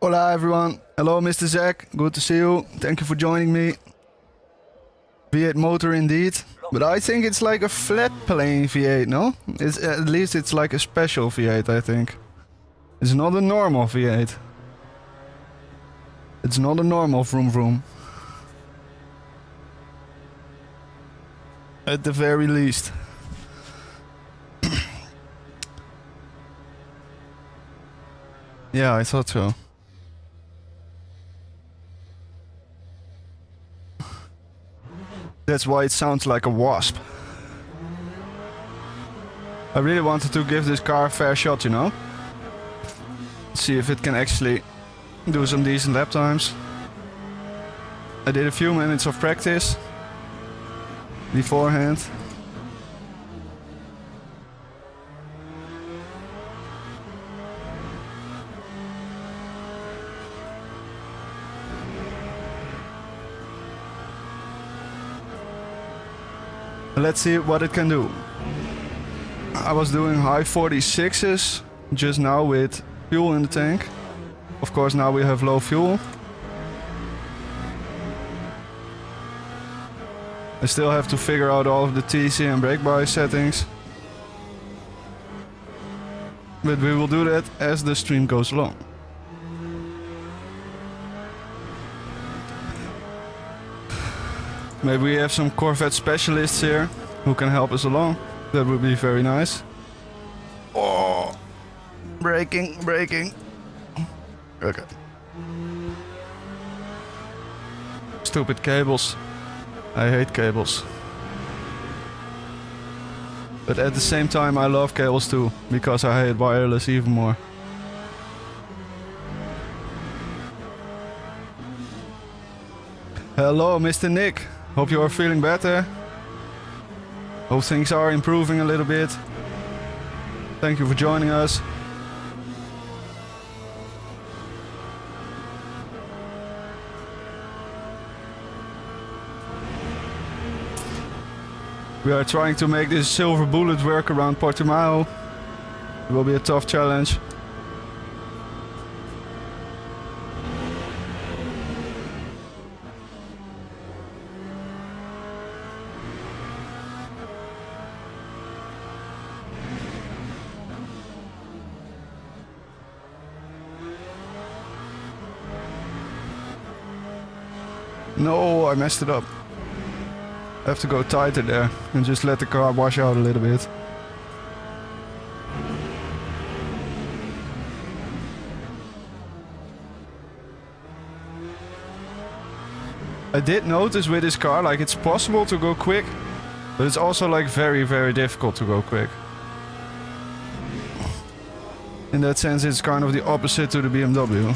Hola everyone. Hello Mr. Zach. Good to see you. Thank you for joining me. V8 motor indeed. But I think it's like a flat plane V8, no? It's, at least it's like a special V8, I think. It's not a normal V8. It's not a normal vroom vroom. At the very least. Yeah, I thought so. That's why it sounds like a wasp. I really wanted to give this car a fair shot, you know? See if it can actually do some decent lap times. I did a few minutes of practice beforehand. Let's see what it can do. I was doing high 46s just now with fuel in the tank. Of course now we have low fuel. I still have to figure out all of the TC and brake-by settings. But we will do that as the stream goes along. Maybe we have some Corvette specialists here who can help us along. That would be very nice. Oh, braking. Okay. Stupid cables. I hate cables. But at the same time I love cables too, because I hate wireless even more. Hello, Mr. Nick. Hope you are feeling better. Hope things are improving a little bit. Thank you for joining us. We are trying to make this silver bullet work around Portimao. It will be a tough challenge. No, I messed it up. I have to go tighter there and just let the car wash out a little bit. I did notice with this car, like it's possible to go quick, but it's also like very difficult to go quick. In that sense, it's kind of the opposite to the BMW.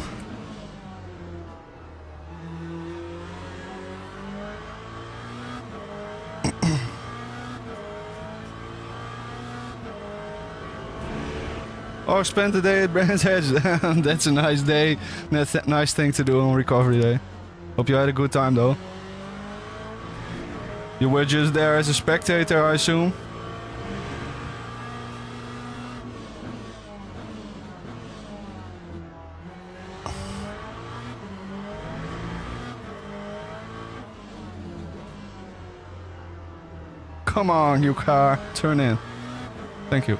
Oh, spent the day at Brands Hatch. That's a nice day. That's a nice thing to do on recovery day. Hope you had a good time though. You were just there as a spectator, I assume? Come on, you car. Turn in. Thank you.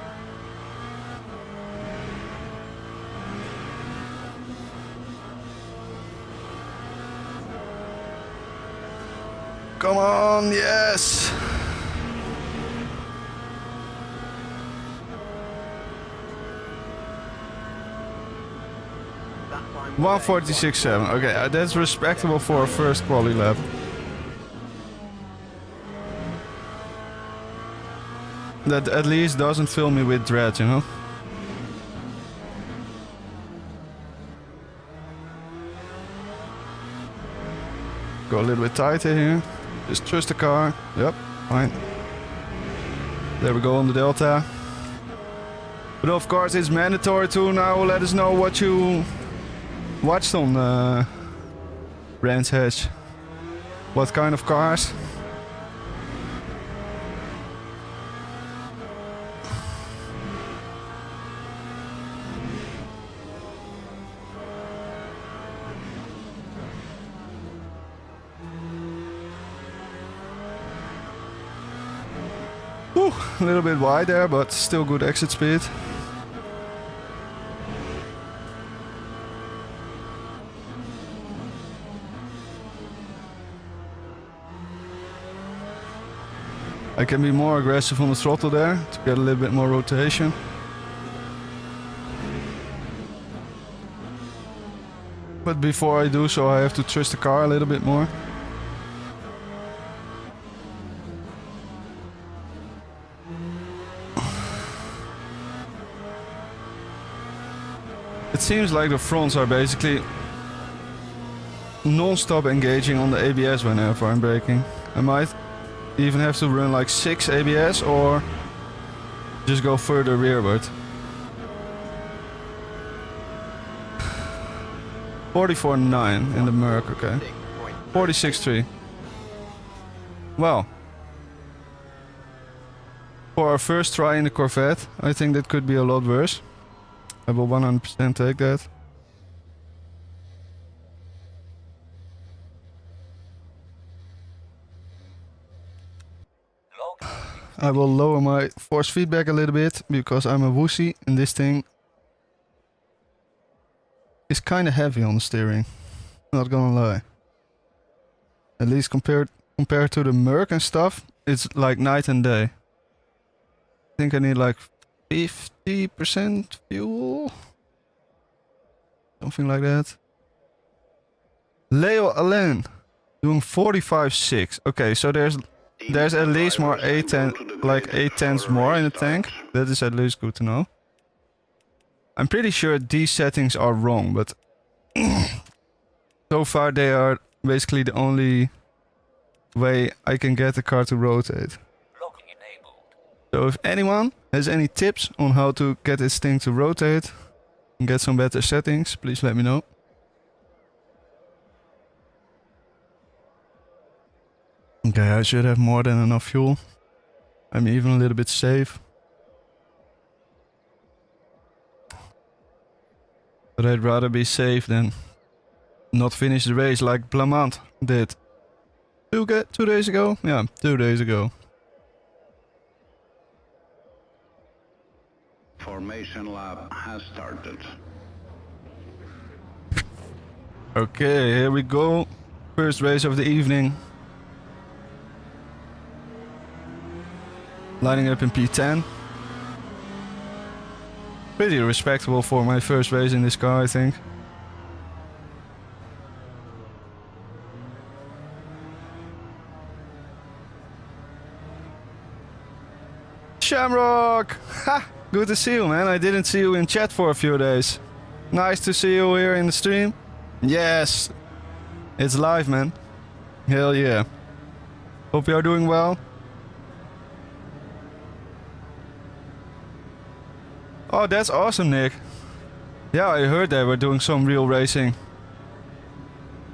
Come on, yes! One 146.7. Okay, that's respectable for a first quali lap. That at least doesn't fill me with dread, you know? Go a little bit tighter here. Just trust the car. Yep, fine. There we go on the Delta. But of course it's mandatory to now let us know what you watched on Brands Hatch. What kind of cars? Whew, a little bit wide there, but still good exit speed. I can be more aggressive on the throttle there to get a little bit more rotation. But before I do so, I have to trust the car a little bit more. It seems like the fronts are basically non-stop engaging on the ABS whenever I'm braking. I might even have to run like 6 ABS or just go further rearward. 44.9 in the Merc, okay. 46.3. Well, for our first try in the Corvette, I think that could be a lot worse. I will 100% take that. I will lower my force feedback a little bit because I'm a wussy and this thing is kind of heavy on the steering. Not gonna lie. At least compared to the Merc and stuff, it's like night and day. I think I need like 50% fuel. Something like that. Leo Alain doing 45.6. Okay, so there's at least more A10, like 8 tenths more in the tank. That is at least good to know. I'm pretty sure these settings are wrong, but so far they are basically the only way I can get the car to rotate. So if anyone has any tips on how to get this thing to rotate and get some better settings, please let me know. Okay, I should have more than enough fuel. I'm even a little bit safe. But I'd rather be safe than not finish the race like Blamant did. 2 days ago? Yeah, 2 days ago. Formation lap has started. Okay, here we go. First race of the evening. Lining up in P10. Pretty respectable for my first race in this car, I think. Shamrock! Ha! Good to see you, man. I didn't see you in chat for a few days. Nice to see you here in the stream. Yes! It's live, man. Hell yeah. Hope you are doing well. Oh, that's awesome, Nick. Yeah, I heard they were doing some real racing.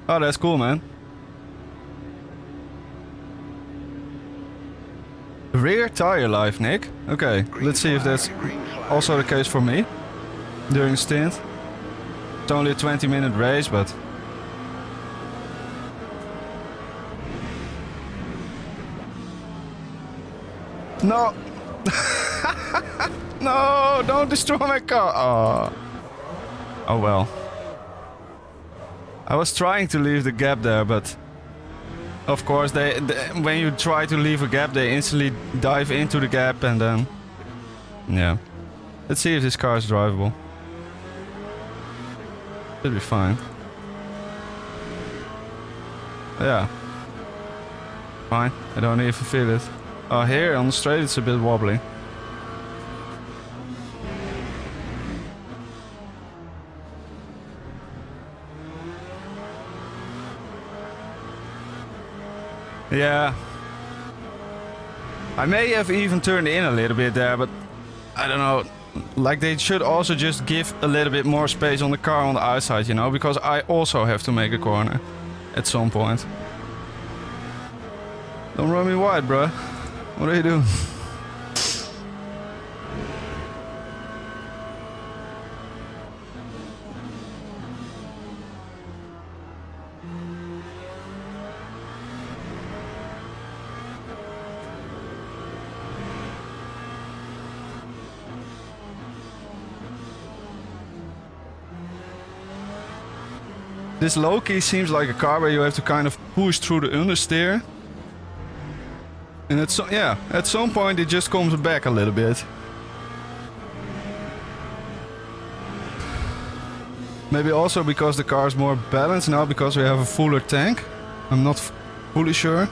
Oh, that's cool, man. Rear tire life, Nick. Okay, let's see if that's also the case for me during the stint. It's only a 20-minute race, but... No! No, don't destroy my car. Oh well. I was trying to leave the gap there, but of course they when you try to leave a gap, they instantly dive into the gap and then yeah. Let's see if this car is drivable. Should be fine. Yeah. Fine. I don't even feel it. Oh, here on the straight it's a bit wobbly. Yeah. I may have even turned in a little bit there, but I don't know. Like they should also just give a little bit more space on the car on the outside, you know, because I also have to make a corner at some point. Don't run me wide, bruh. What are you doing? This low-key seems like a car where you have to kind of push through the understeer. And at some point it just comes back a little bit. Maybe also because the car is more balanced now because we have a fuller tank. I'm not fully sure.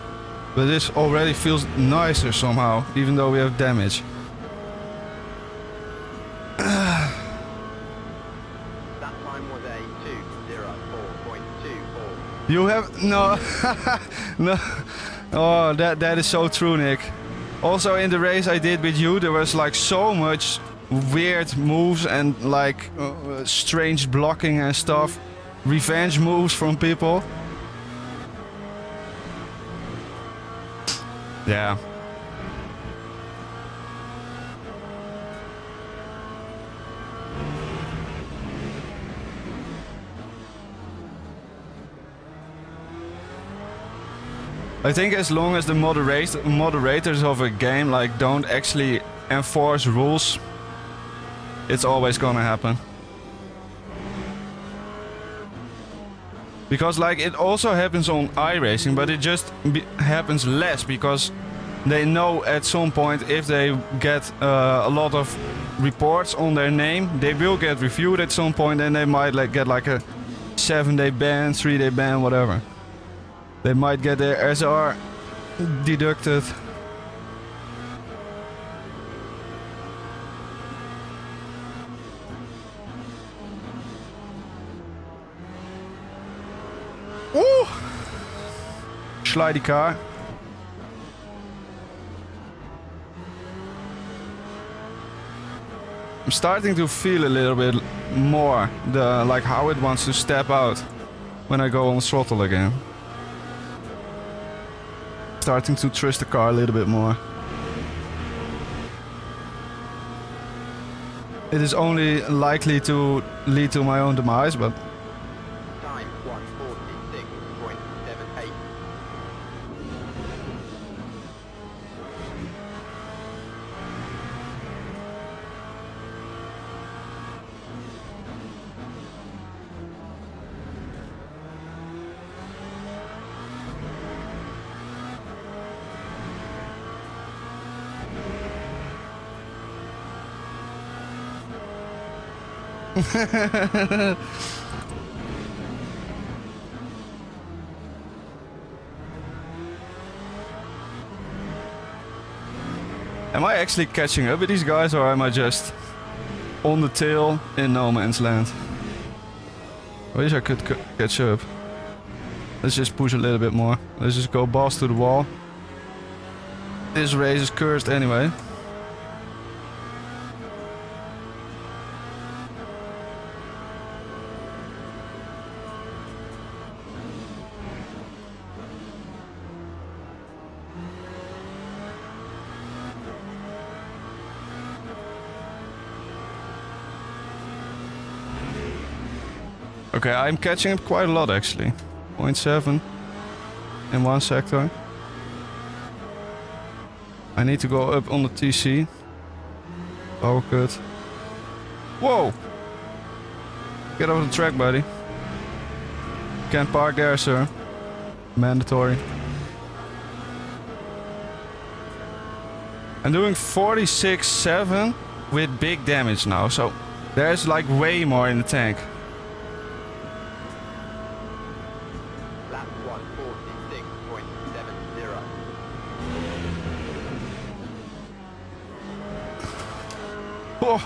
But this already feels nicer somehow, even though we have damage. That time was a 2:04.24. You have no, no. Oh, that is so true, Nick. Also in the race I did with you, there was like so much weird moves and like strange blocking and stuff, revenge moves from people. Yeah. I think as long as the moderators of a game like don't actually enforce rules, it's always gonna happen. Because like it also happens on iRacing, but it just happens less because they know at some point if they get a lot of reports on their name, they will get reviewed at some point and they might like get like a 7-day ban, 3-day ban, whatever. They might get their SR deducted. Oeh! Slide die car. I'm starting to feel a little bit more the like how it wants to step out when I go on throttle again. Starting to trust the car a little bit more. It is only likely to lead to my own demise, but Time 1:46.78. am I actually catching up with these guys or am I just on the tail in no man's land? I wish I could catch up. Let's just push a little bit more. Let's just go balls to the wall. This race is cursed anyway. Okay, I'm catching up quite a lot actually. 0.7 in one sector. I need to go up on the TC. Power cut. Whoa! Get off the track, buddy. Can't park there, sir. Mandatory. I'm doing 46.7 with big damage now, so there's like way more in the tank. Lap 1:46.70. Oh.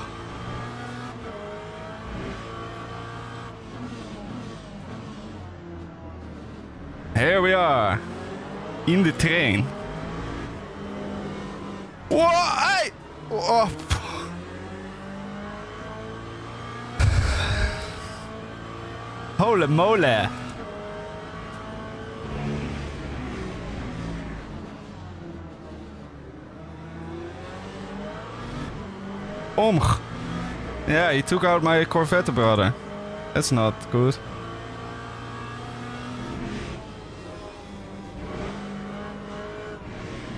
Here we are. In the train. Whoa! Hey! Oh. Holy moly! Yeah, he took out my Corvette brother. That's not good.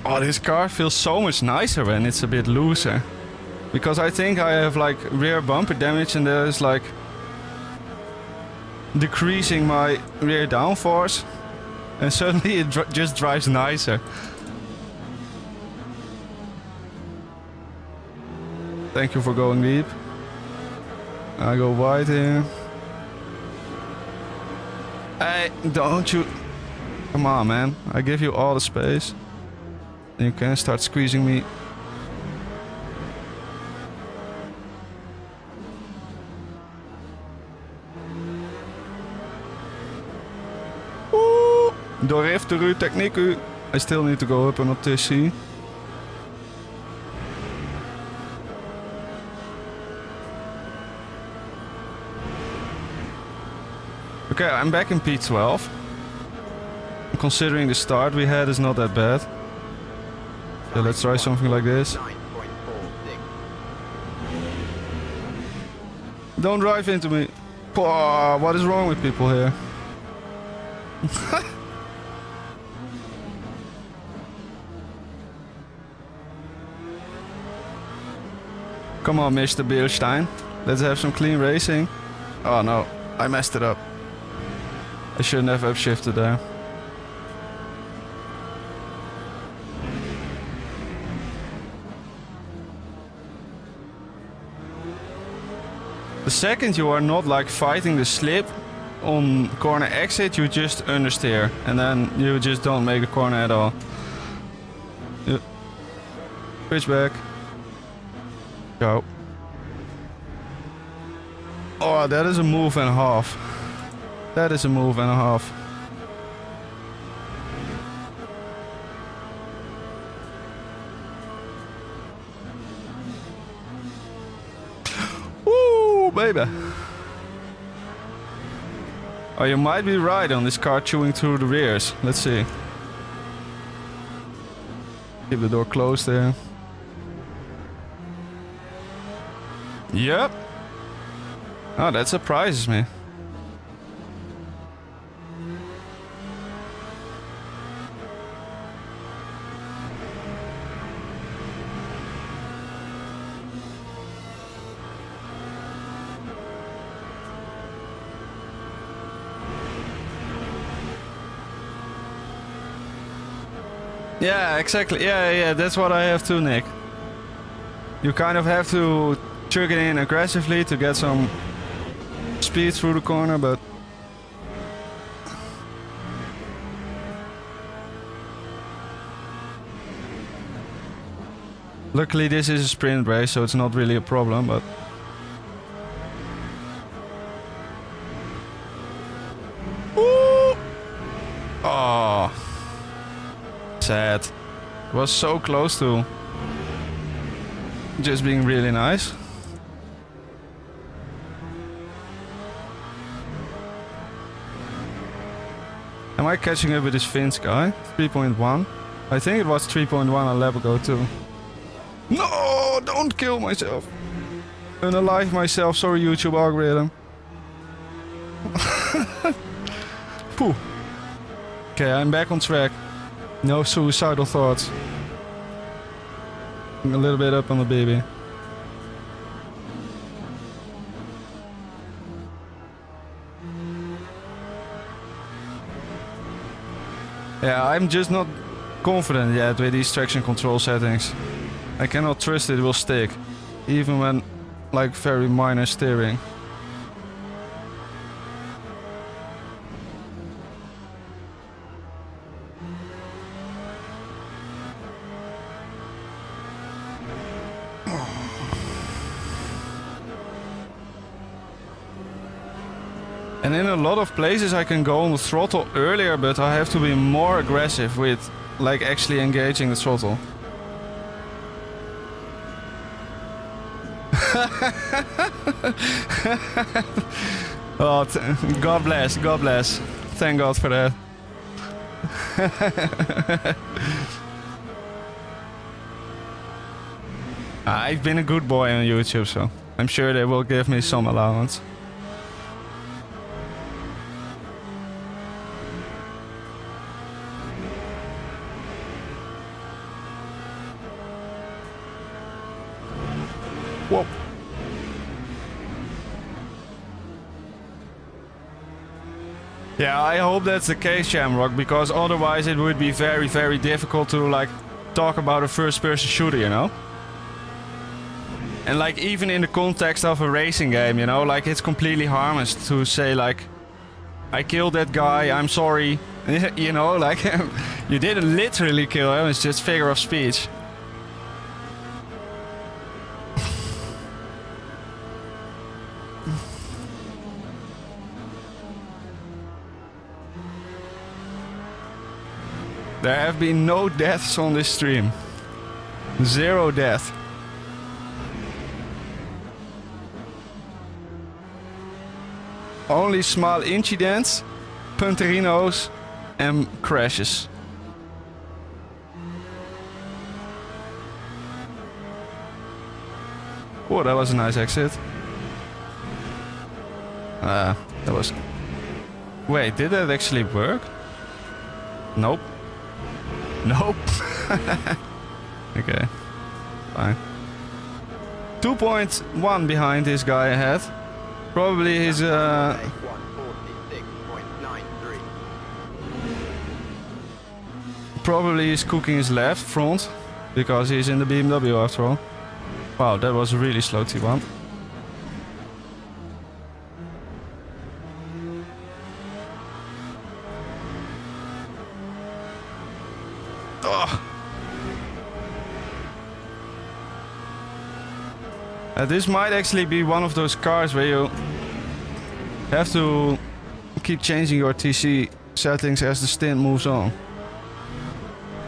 Oh, this car feels so much nicer when it's a bit looser. Because I think I have like rear bumper damage and there's like decreasing my rear downforce, and suddenly it just drives nicer. Thank you for going deep. I go wide here. Hey, don't you... Come on, man. I give you all the space. You can start squeezing me. Oeh, doorhefter u, techniek u. I still need to go up on TC. Okay, I'm back in P12. Considering the start we had is not that bad. Yeah, let's try something like this. 9.46. Don't drive into me. Oh, what is wrong with people here? Come on, Mr. Beerstein. Let's have some clean racing. Oh no, I messed it up. I shouldn't have upshifted there. The second you are not like fighting the slip on corner exit, you just understeer and then you just don't make a corner at all. Yep. Switch back. Go. Oh, that is a move and a half. That is a move and a half. Woo, baby. Oh, you might be right on this car chewing through the rears. Let's see. Keep the door closed there. Yep. Oh, that surprises me. Yeah, exactly. Yeah, that's what I have too, Nick. You kind of have to chuck it in aggressively to get some speed through the corner, but... Luckily this is a sprint race, so it's not really a problem, but... Ooh! Oh. Sad. It was so close to just being really nice. Am I catching up with this Finns guy? 3.1. I think it was 3.1 a lap ago too. No, don't kill myself. Unalive myself, sorry YouTube algorithm. Pooh. Okay, I'm back on track. No suicidal thoughts. I'm a little bit up on the baby. Yeah, I'm just not confident yet with these traction control settings. I cannot trust it will stick, even when like very minor steering. And in a lot of places I can go on the throttle earlier, but I have to be more aggressive with like actually engaging the throttle. Oh, God bless, God bless. Thank God for that. I've been a good boy on YouTube, so I'm sure they will give me some allowance. Whoa. Yeah, I hope that's the case, Shamrock, because otherwise it would be very, very difficult to like talk about a first-person shooter, you know? And like even in the context of a racing game, you know, like it's completely harmless to say like, I killed that guy, I'm sorry. You know, like you didn't literally kill him, it's just figure of speech. There have been no deaths on this stream. 0 death. Only small incidents, punterinos and crashes. Oh, that was a nice exit. That was... Wait, did that actually work? Nope. Nope. Okay. Fine. 2.1 behind this guy ahead. Probably his 146.93. probably he's cooking his left front because he's in the BMW after all. Wow, that was a really slow T1. This might actually be one of those cars where you have to keep changing your TC settings as the stint moves on.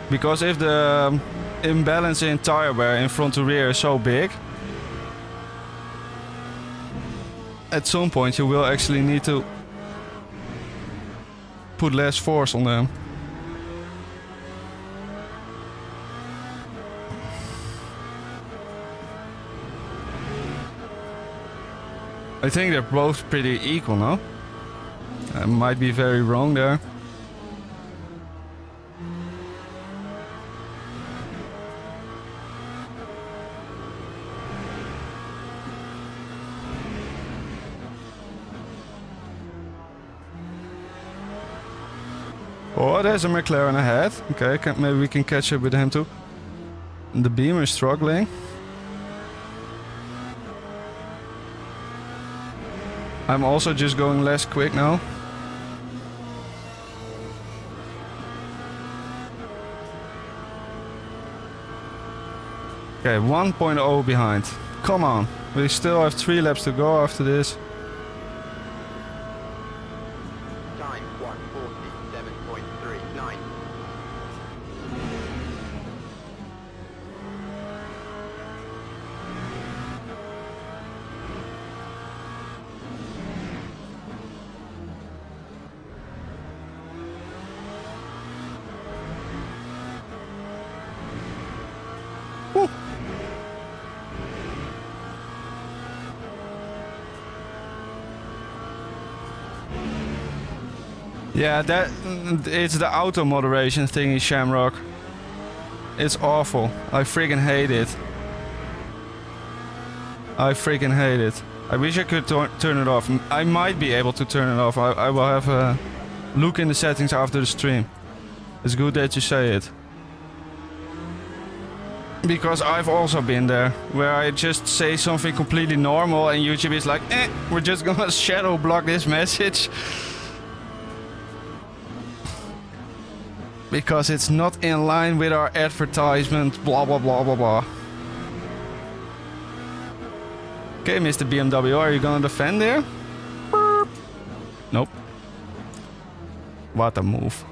Because if the imbalance in tire wear in front to rear is so big, at some point you will actually need to put less force on them. I think they're both pretty equal, no? I might be very wrong there. Oh, there's a McLaren ahead. Okay, maybe we can catch up with him too. The Beamer is struggling. I'm also just going less quick now. Okay, 1.0 behind. Come on. We still have 3 laps to go after this. Time 147.39. Woo. Yeah, it's the auto moderation thingy, Shamrock. It's awful. I freaking hate it. I freaking hate it. I wish I could turn it off. I might be able to turn it off. I will have a look in the settings after the stream. It's good that you say it. Because I've also been there, where I just say something completely normal and YouTube is like, we're just gonna shadow block this message. Because it's not in line with our advertisement, blah blah blah blah blah. Okay, Mr. BMW, are you gonna defend there? Nope. What a move.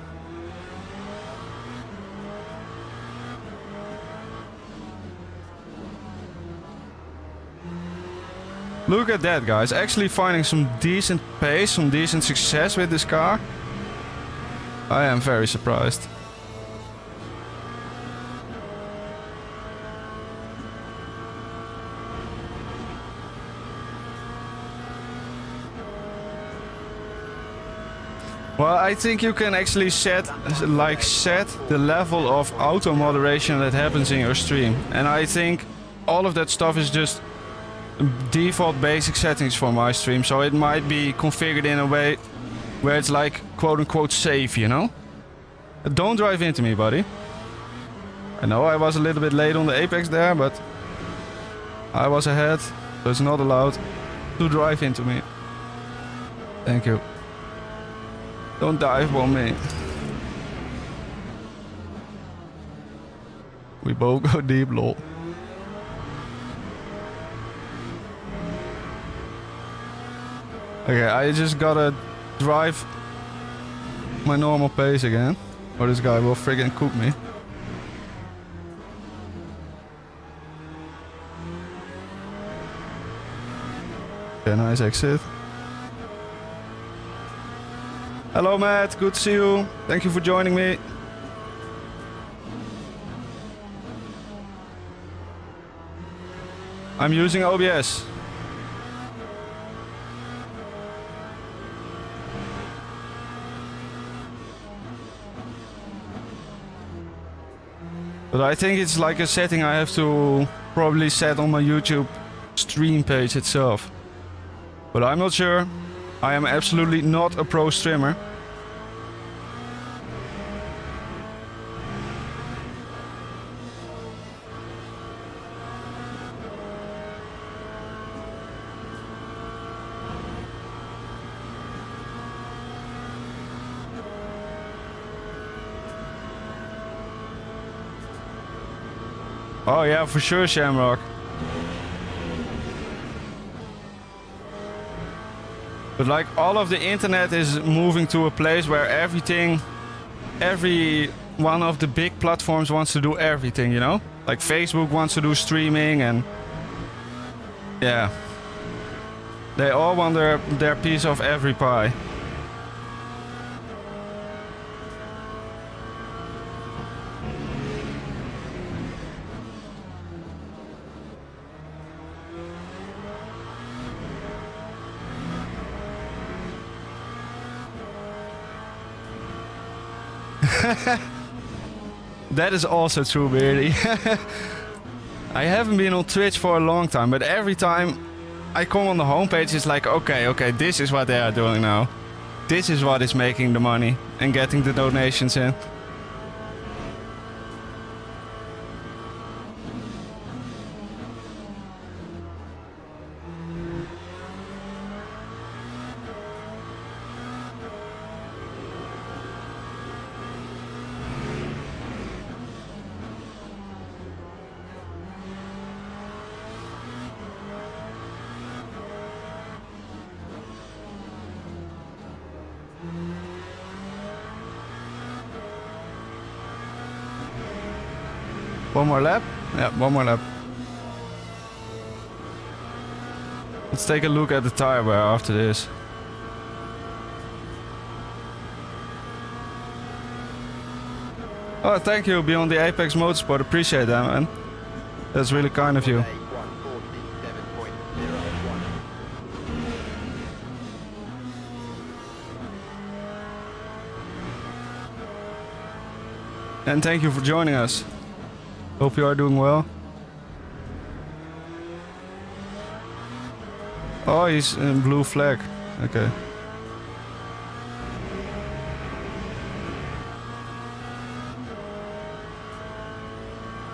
Look at that, guys. Actually finding some decent pace, some decent success with this car. I am very surprised. Well, I think you can actually set the level of auto moderation that happens in your stream. And I think all of that stuff is just default basic settings for my stream, so it might be configured in a way where it's like quote unquote safe, you know? Don't drive into me, buddy. I know I was a little bit late on the apex there, but I was ahead, so it's not allowed to drive into me. Thank you. Don't dive bomb me. We both go deep, lol. Okay, I just gotta drive my normal pace again, or this guy will friggin' cook me. Okay, nice exit. Hello Matt, good to see you. Thank you for joining me. I'm using OBS. But I think it's like a setting I have to probably set on my YouTube stream page itself. But I'm not sure. I am absolutely not a pro streamer. Oh yeah, for sure, Shamrock. But like all of the internet is moving to a place where every one of the big platforms wants to do everything, you know? Like Facebook wants to do streaming and yeah. They all want their piece of every pie. That is also true, Beardy. I haven't been on Twitch for a long time, but every time I come on the homepage, it's like, okay, this is what they are doing now. This is what is making the money and getting the donations in. One more lap? Yeah, one more lap. Let's take a look at the tire wear after this. Oh, thank you, Beyond the Apex Motorsport. Appreciate that, man. That's really kind of you. And thank you for joining us. Hope you are doing well. Oh, he's in blue flag. Okay.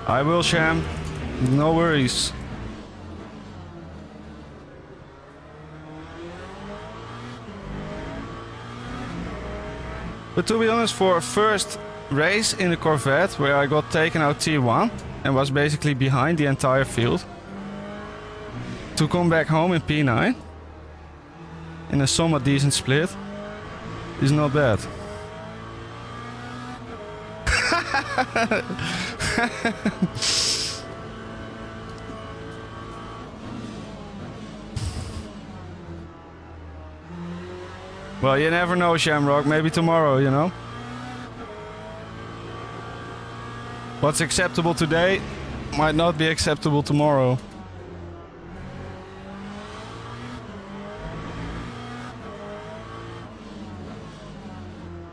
I will, Sham. No worries. But to be honest, for a first race in the Corvette where I got taken out T1 and was basically behind the entire field, to come back home in P9 in a somewhat decent split is not bad. Well, you never know, Shamrock. Maybe tomorrow, you know? What's acceptable today might not be acceptable tomorrow.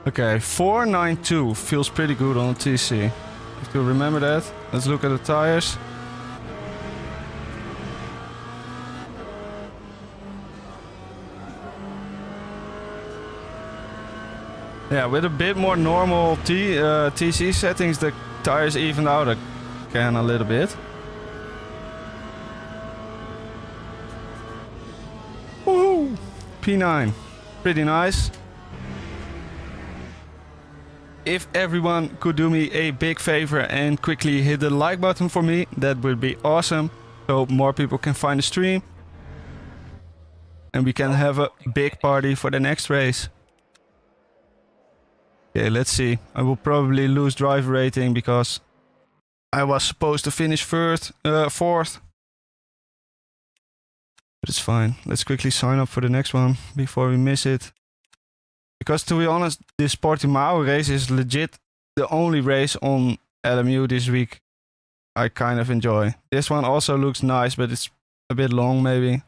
Okay, 492 feels pretty good on a TC. If you remember that, let's look at the tires. Yeah, with a bit more normal TC settings, the tires even out again a little bit. Woohoo! P9. Pretty nice. If everyone could do me a big favor and quickly hit the like button for me, that would be awesome. So more people can find the stream. And we can have a big party for the next race. Okay, let's see. I will probably lose driver rating because I was supposed to finish fourth. But it's fine. Let's quickly sign up for the next one before we miss it. Because to be honest, this Portimao race is legit the only race on LMU this week I kind of enjoy. This one also looks nice, but it's a bit long maybe.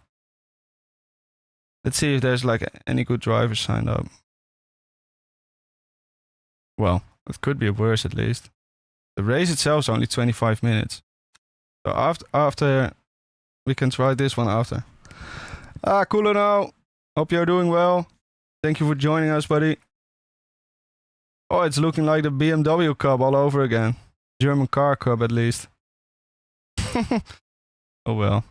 Let's see if there's like any good drivers signed up. Well, it could be worse at least. The race itself is only 25 minutes. So after we can try this one after. Cool now. Hope you're doing well. Thank you for joining us, buddy. Oh, it's looking like the BMW Cup all over again. German car cup at least. Oh well.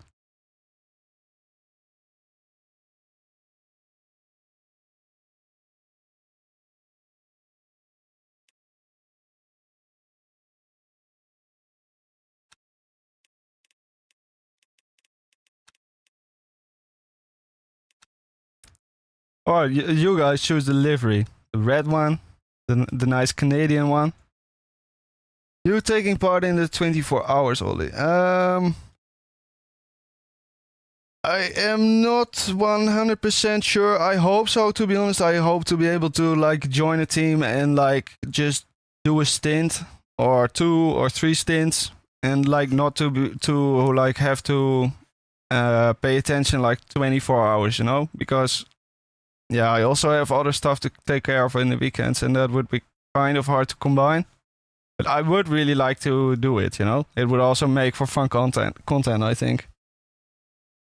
Oh, you guys choose the livery. The red one, the nice Canadian one. You taking part in the 24 hours only. I am not 100% sure. I hope so, to be honest. I hope to be able to like join a team and like just do a stint or 2 or 3 stints and like not to like have to pay attention like 24 hours, you know? Because yeah, I also have other stuff to take care of in the weekends, and that would be kind of hard to combine. But I would really like to do it, you know? It would also make for fun content, I think.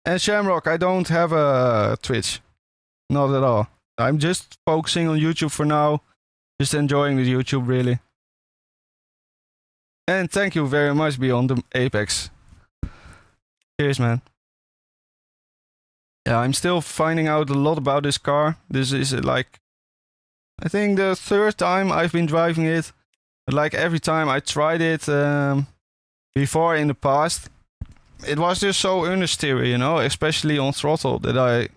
And Shamrock, I don't have a Twitch. Not at all. I'm just focusing on YouTube for now. Just enjoying the YouTube, really. And thank you very much, Beyond the Apex. Cheers, man. Yeah, I'm still finding out a lot about this car. This is like, I think the 3rd time I've been driving it. But like every time I tried it before in the past, it was just so understeer, you know, especially on throttle that I...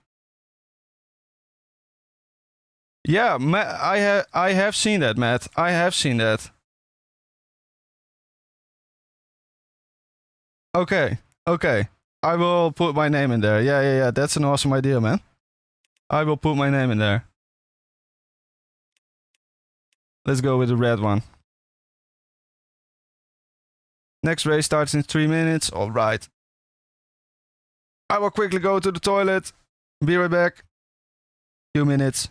Yeah, I have seen that, Matt. I have seen that. Okay. I will put my name in there. Yeah. That's an awesome idea, man. I will put my name in there. Let's go with the red one. Next race starts in 3 minutes. All right. I will quickly go to the toilet. Be right back. Few minutes.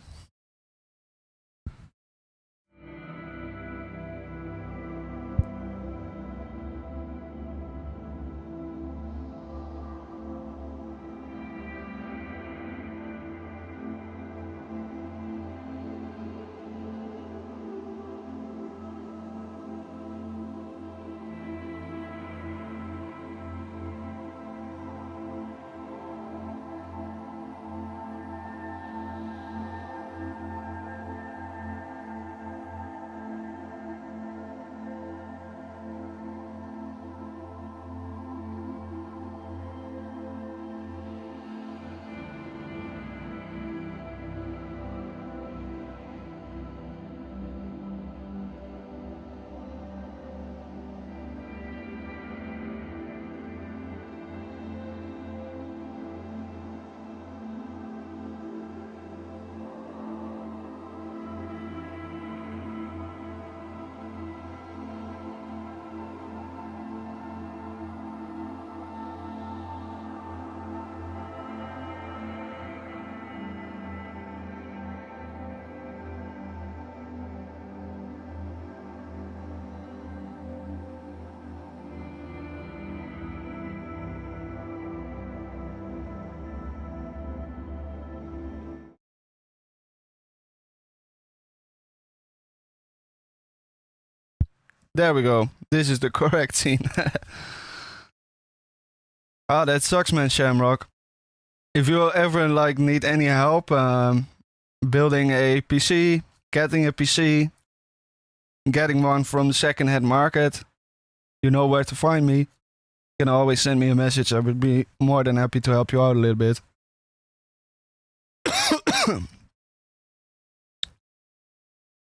There we go. This is the correct scene. Ah, that sucks, man, Shamrock. If you ever like need any help building a PC, getting a PC, getting one from the second-hand market, you know where to find me. You can always send me a message. I would be more than happy to help you out a little bit.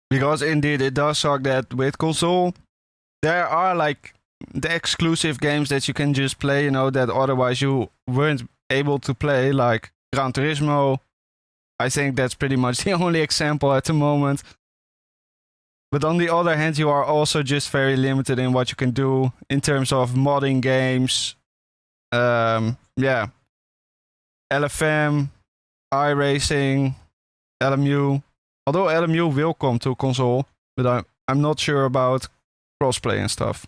Because indeed it does suck that with console there are like the exclusive games that you can just play, you know, that otherwise you weren't able to play, like Gran Turismo. I think that's pretty much the only example at the moment. But on the other hand, you are also just very limited in what you can do in terms of modding games. Yeah. LFM, iRacing, LMU. Although LMU will come to console, but I'm not sure about crossplay and stuff.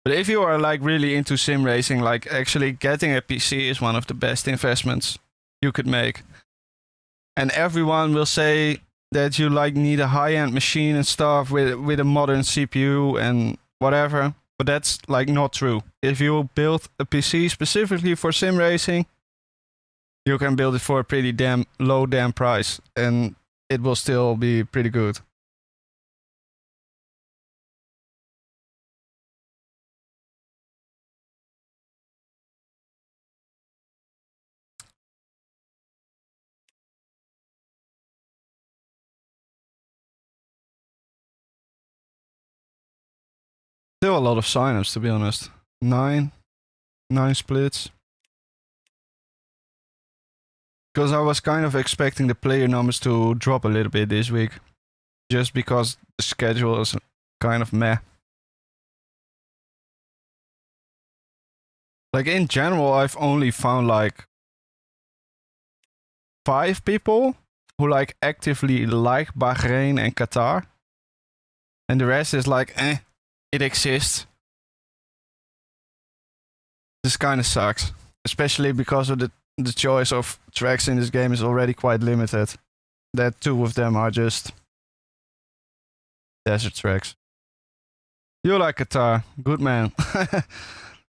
But if you are like really into sim racing, like actually getting a PC is one of the best investments you could make. And everyone will say that you like need a high-end machine and stuff with a modern CPU and whatever, but that's like not true. If you build a PC specifically for sim racing, you can build it for a pretty damn low price, and it will still be pretty good. Still a lot of signups, to be honest. 9 splits. Because I was kind of expecting the player numbers to drop a little bit this week. Just because the schedule is kind of meh. Like in general, I've only found like 5 people who like actively like Bahrain and Qatar. And the rest is like, it exists. This kind of sucks. Especially because of the choice of tracks in this game is already quite limited. That 2 of them are just desert tracks. You like Qatar. Good man.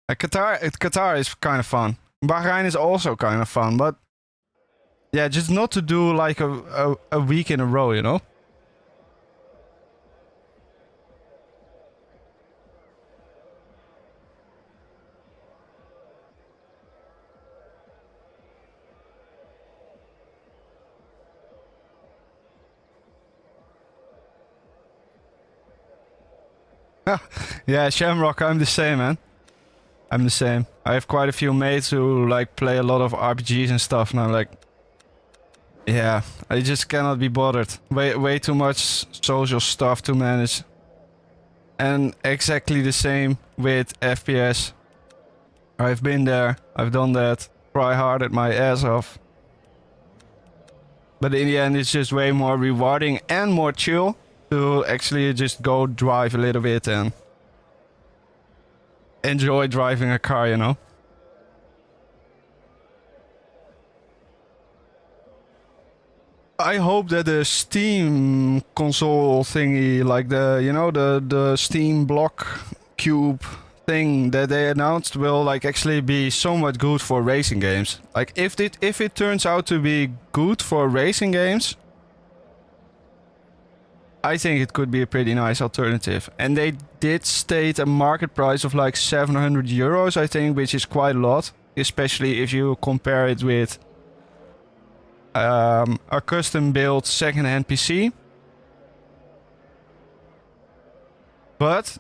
Qatar is kind of fun. Bahrain is also kind of fun, but yeah, just not to do like a week in a row, you know? Yeah, Shamrock, I'm the same, man. I'm the same. I have quite a few mates who like play a lot of RPGs and stuff, and I'm like, yeah, I just cannot be bothered. Way too much social stuff to manage. And exactly the same with FPS. I've been there, I've done that, try hard at my ass off. But in the end, it's just way more rewarding and more chill to actually just go drive a little bit and enjoy driving a car, you know? I hope that the Steam console thingy, like the, you know, the Steam block cube thing that they announced will like actually be somewhat good for racing games. Like if it turns out to be good for racing games, I think it could be a pretty nice alternative. And they did state a market price of like 700 euros, I think, which is quite a lot. Especially if you compare it with a custom-built second-hand PC. But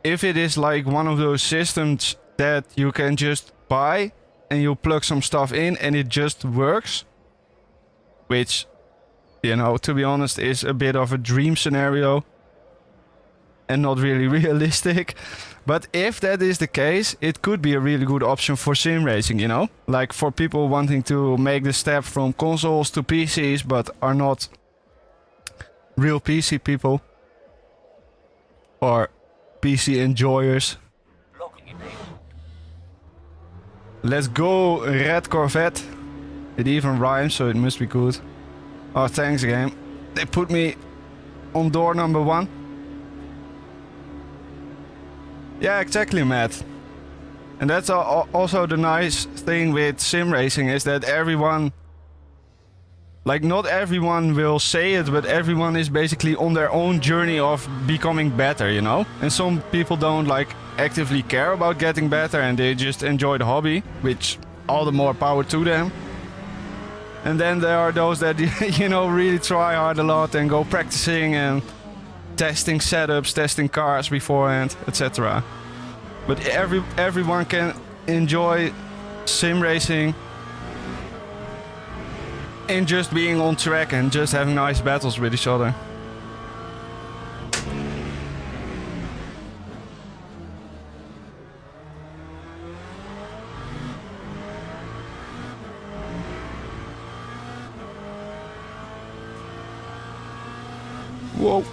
if it is like one of those systems that you can just buy and you plug some stuff in and it just works, which, you know, to be honest, is a bit of a dream scenario and not really realistic. But if that is the case, it could be a really good option for sim racing, you know? Like for people wanting to make the step from consoles to PCs but are not real PC people. Or PC enjoyers. Let's go, Red Corvette. It even rhymes, so it must be good. Oh, thanks, game. They put me on door number 1. Yeah, exactly, Matt. And that's also the nice thing with sim racing is that everyone, like not everyone will say it, but everyone is basically on their own journey of becoming better, you know? And some people don't like actively care about getting better and they just enjoy the hobby, which all the more power to them. And then there are those that, you know, really try hard a lot and go practicing and testing setups, testing cars beforehand, etc. But everyone can enjoy sim racing and just being on track and just having nice battles with each other. Whoa.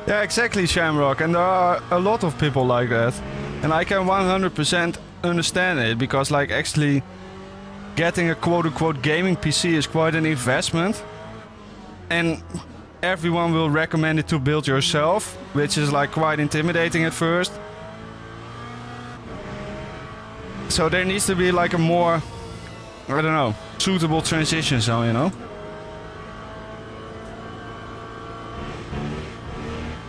Yeah, exactly, Shamrock, and there are a lot of people like that. And I can 100% understand it, because like actually getting a quote-unquote gaming PC is quite an investment. And everyone will recommend it to build yourself, which is like quite intimidating at first. So there needs to be like a more, I don't know, suitable transition zone, you know?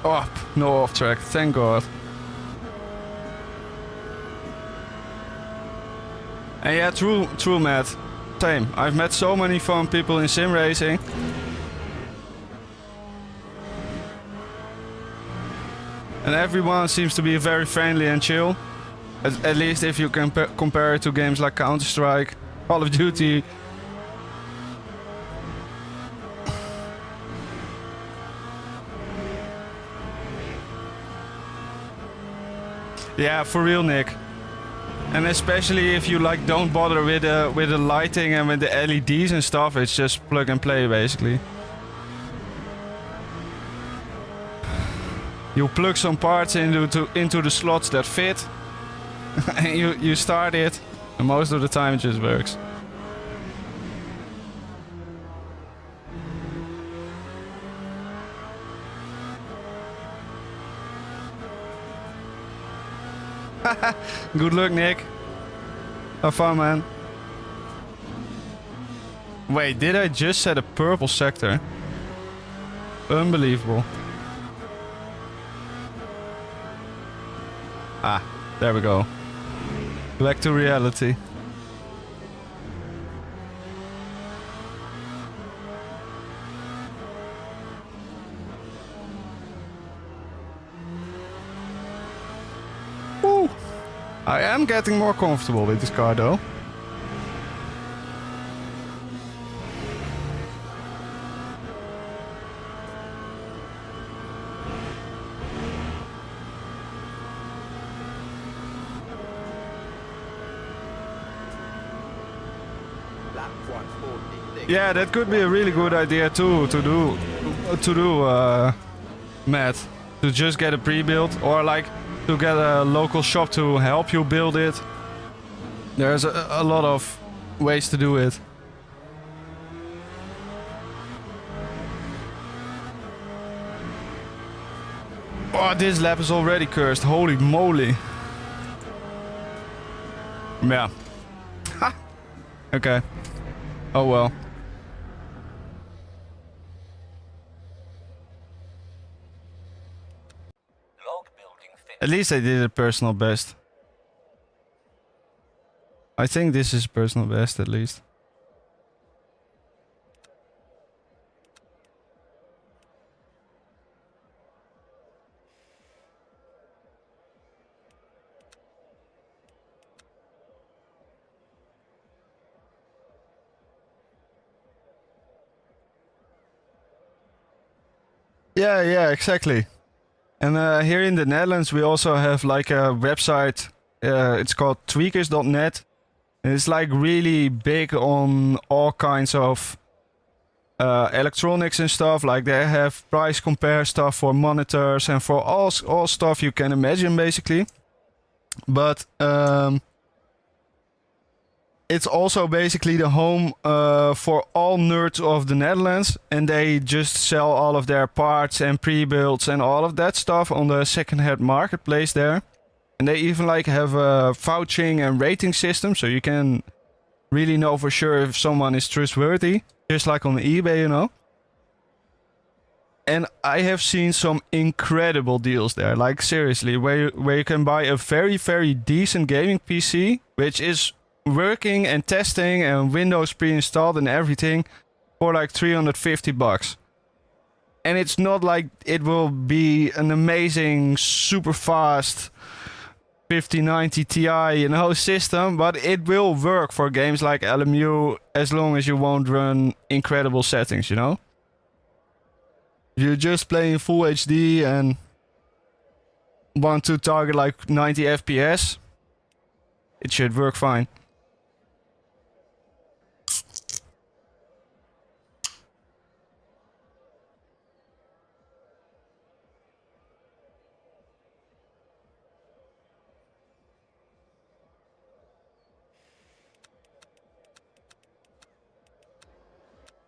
Oh, no off track, thank God. And yeah, true, Matt. Same. I've met so many fun people in sim racing. And everyone seems to be very friendly and chill. At least if you can compare it to games like Counter-Strike, Call of Duty. Yeah, for real, Nick. And especially if you like don't bother with the lighting and with the LEDs and stuff, it's just plug and play basically. You plug some parts into the slots that fit, and you start it, and most of the time it just works. Good luck, Nick. Have fun, man. Wait, did I just set a purple sector? Unbelievable. Ah, there we go. Back to reality. Woo! I am getting more comfortable with this car though. Yeah, that could be a really good idea too to do, Matt. To just get a pre-built or like to get a local shop to help you build it. There's a lot of ways to do it. Oh, this lap is already cursed. Holy moly. Yeah. Ha! Okay. Oh well. At least I did a personal best. I think this is personal best at least. Yeah, exactly. And here in the Netherlands we also have like a website, it's called tweakers.net. It's like really big on all kinds of electronics and stuff. Like they have price compare stuff for monitors and for all stuff you can imagine, basically. But it's also basically the home for all nerds of the Netherlands, and they just sell all of their parts and pre-builds and all of that stuff on the second-hand marketplace there. And they even like have a vouching and rating system, so you can really know for sure if someone is trustworthy, just like on eBay, you know. And I have seen some incredible deals there, like seriously, where you can buy a very, very decent gaming PC, which is working and testing and Windows pre-installed and everything, for like $350. And it's not like it will be an amazing, super fast 5090 Ti, you know, system, but it will work for games like LMU as long as you won't run incredible settings, you know? If you're just playing full HD and want to target like 90 FPS, it should work fine.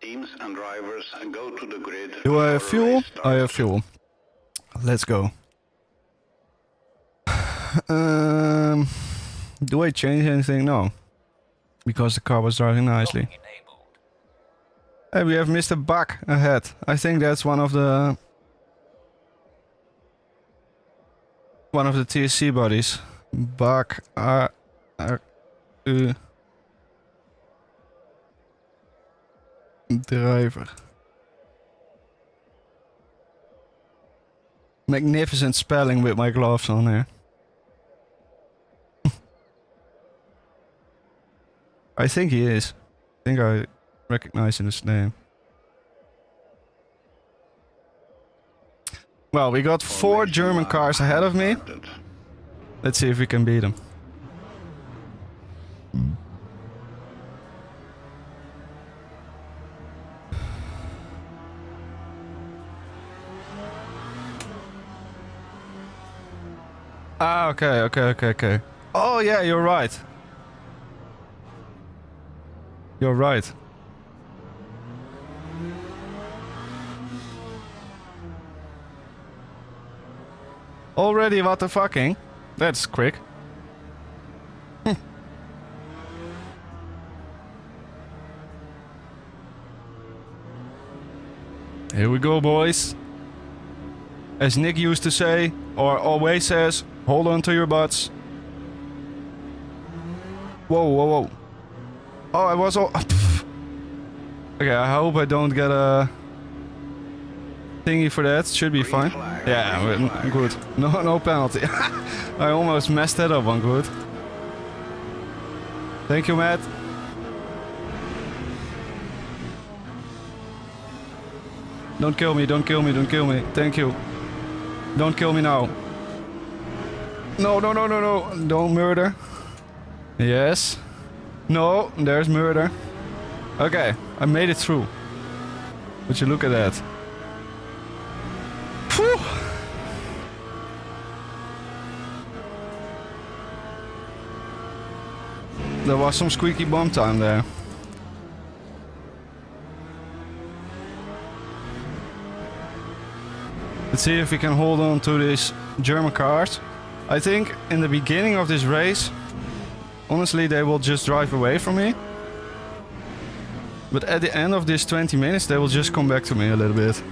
Teams and drivers go to the grid. Do I have for fuel? race I have start. fuel. Let's go. Do I change anything? No. Because the car was driving nicely. Hey, we have Mr. Buck ahead. I think that's one of the TSC buddies. Buck driver. Magnificent spelling with my gloves on here. I think he is. I think I recognize his name. Well, we got 4 German cars ahead of me. Started. Let's see if we can beat them. Ah, okay. Oh yeah, you're right. You're right. Already, what the fucking? That's quick. Here we go, boys. As Nick used to say, or always says, hold on to your butts. Whoa. Oh, I was all... Okay, I hope I don't get a thingy for that. Should be fine. Yeah, good. No penalty. I almost messed that up on good. Thank you, Matt. Don't kill me. Thank you. Don't kill me now. No. Don't murder. Yes. No, there's murder. Okay, I made it through. Would you look at that? Phew. There was some squeaky bum time there. Let's see if we can hold on to these German cars. I think in the beginning of this race, honestly, they will just drive away from me. But at the end of this 20 minutes, they will just come back to me a little bit.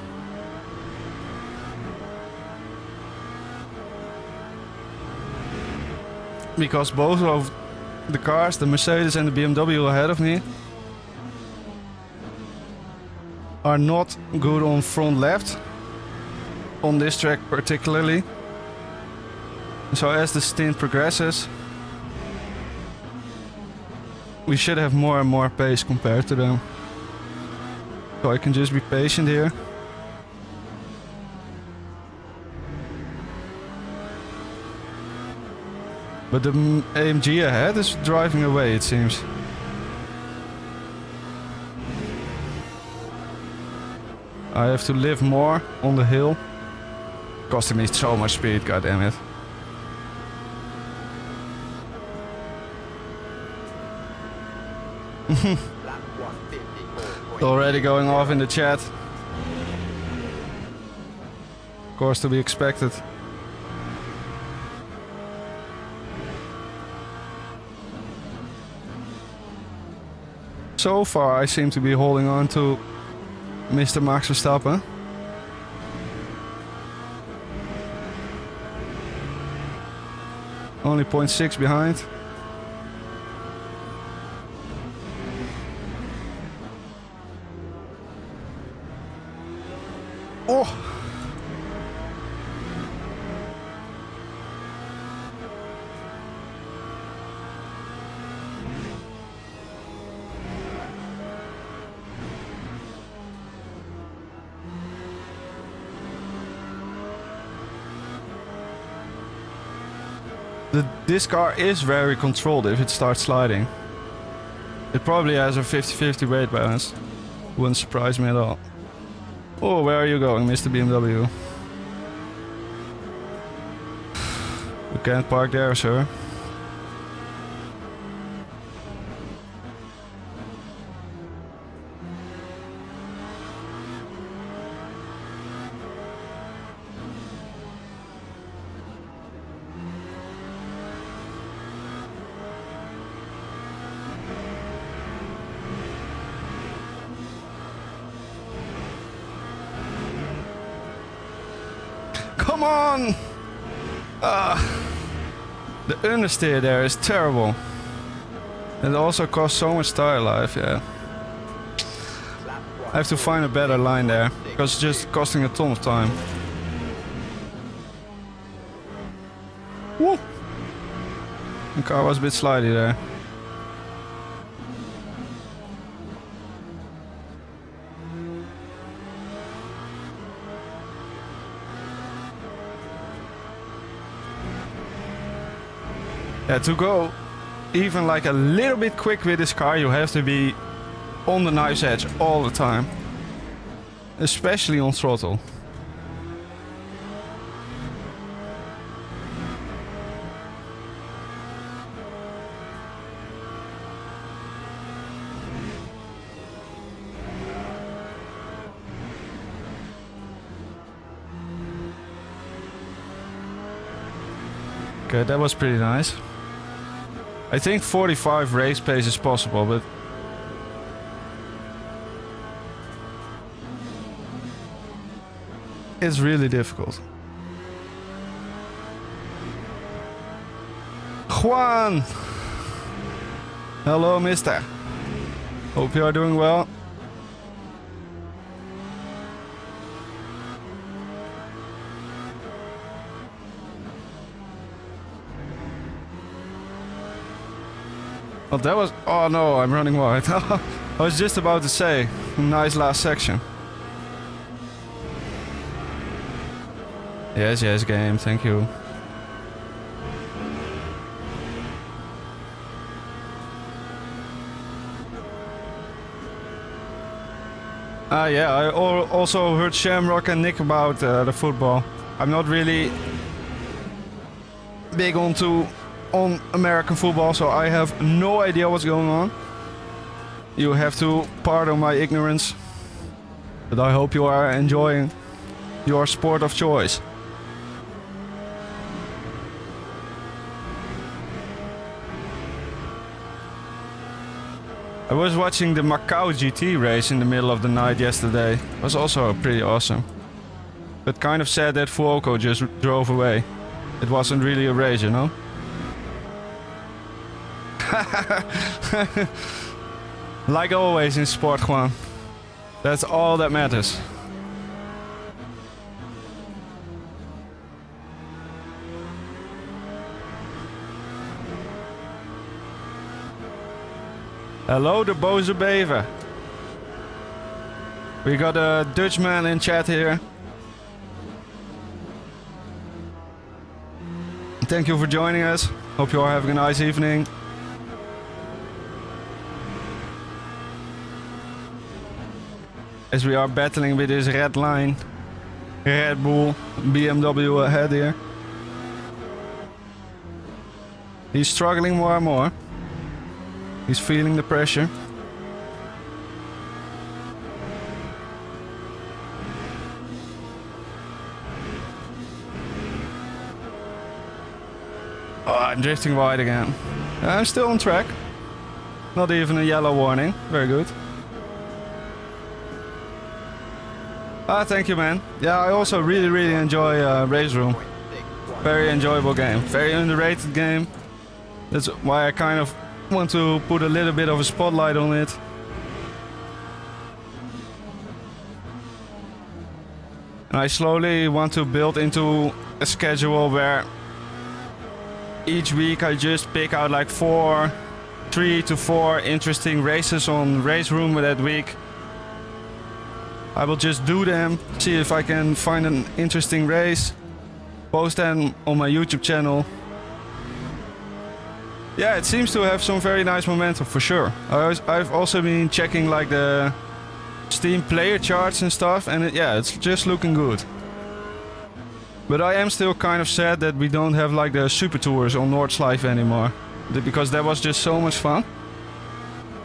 Because both of the cars, the Mercedes and the BMW ahead of me, are not good on front left. On this track particularly. So as the stint progresses, we should have more and more pace compared to them. So I can just be patient here. But the AMG ahead is driving away, it seems. I have to live more on the hill. Costing me so much speed, god damn it. Lap 154. Already going off in the chat. Of course, to be expected. So far, I seem to be holding on to Mr. Max Verstappen. Only 0.6 behind. Oh! This car is very controlled if it starts sliding. It probably has a 50-50 weight balance. Wouldn't surprise me at all. Oh, where are you going, Mr. BMW? You can't park there, sir. Come on! The understeer there is terrible. It also costs so much tire life, yeah. I have to find a better line there, because it's just costing a ton of time. Woo! The car was a bit slidey there. Yeah, to go even like a little bit quick with this car, you have to be on the knife's edge all the time. Especially on throttle. Okay, that was pretty nice. I think 45 race pace is possible, but it's really difficult. Juan! Hello, mister. Hope you are doing well. Well, that was... Oh no, I'm running wide. I was just about to say, nice last section. Yes, yes, game, thank you. Yeah, I also heard Shamrock and Nick about the football. I'm not really big on American football, so I have no idea what's going on. You have to pardon my ignorance, but I hope you are enjoying your sport of choice. I was watching the Macau GT race in the middle of the night yesterday. It was also pretty awesome. But kind of sad that Fuoco just drove away. It wasn't really a race, you know? Like always in sport, Juan. That's all that matters. Hello, the Boze Bever. We got a Dutchman in chat here. thank you for joining us. Hope you are having a nice evening. As we are battling with this red line, Red Bull, BMW ahead here. He's struggling more and more. He's feeling the pressure. Oh, I'm drifting wide again. I'm still on track. Not even a yellow warning. Very good. Ah, thank you, man. Yeah, I also really enjoy Race Room. Very enjoyable game. Very underrated game. That's why I kind of want to put a little bit of a spotlight on it. And I slowly want to build into a schedule where each week I just pick out like 3 to 4 interesting races on Race Room that week. I will just do them, see if I can find an interesting race, post them on my YouTube channel. Yeah, it seems to have some very nice momentum for sure. I've also been checking like the Steam player charts and stuff, and it's just looking good. But I am still kind of sad that we don't have like the Super Tours on Nordschleife anymore, because that was just so much fun.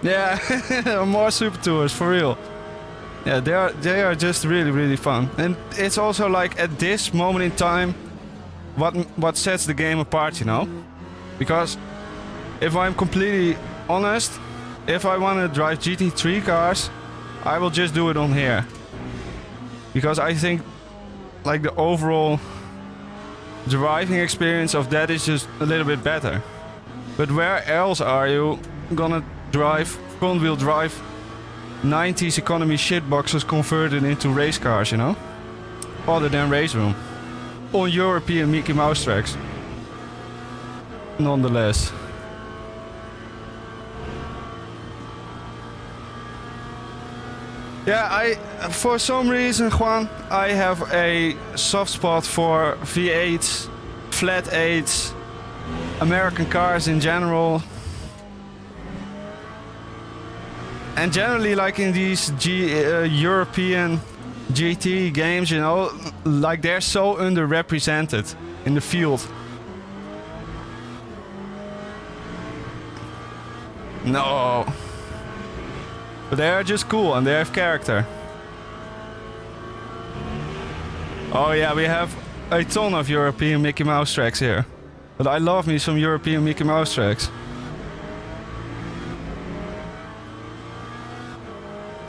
Yeah, more Super Tours for real. Yeah, they are just really fun, and it's also like at this moment in time, what sets the game apart, you know? Because if I'm completely honest, if I want to drive GT3 cars, I will just do it on here. Because I think like the overall driving experience of that is just a little bit better. But where else are you gonna drive front wheel drive 90s economy shitboxes converted into race cars, you know? Other than Race Room. On European Mickey Mouse tracks. Nonetheless. Yeah, for some reason, Juan, I have a soft spot for V8s, flat 8s, American cars in general. And generally, like in these European GT games, you know, like they're so underrepresented in the field. No. But they are just cool and they have character. Oh yeah, we have a ton of European Mickey Mouse tracks here. But I love me some European Mickey Mouse tracks.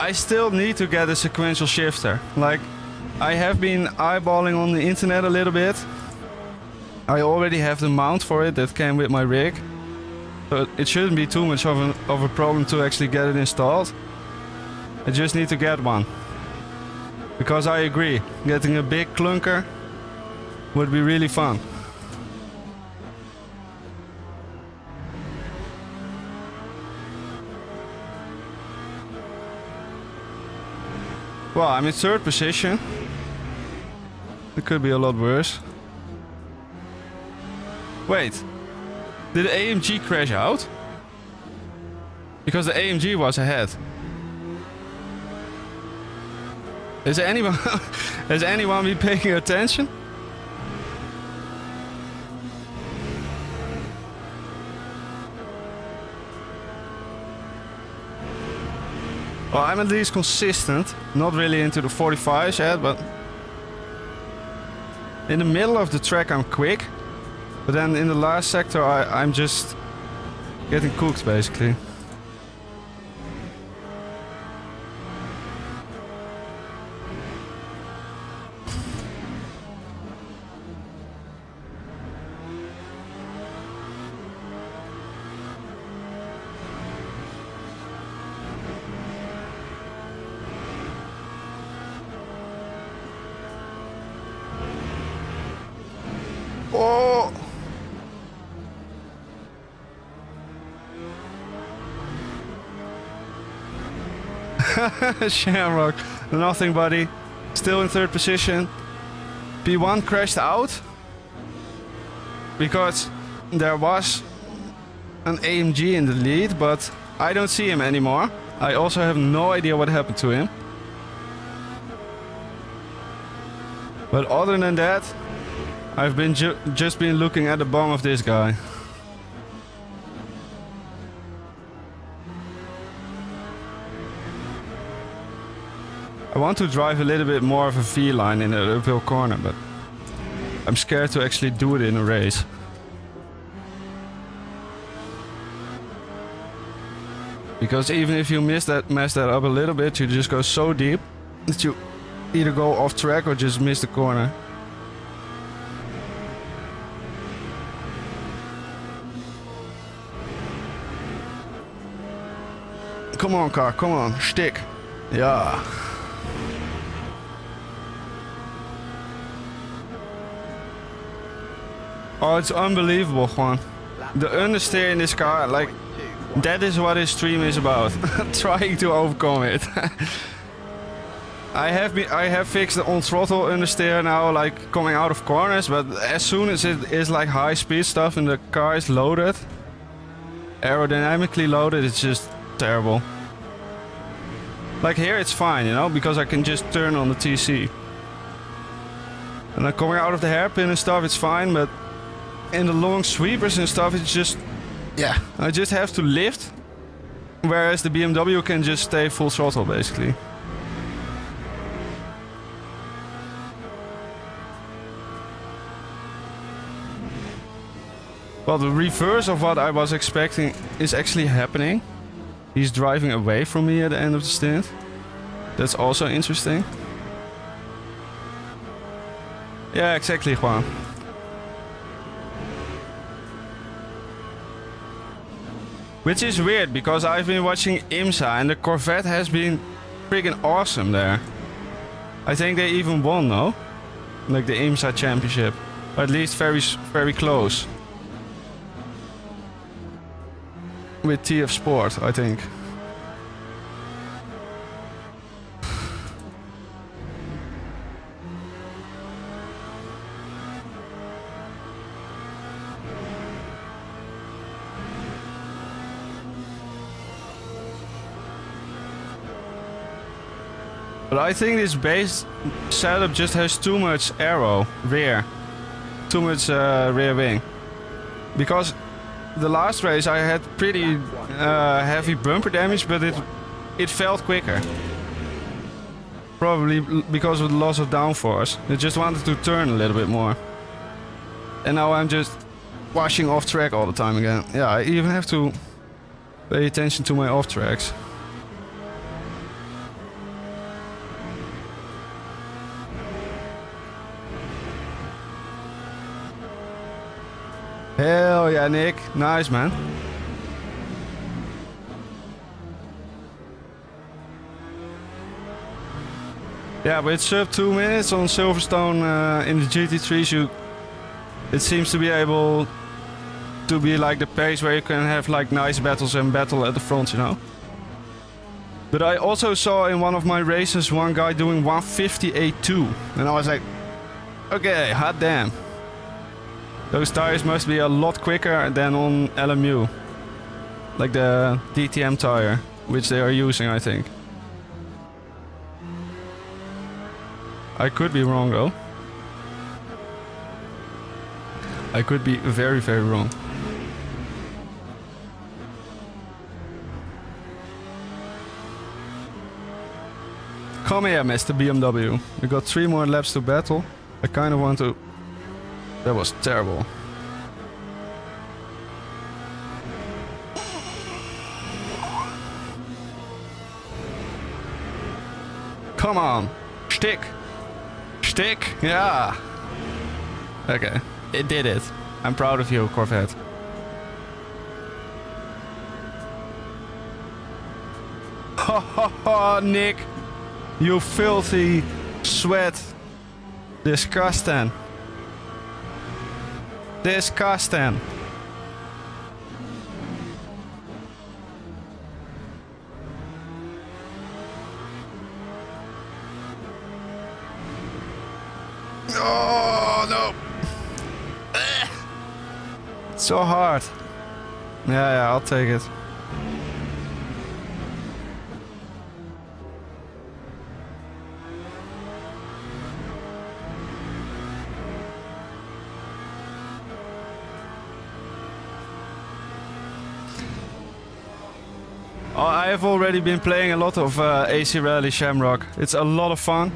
I still need to get a sequential shifter. Like, I have been eyeballing on the internet a little bit. I already have the mount for it that came with my rig. So it shouldn't be too much of a problem to actually get it installed. I just need to get one. Because I agree, getting a big clunker would be really fun. Well, I'm in third position. It could be a lot worse. Wait, did the AMG crash out? Because the AMG was ahead. Is anyone has anyone been paying attention? Well, I'm at least consistent. Not really into the 45s yet, but in the middle of the track I'm quick. But then in the last sector I'm just getting cooked basically. Oh! Shamrock, nothing buddy. Still in third position. P1 crashed out. because there was an AMG in the lead, but I don't see him anymore. I also have no idea what happened to him. But other than that, I've been just been looking at the bum of this guy. I want to drive a little bit more of a V-line in the uphill corner, but I'm scared to actually do it in a race. Because even if you mess that up a little bit, you just go so deep that you either go off track or just miss the corner. Come on, car, come on, stick. Yeah. Oh, it's unbelievable, Juan. The understeer in this car, like, that is what this stream is about. Trying to overcome it. I have fixed the on throttle understeer now, like coming out of corners, but as soon as it is like high speed stuff and the car is loaded, aerodynamically loaded, it's just terrible. Like here it's fine, you know, because I can just turn on the TC. And then coming out of the hairpin and stuff, it's fine, but in the long sweepers and stuff, it's just, yeah, I just have to lift, whereas the BMW can just stay full throttle basically. Well, the reverse of what I was expecting is actually happening. He's driving away from me at the end of the stint. That's also interesting. Yeah, exactly, Juan. Which is weird, because I've been watching IMSA and the Corvette has been freaking awesome there. I think they even won, no? Like the IMSA championship. Or at least very close. With TF Sport, I think. But I think this base setup just has too much aero, rear. Too much rear wing. Because the last race I had pretty heavy bumper damage, but it felt quicker. Probably because of the loss of downforce. I just wanted to turn a little bit more. And now I'm just washing off track all the time again. Yeah, I even have to pay attention to my off tracks. Hell yeah, Nick. Nice, man. Yeah, but it's sub 2 minutes on Silverstone in the GT3s. It seems to be able to be like the pace where you can have like nice battles and battle at the front, you know. But I also saw in one of my races one guy doing 158.2, and I was like, okay, hot damn. Those tires must be a lot quicker than on LMU. Like the DTM tire, which they are using, I think. I could be wrong though. I could be very, very wrong. Come here, Mr. BMW. We got 3 more laps to battle. I kind of want to... That was terrible. Come on. Stick. Stick. Yeah. Okay. It did it. I'm proud of you, Corvette. Ha ha ha, Nick. You filthy sweat. Disgusting. Disgusting. Oh no. So hard. Yeah, I'll take it. Oh, I have already been playing a lot of AC Rally Shamrock. It's a lot of fun.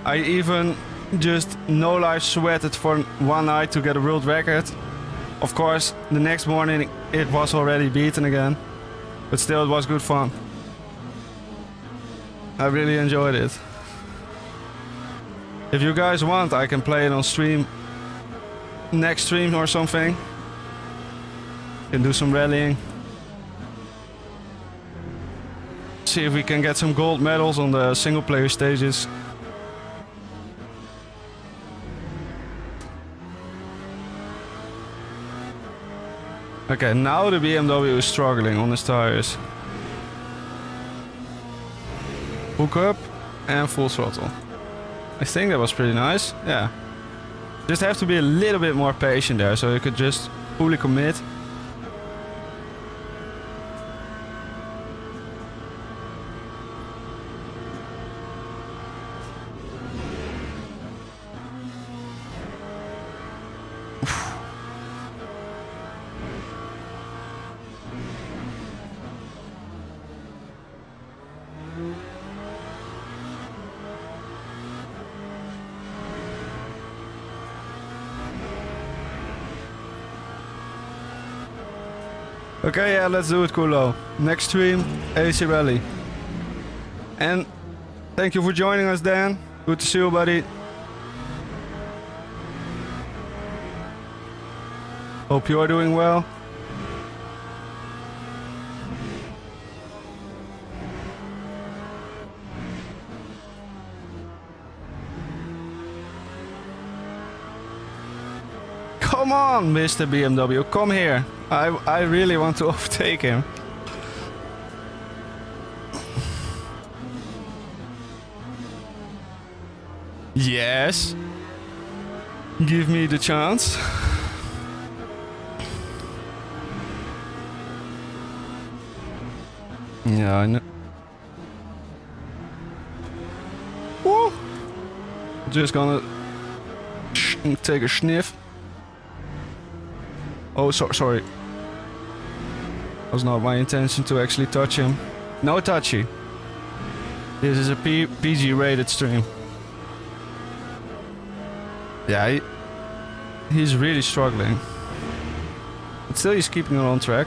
I even just no life sweated for one night to get a world record. Of course, the next morning it was already beaten again. But still, it was good fun. I really enjoyed it. If you guys want, I can play it on stream. Next stream or something. Can do some rallying. See if we can get some gold medals on the single player stages. Okay, now the BMW is struggling on his tires. Hook up and full throttle. I think that was pretty nice, yeah. Just have to be a little bit more patient there, so you could just fully commit. Okay, yeah, let's do it, Kulo. Next stream, AC Rally. And thank you for joining us, Dan. Good to see you, buddy. Hope you are doing well. Come on, Mr. BMW, come here. I really want to overtake him. Yes. Give me the chance. Yeah, I know. Woo! Just gonna take a sniff. Oh, sorry. Was not my intention to actually touch him. No touchy. This is a PG rated stream. Yeah, he's really struggling. But still he's keeping it on track.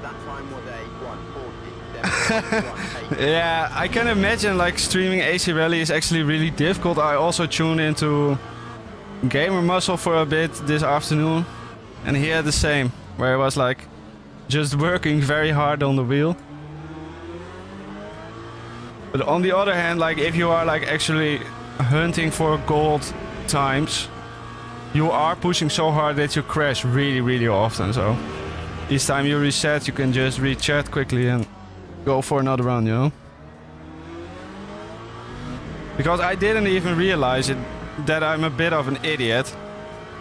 That time was a 1:47.18. Yeah, I can imagine like streaming AC Rally is actually really difficult. I also tuned into Gamer Muscle for a bit this afternoon, and he had the same, where he was like just working very hard on the wheel. But on the other hand, like if you are like actually hunting for gold times, you are pushing so hard that you crash really often. So each time you reset, you can just rechat quickly and go for another run, you know? Because I didn't even realize it, that I'm a bit of an idiot.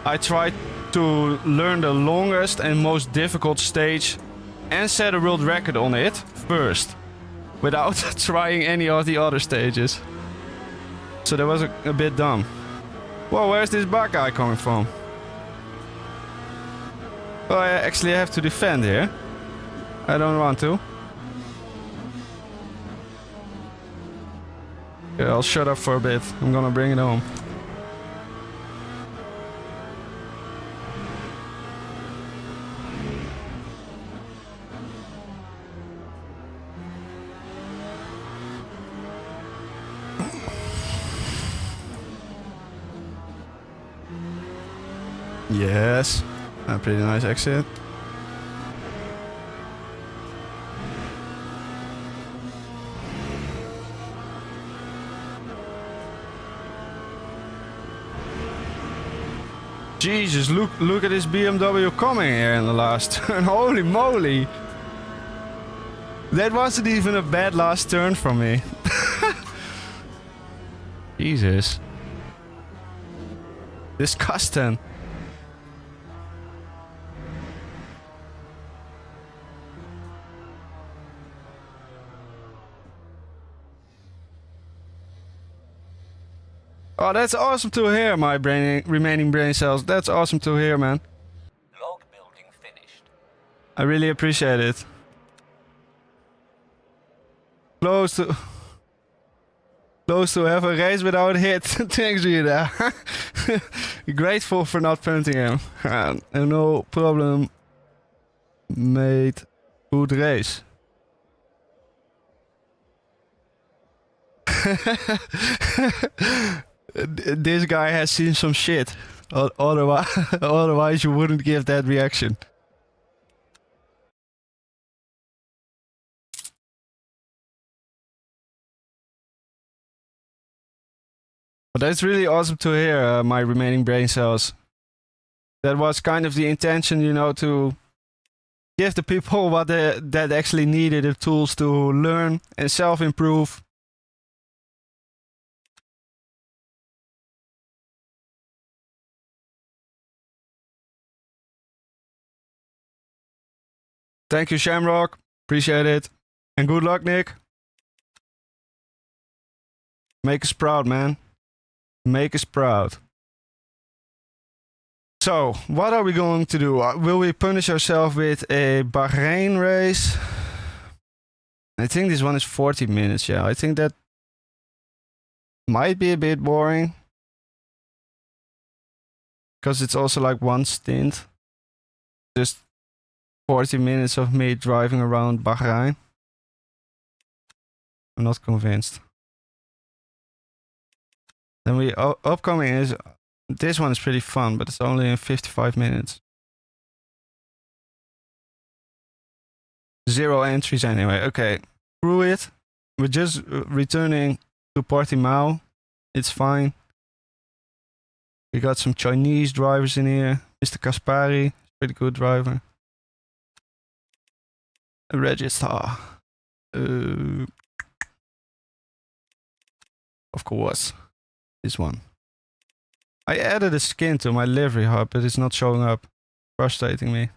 I tried to learn the longest and most difficult stage and set a world record on it first, without trying any of the other stages. So that was a bit dumb. Whoa, where's this bug guy coming from? Oh, I actually have to defend here. I don't want to. Okay, I'll shut up for a bit. I'm gonna bring it home. Yes, a pretty nice exit. Jesus, look at this BMW coming here in the last turn. Holy moly! That wasn't even a bad last turn from me. Jesus. Disgusting. Oh, that's awesome to hear, my remaining brain cells. That's awesome to hear, man. Log building finished. I really appreciate it. Close to have a race without a hit. Thanks, Rita. Grateful for not punting him. No problem. Made good race. This guy has seen some shit. Otherwise you wouldn't give that reaction. But that's really awesome to hear, my remaining brain cells. That was kind of the intention, you know, to give the people what that actually needed, the tools to learn and self-improve. Thank you, Shamrock. Appreciate it. And good luck, Nick. Make us proud, man. Make us proud. So, what are we going to do? Will we punish ourselves with a Bahrain race? I think this one is 40 minutes, yeah. I think that might be a bit boring. Because it's also like one stint. Just 40 minutes of me driving around Bahrain. I'm not convinced. Then we upcoming is this one is pretty fun, but it's only in 55 minutes. 0 entries anyway. Okay, through it. We're just returning to Portimao. It's fine. We got some Chinese drivers in here. Mr. Kaspari, pretty good driver. Register. Of course, this one. I added a skin to my livery hub, but it's not showing up. Frustrating me.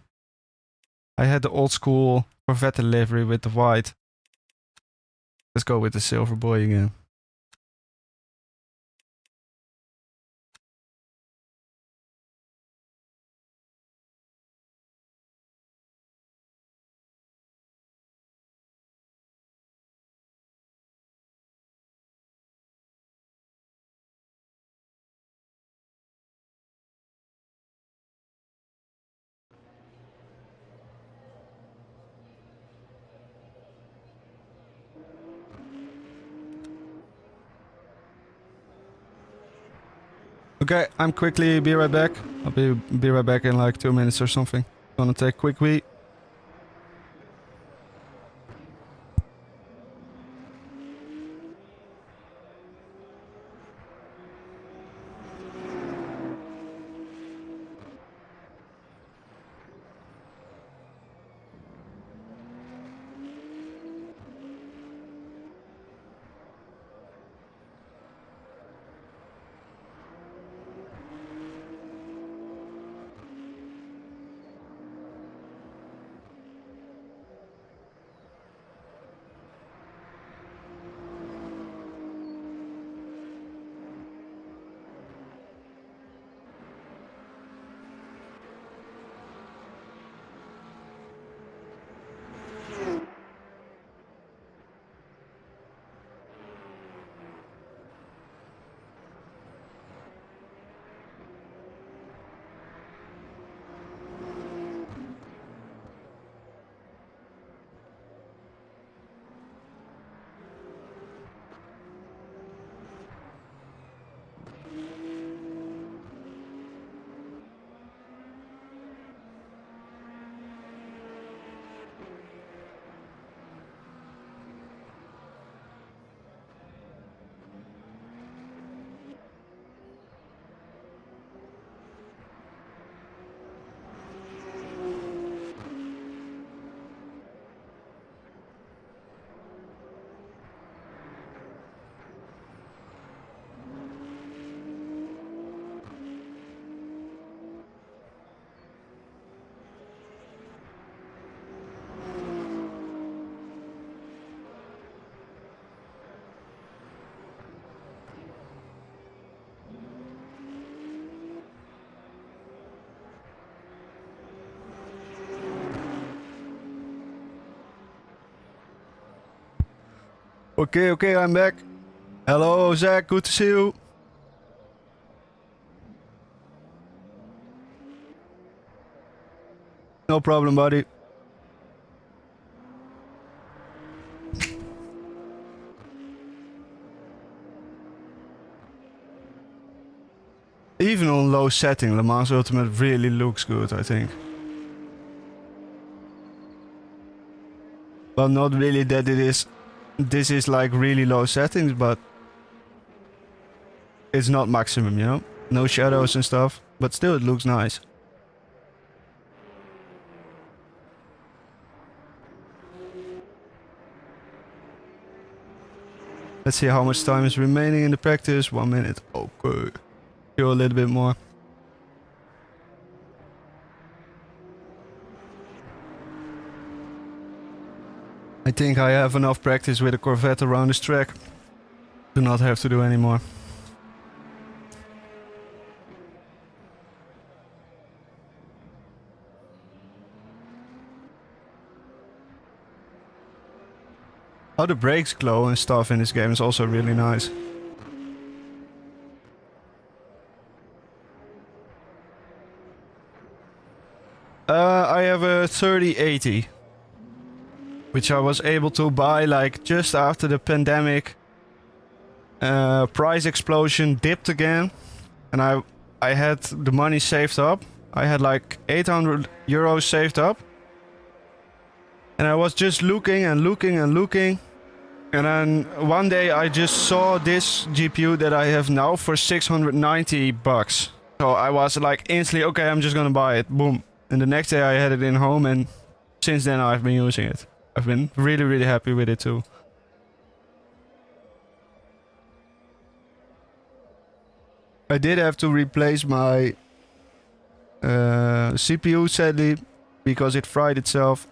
I had the old school Corvette livery with the white. Let's go with the silver boy again. Okay, I'm quickly be right back. I'll be right back in like 2 minutes or something. Gonna take a quick wee. Okay, I'm back. Hello, Zach. Good to see you. No problem, buddy. Even on low setting, Le Mans Ultimate really looks good, I think. Well, not really that it is... This is like really low settings, but... It's not maximum, you know? No shadows and stuff, but still it looks nice. Let's see how much time is remaining in the practice. 1 minute. Okay. Go a little bit more. I think I have enough practice with a Corvette around this track. Do not have to do any more. How the brakes glow and stuff in this game is also really nice. I have a 3080, which I was able to buy like just after the pandemic price explosion dipped again, and I had the money saved up. I had like 800 euros saved up, and I was just looking and looking and looking, and then one day I just saw this GPU that I have now for 690 bucks. So I was like instantly, okay, I'm just gonna buy it. Boom. And the next day I had it in home, and since then I've been using it. I've been really happy with it too. I did have to replace my CPU sadly, because it fried itself.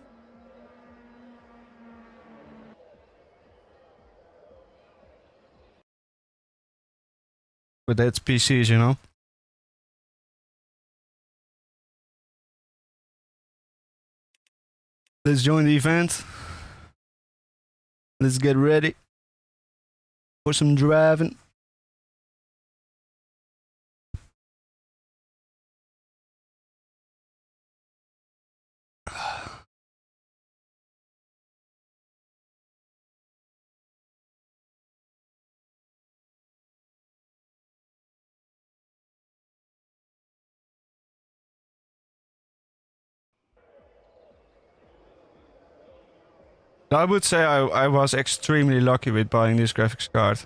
But that's PCs, you know. Let's join the event. Let's get ready for some driving. I would say I was extremely lucky with buying this graphics card.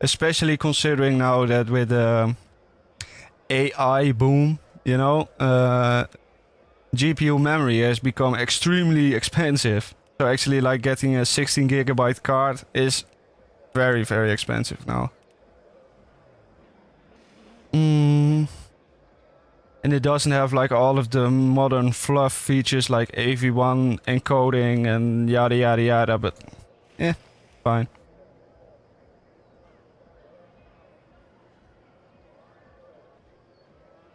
Especially considering now that with the AI boom, you know, GPU memory has become extremely expensive. So actually like getting a 16 gigabyte card is very expensive now. And it doesn't have like all of the modern fluff features like AV1 encoding and yada yada, but yeah, fine.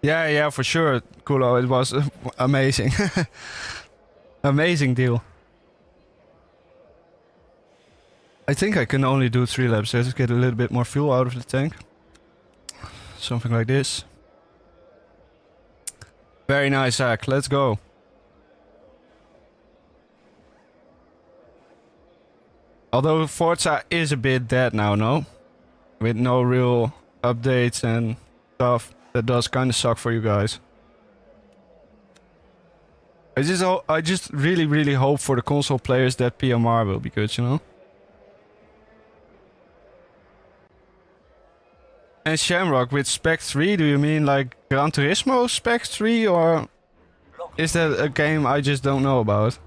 Yeah, for sure, Kulo, it was amazing. Amazing deal. I think I can only do 3 laps. Let's get a little bit more fuel out of the tank. Something like this. Very nice, Zach. Let's go. Although Forza is a bit dead now, no? With no real updates and stuff. That does kind of suck for you guys. I just really hope for the console players that PMR will be good, you know? And Shamrock, with Spec 3, do you mean like Gran Turismo Spec 3, or is that a game I just don't know about?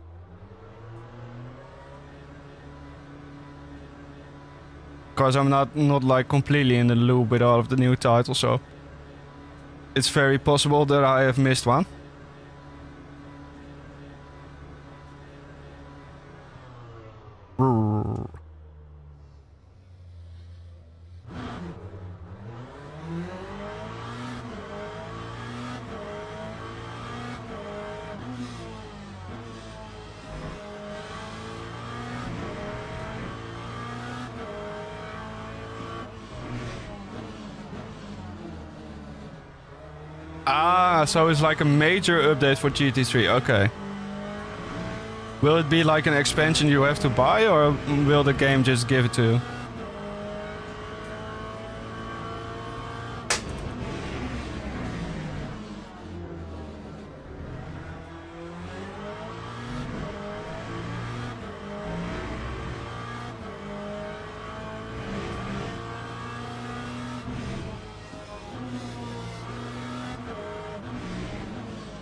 Because I'm not like completely in the loop with all of the new titles, so it's very possible that I have missed one. Ah, so it's like a major update for GT3. Okay. Will it be like an expansion you have to buy, or will the game just give it to you?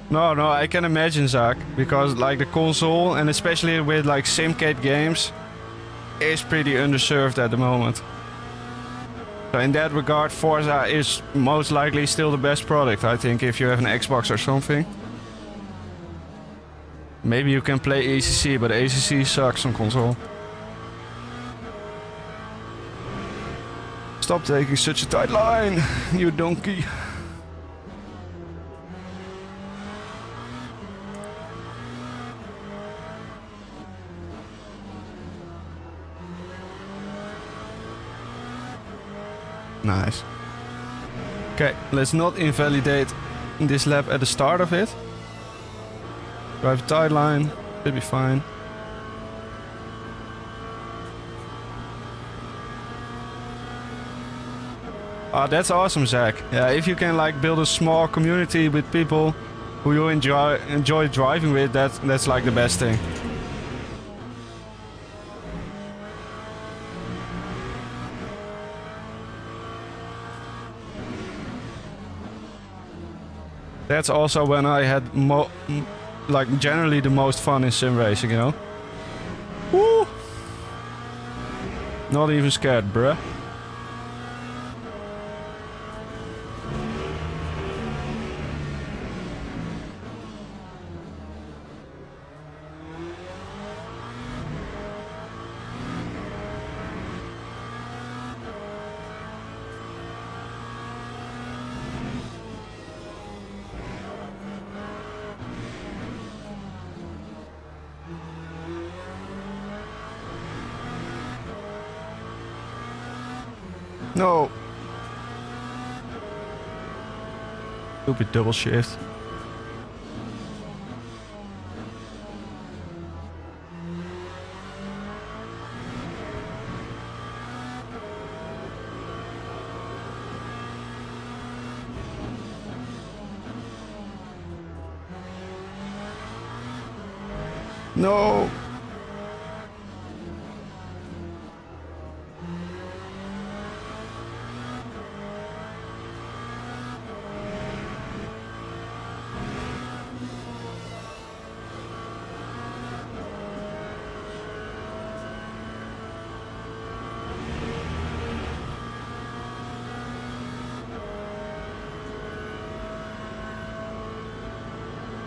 No, I can imagine, Zach, because like the console, and especially with like Simcade games, is pretty underserved at the moment. So in that regard, Forza is most likely still the best product, I think, if you have an Xbox or something. Maybe you can play ACC, but ACC sucks on console. Stop taking such a tight line, you donkey. Nice. Okay, let's not invalidate this lap at the start of it. Drive a tight line, should be fine. Ah, that's awesome, Zach. Yeah, if you can like build a small community with people who you enjoy driving with, that's like the best thing. That's also when I had like generally the most fun in sim racing, you know? Woo! Not even scared, bruh. No. Stupid double shift. No.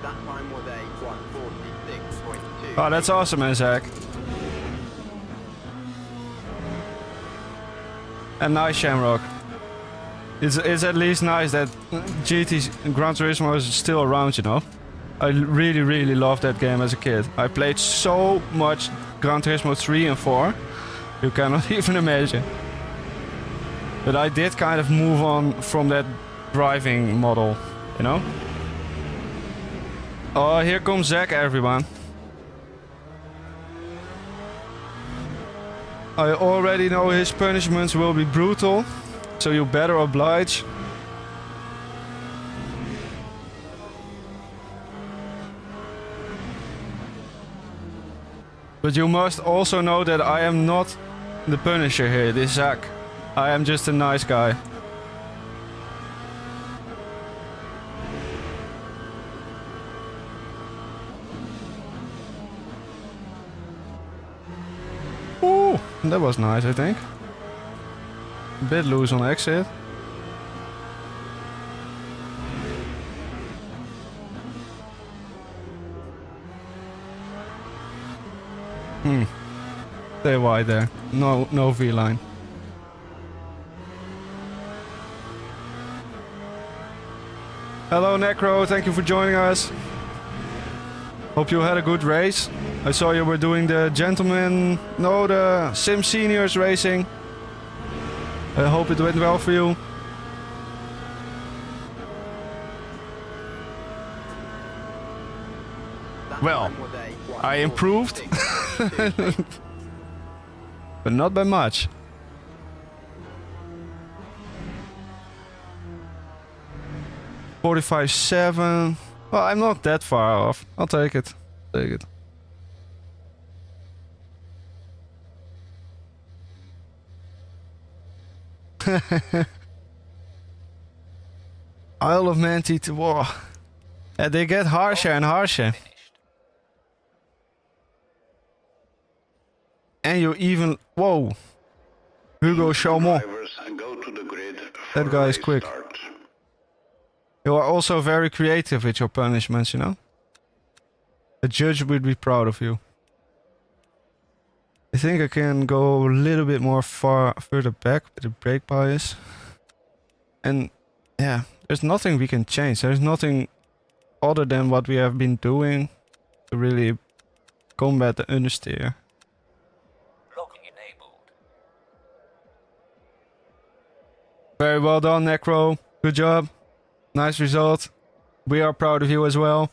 That time was a 1:46.2. Oh, that's awesome, man, Zach. And nice, Shamrock. It's at least nice that GT Gran Turismo is still around, you know? I really loved that game as a kid. I played so much Gran Turismo 3 and 4. You cannot even imagine. But I did kind of move on from that driving model, you know? Oh, here comes Zach, everyone. I already know his punishments will be brutal, so you better oblige. But you must also know that I am not the Punisher here, this Zach. I am just a nice guy. Ooh, that was nice, I think. A bit loose on exit. Stay wide there. No V-line. Hello Necro, thank you for joining us. Hope you had a good race. I saw you were doing the the Sim Seniors racing. I hope it went well for you. That Well, time was a I improved. 1:46.2. But not by much. $45.7. Well, I'm not that far off. I'll take it. Take it. Isle of Man T2. Whoa. Yeah, they get harsher and harsher. Finished. And you even... Whoa. Hugo Chaumont. Drivers and go to the grid That for guy is race quick. start. You are also very creative with your punishments, you know? The judge would be proud of you. I think I can go a little bit more further back with the brake bias. And yeah, there's nothing we can change. There's nothing other than what we have been doing to really combat the understeer. Logging enabled. Very well done, Necro. Good job. Nice result. We are proud of you as well.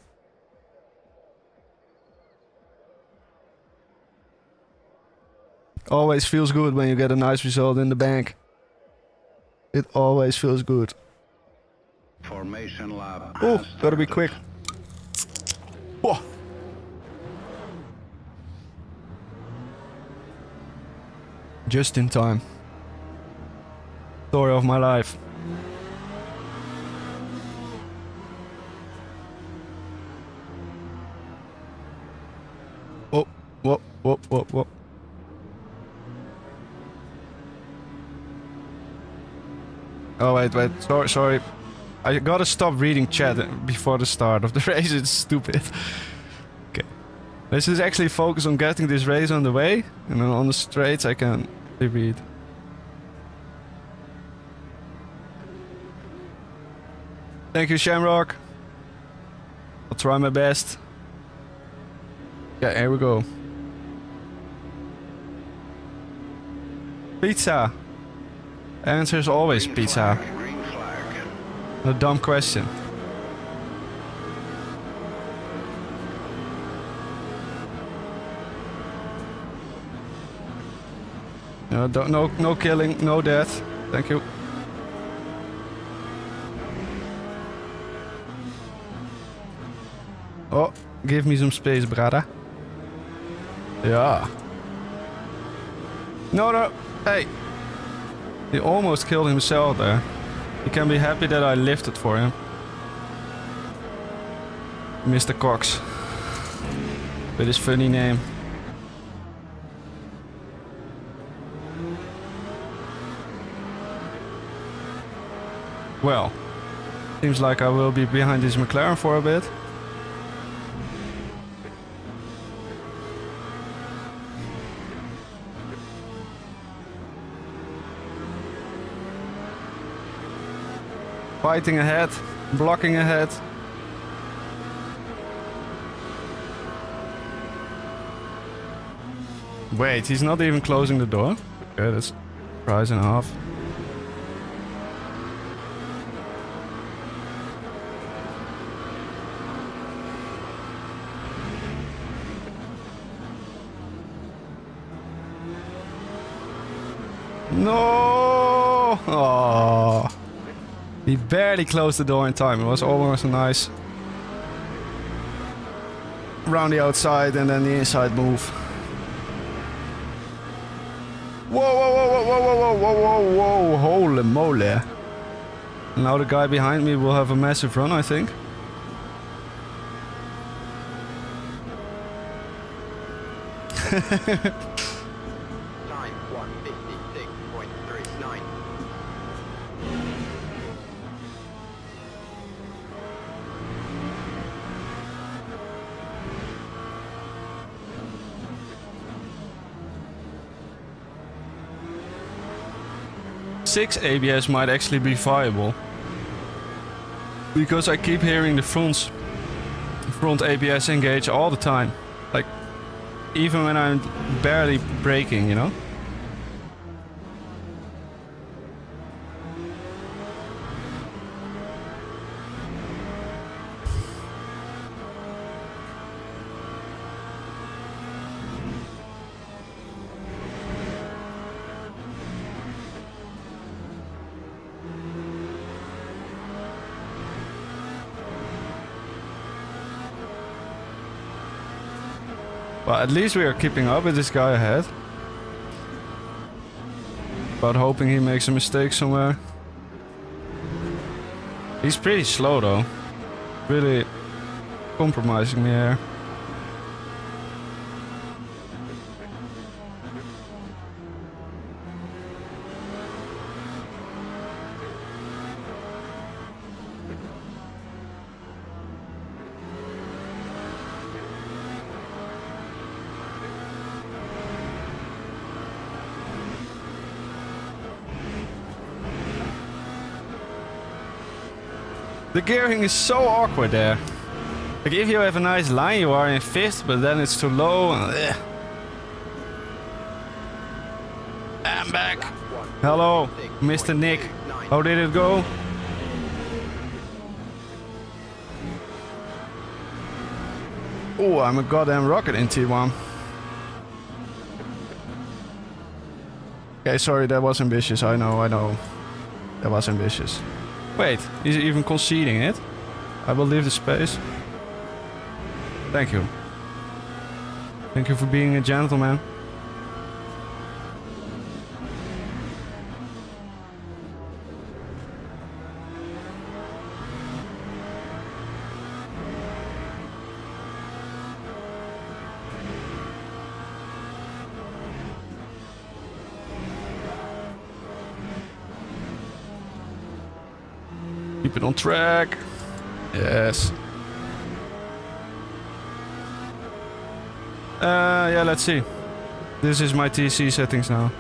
Always feels good when you get a nice result in the bank. It always feels good. Formation lap. Oh, has gotta be started. quick. Whoa. Just in time. Story of my life. Whoa, whoa, whoa, whoa, whoa. Oh wait, sorry. I gotta stop reading chat before the start of the race. It's stupid. Okay, let's just actually focus on getting this race on the way, and then on the straights I can read. Thank you, Shamrock. I'll try my best. Yeah, here we go. Pizza. Answer is always Green pizza. flag, green flag. A dumb question. No killing, no death. Thank you. Oh, give me some space, brother. Yeah. No. Hey. He almost killed himself there. He can be happy that I lifted for him. Mr. Cox. With his funny name. Well, seems like I will be behind this McLaren for a bit. Fighting ahead, blocking ahead. Wait, he's not even closing the door? Okay, that's price and a half. No! Oh. He barely closed the door in time. It was almost a nice round the outside and then the inside move. Whoa, holy moly. Now the guy behind me will have a massive run, I think. Time 1:56.39. Six ABS might actually be viable. Because I keep hearing the front ABS engage all the time. Like, even when I'm barely braking, you know? Well, at least we are keeping up with this guy ahead. But hoping he makes a mistake somewhere. He's pretty slow though. Really compromising me here. The gearing is so awkward there. Like if you have a nice line, you are in fifth, but then it's too low. And, I'm back. Hello, Mr. Nick. How did it go? Oh, I'm a goddamn rocket in T1. Okay, sorry, that was ambitious. I know. That was ambitious. Wait, he's even conceding it? I will leave the space. Thank you. Thank you for being a gentleman. Keep it on track. Yes. Yeah, let's see. This is my TC settings now.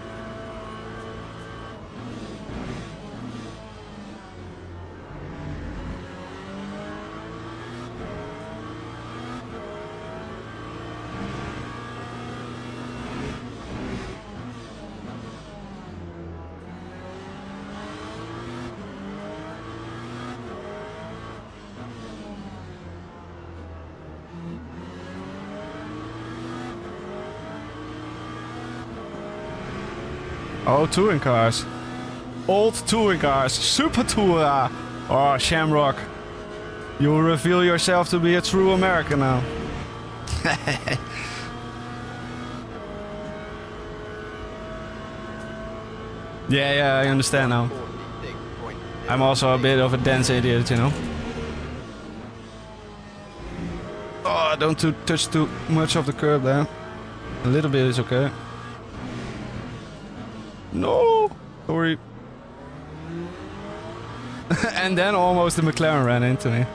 Oh, touring cars. Old touring cars. Super Tourer. Oh, Shamrock. You will reveal yourself to be a true American now. Yeah, I understand now. I'm also a bit of a dense idiot, you know. Oh, don't touch too much of the curb there. A little bit is okay. No! Sorry. And then almost the McLaren ran into me.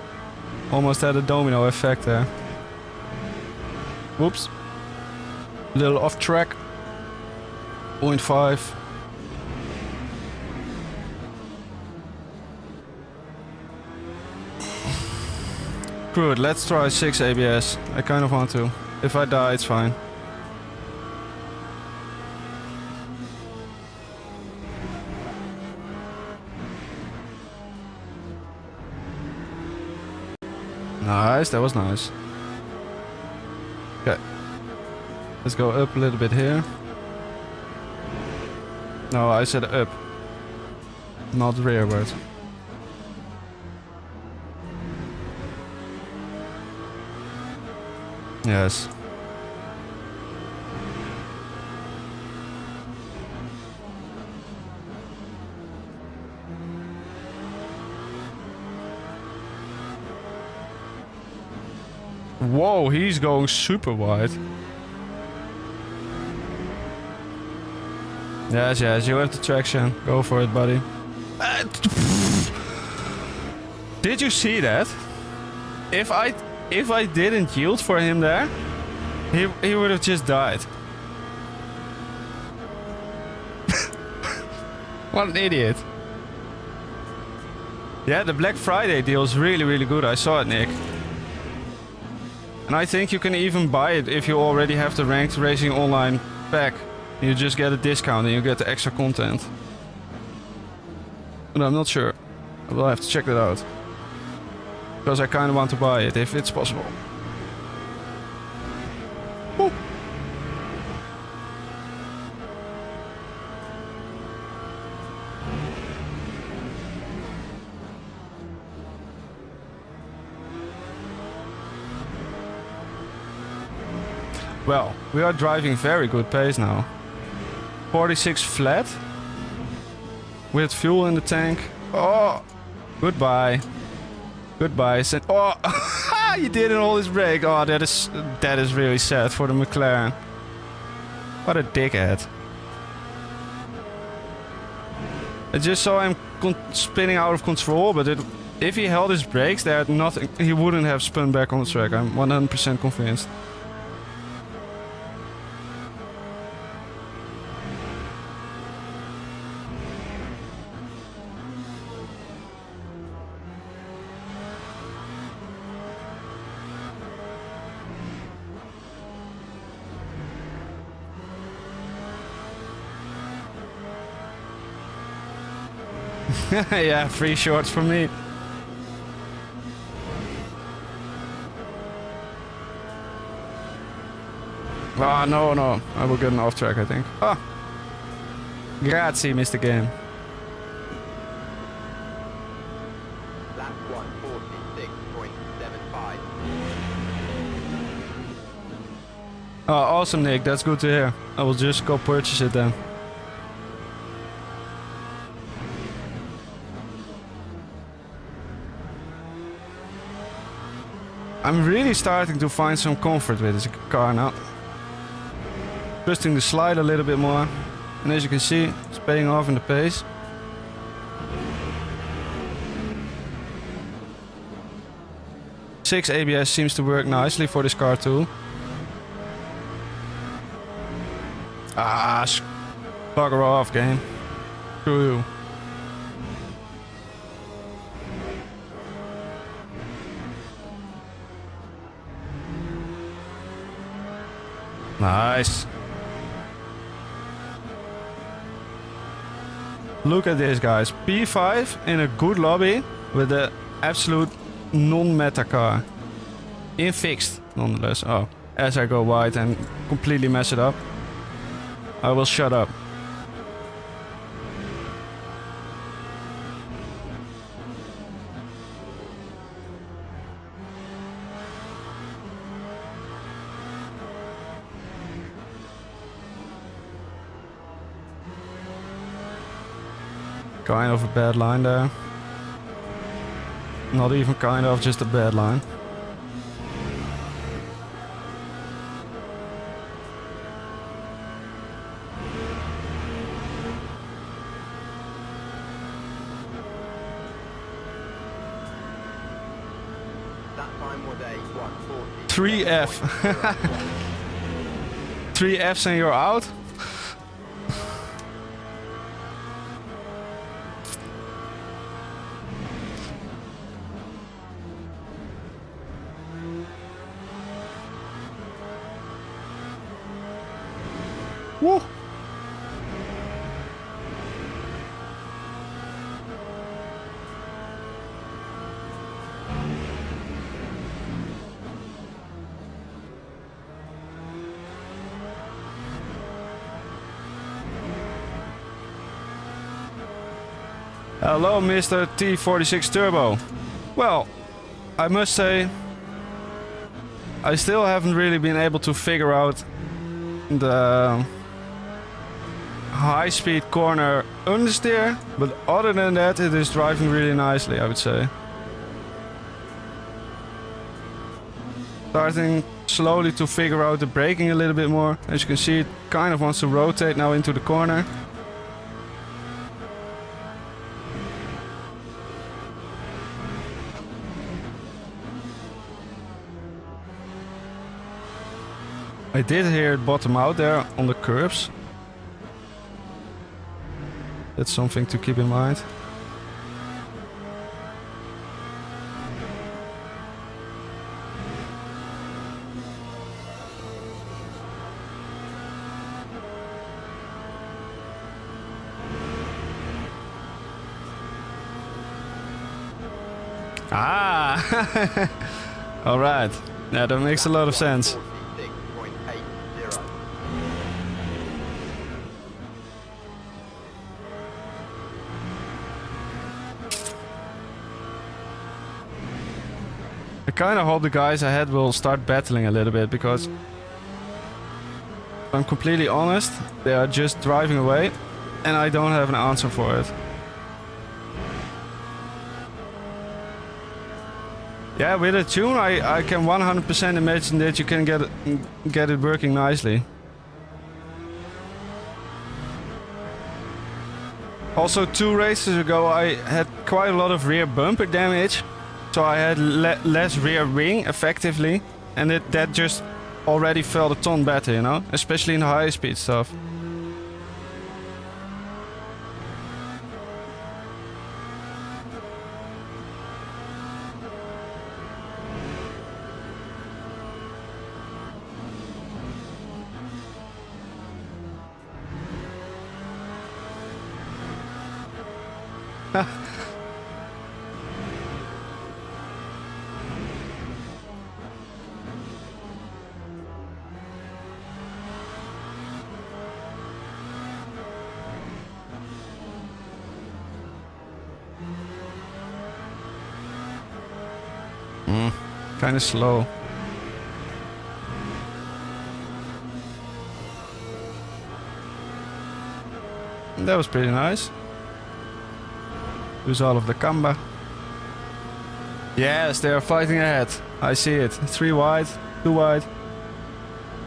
Almost had a domino effect there. Whoops. A little off track. 0.5. Screw it, let's try 6 ABS. I kind of want to. If I die, it's fine. Nice, that was nice. Okay. Let's go up a little bit here. No, I said up. Not rearward. Yes. Whoa, he's going super wide. Yes, you have the traction. Go for it, buddy. Did you see that? If I didn't yield for him there, he would have just died. What an idiot. Yeah, the Black Friday deal is really, really good. I saw it, Nick. And I think you can even buy it if you already have the Ranked Racing Online pack. You just get a discount and you get the extra content. But I'm not sure. I will have to check that out. Because I kind of want to buy it if it's possible. Woo. Well, we are driving very good pace now. 46 flat. With fuel in the tank. Oh, goodbye. Goodbye. Oh, he didn't hold his brake. Oh, that is really sad for the McLaren. What a dickhead. I just saw him spinning out of control, but if he held his brakes, he wouldn't have spun back on the track. I'm 100% convinced. Yeah, 3 shorts for me. Ah, no. I will get an off track, I think. Ah! Grazie, Mr. Game. Lap 146.75. Oh, awesome, Nick. That's good to hear. I will just go purchase it then. I'm really starting to find some comfort with this car now. Trusting the slide a little bit more. And as you can see, it's paying off in the pace. Six ABS seems to work nicely for this car too. Ah, bugger off, game. Screw you. Nice. Look at this, guys. P5 in a good lobby with the absolute non-meta car. In fixed, nonetheless. Oh, as I go wide and completely mess it up, I will shut up. Kind of a bad line there. Not even kind of, just a bad line. That time was a 140. 3F. 3 Fs and you're out? Woo! Hello, Mr. T46 Turbo. Well, I must say, I still haven't really been able to figure out the high-speed corner understeer, but other than that, it is driving really nicely, I would say. Starting slowly to figure out the braking a little bit more. As you can see, it kind of wants to rotate now into the corner. I did hear it bottom out there on the curbs. That's something to keep in mind. Ah! Alright. Yeah, that makes a lot of sense. 46.80. I kind of hope the guys ahead will start battling a little bit, because If I'm completely honest, they are just driving away and I don't have an answer for it. Yeah, with a tune I can 100% imagine that you can get it working nicely. Also, 2 races ago I had quite a lot of rear bumper damage, so I had less rear wing effectively, and that just already felt a ton better, you know, especially in the high speed stuff. Kind of slow. That was pretty nice. Use all of the camber. Yes, they are fighting ahead. I see it. 3 wide, 2 wide.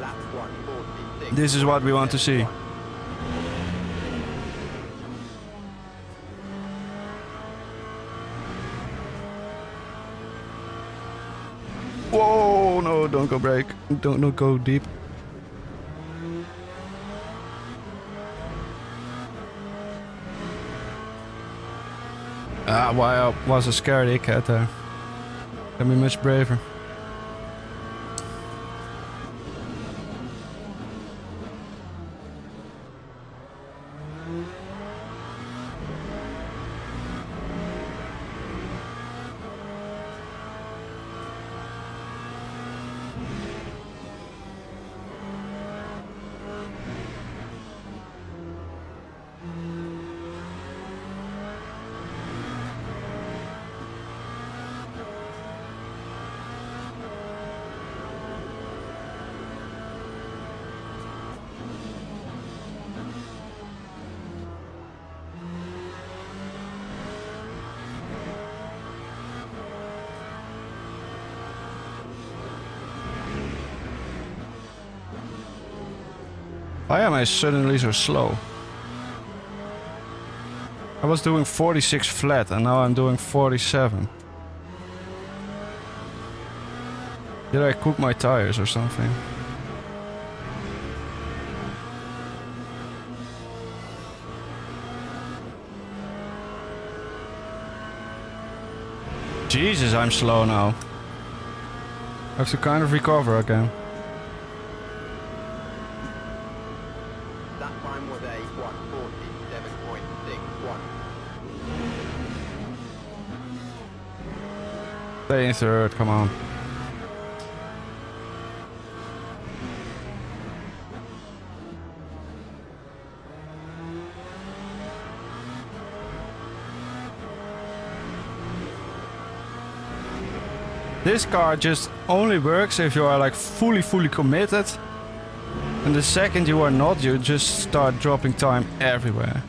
Lap 146. This is what we want to see. Whoa, no, don't go break. Don't go deep. Ah, why I was a scared dickhead there. Can be much braver. Why am I suddenly so slow? I was doing 46 flat and now I'm doing 47. Did I cook my tires or something? Jesus, I'm slow now. I have to kind of recover again. That time was a 147.61. Stay in third, come on. This car just only works if you are like fully committed. And the second you are not, you just start dropping time everywhere.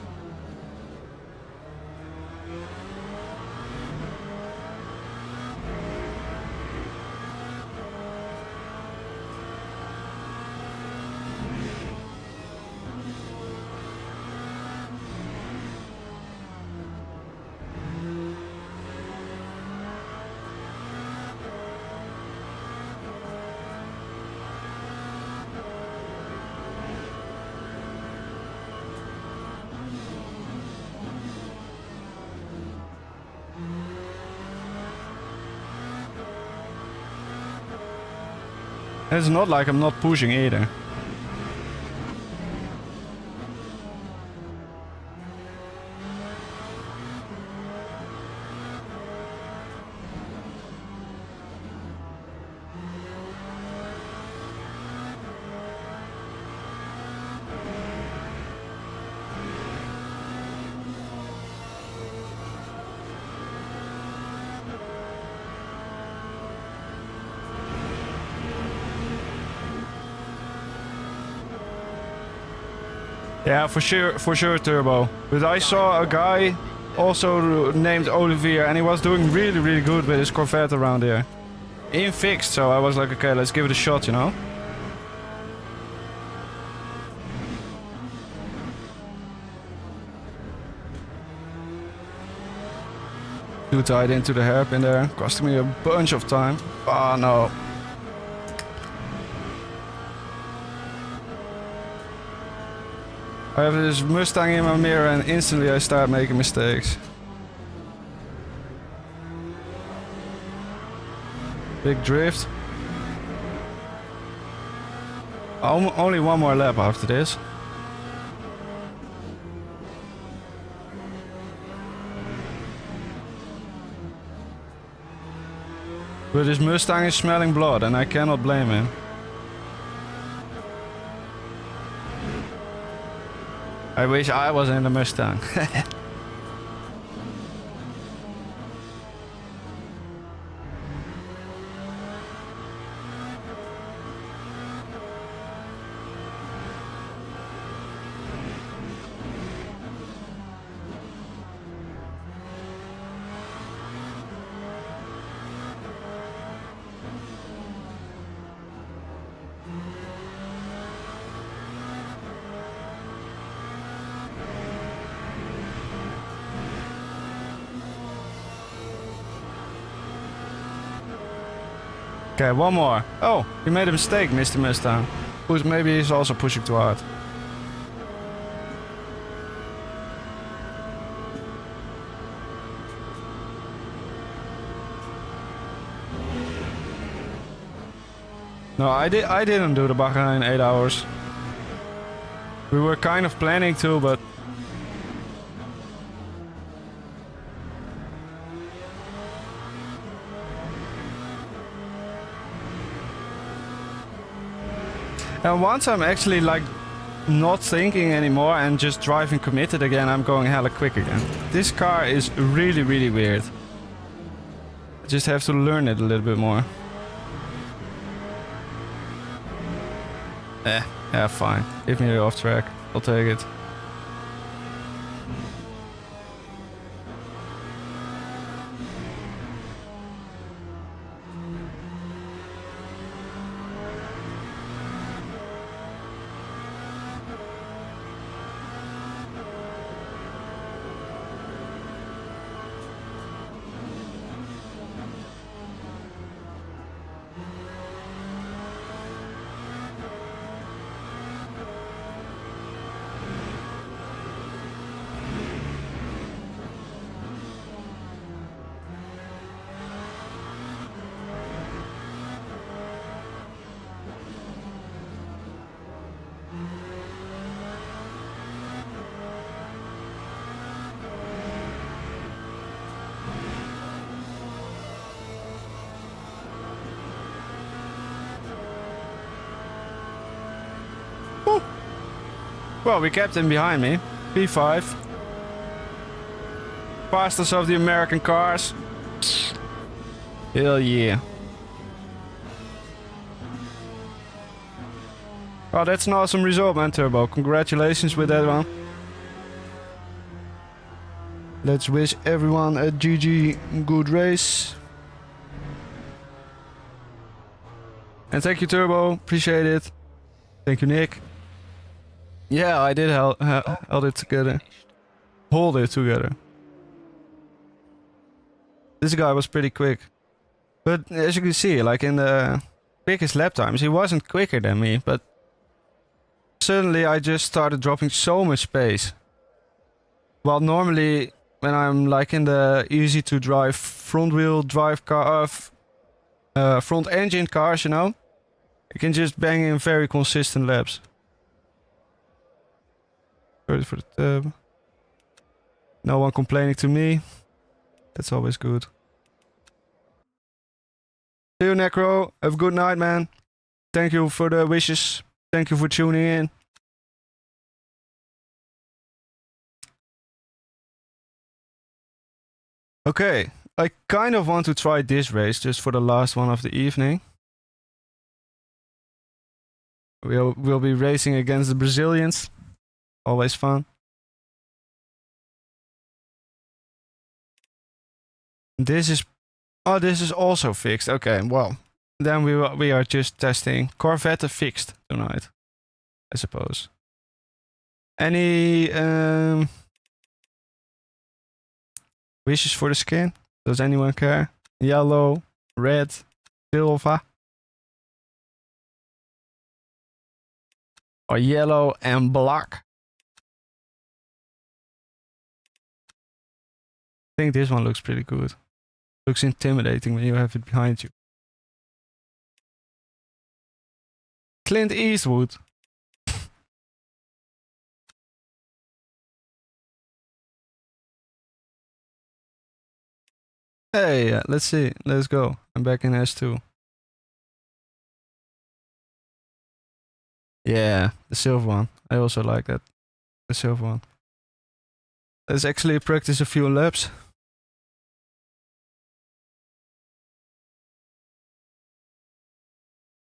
It's not like I'm not pushing either. Yeah, for sure, Turbo. But I saw a guy also named Olivier, and he was doing really, really good with his Corvette around here. In fixed, so I was like, okay, let's give it a shot, you know? Too tight into the hairpin there, costing me a bunch of time. Oh no. I have this Mustang in my mirror and instantly I start making mistakes. Big drift. Only one more lap after this. But this Mustang is smelling blood and I cannot blame him. I wish I was in the Mustang. Okay, one more. Oh, you made a mistake, Mr. Mustang. Maybe he's also pushing too hard. No, I didn't do the Bahrain 8 hours. We were kind of planning to, but and once I'm actually like not thinking anymore and just driving committed again, I'm going hella quick again. This car is really, really weird. I just have to learn it a little bit more. Yeah, fine. Give me off track. I'll take it. Well, we kept him behind me. P5. Fastest of the American cars. Hell yeah. Oh, that's an awesome result, man, Turbo. Congratulations with that one. Let's wish everyone a GG good race. And thank you, Turbo. Appreciate it. Thank you, Nick. Yeah, I did hold it together. Hold it together. This guy was pretty quick. But as you can see, like in the quickest lap times, he wasn't quicker than me. But suddenly I just started dropping so much space. While normally, when I'm like in the easy to drive front wheel drive car, front engine cars, you know, you can just bang in very consistent laps. Sorry for the tab. No one complaining to me. That's always good. See you, Necro. Have a good night, man. Thank you for the wishes. Thank you for tuning in. Okay, I kind of want to try this race just for the last one of the evening. We'll be racing against the Brazilians. Always fun. This is... Oh, this is also fixed. Okay, well. Then we are just testing Corvette fixed tonight, I suppose. Any wishes for the skin? Does anyone care? Yellow, red, silver, or yellow and black? I think this one looks pretty good. Looks intimidating when you have it behind you. Clint Eastwood. Hey, let's see. Let's go. I'm back in S2. Yeah, the silver one. I also like that. The silver one. Let's actually practice a few laps.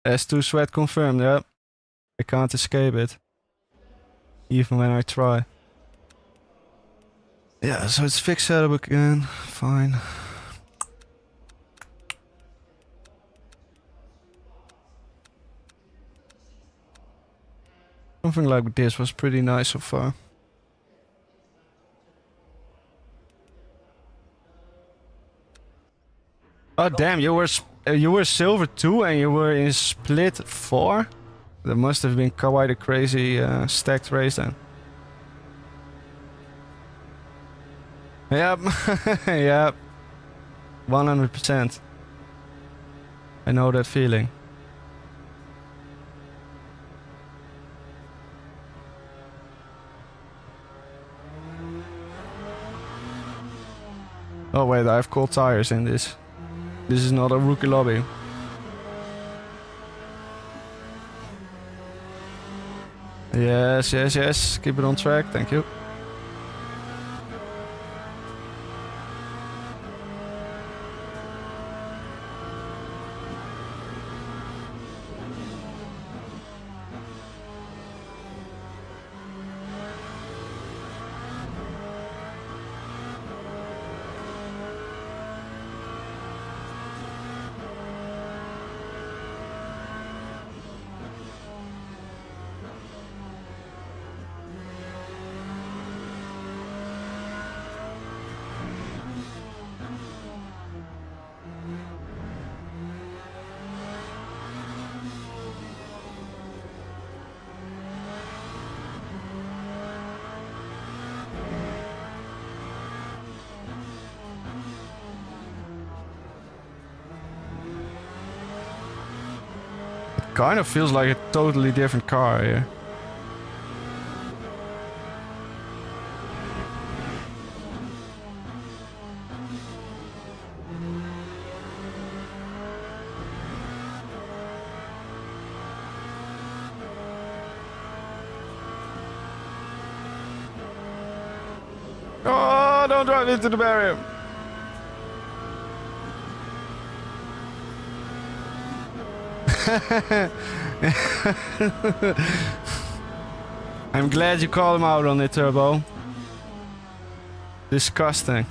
S2 sweat confirmed, yeah. I can't escape it. Even when I try. Yeah, so it's fixed setup again. Fine. Something like this was pretty nice so far. Oh damn, you were silver 2 and you were in split 4? That must have been quite a crazy stacked race then. Yep, yep. 100%. I know that feeling. Oh wait, I have cold tires in this. This is not a rookie lobby. Yes, yes, yes. Keep it on track. Thank you. Kind of feels like a totally different car here. Oh, don't drive into the barrier. I'm glad you called him out on it, Turbo. Disgusting.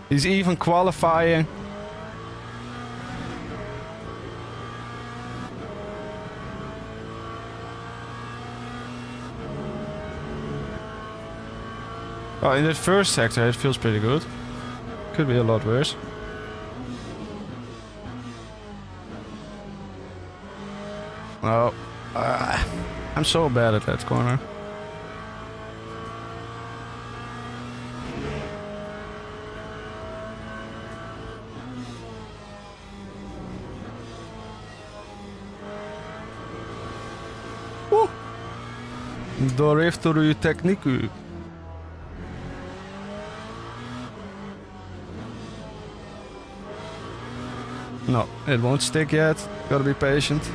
He's even qualifying. Oh, in that first sector it feels pretty good. Could be a lot worse. Oh, I'm so bad at that corner. Woe! Daar heeft er uw techniek u. No, it won't stick yet. Gotta be patient.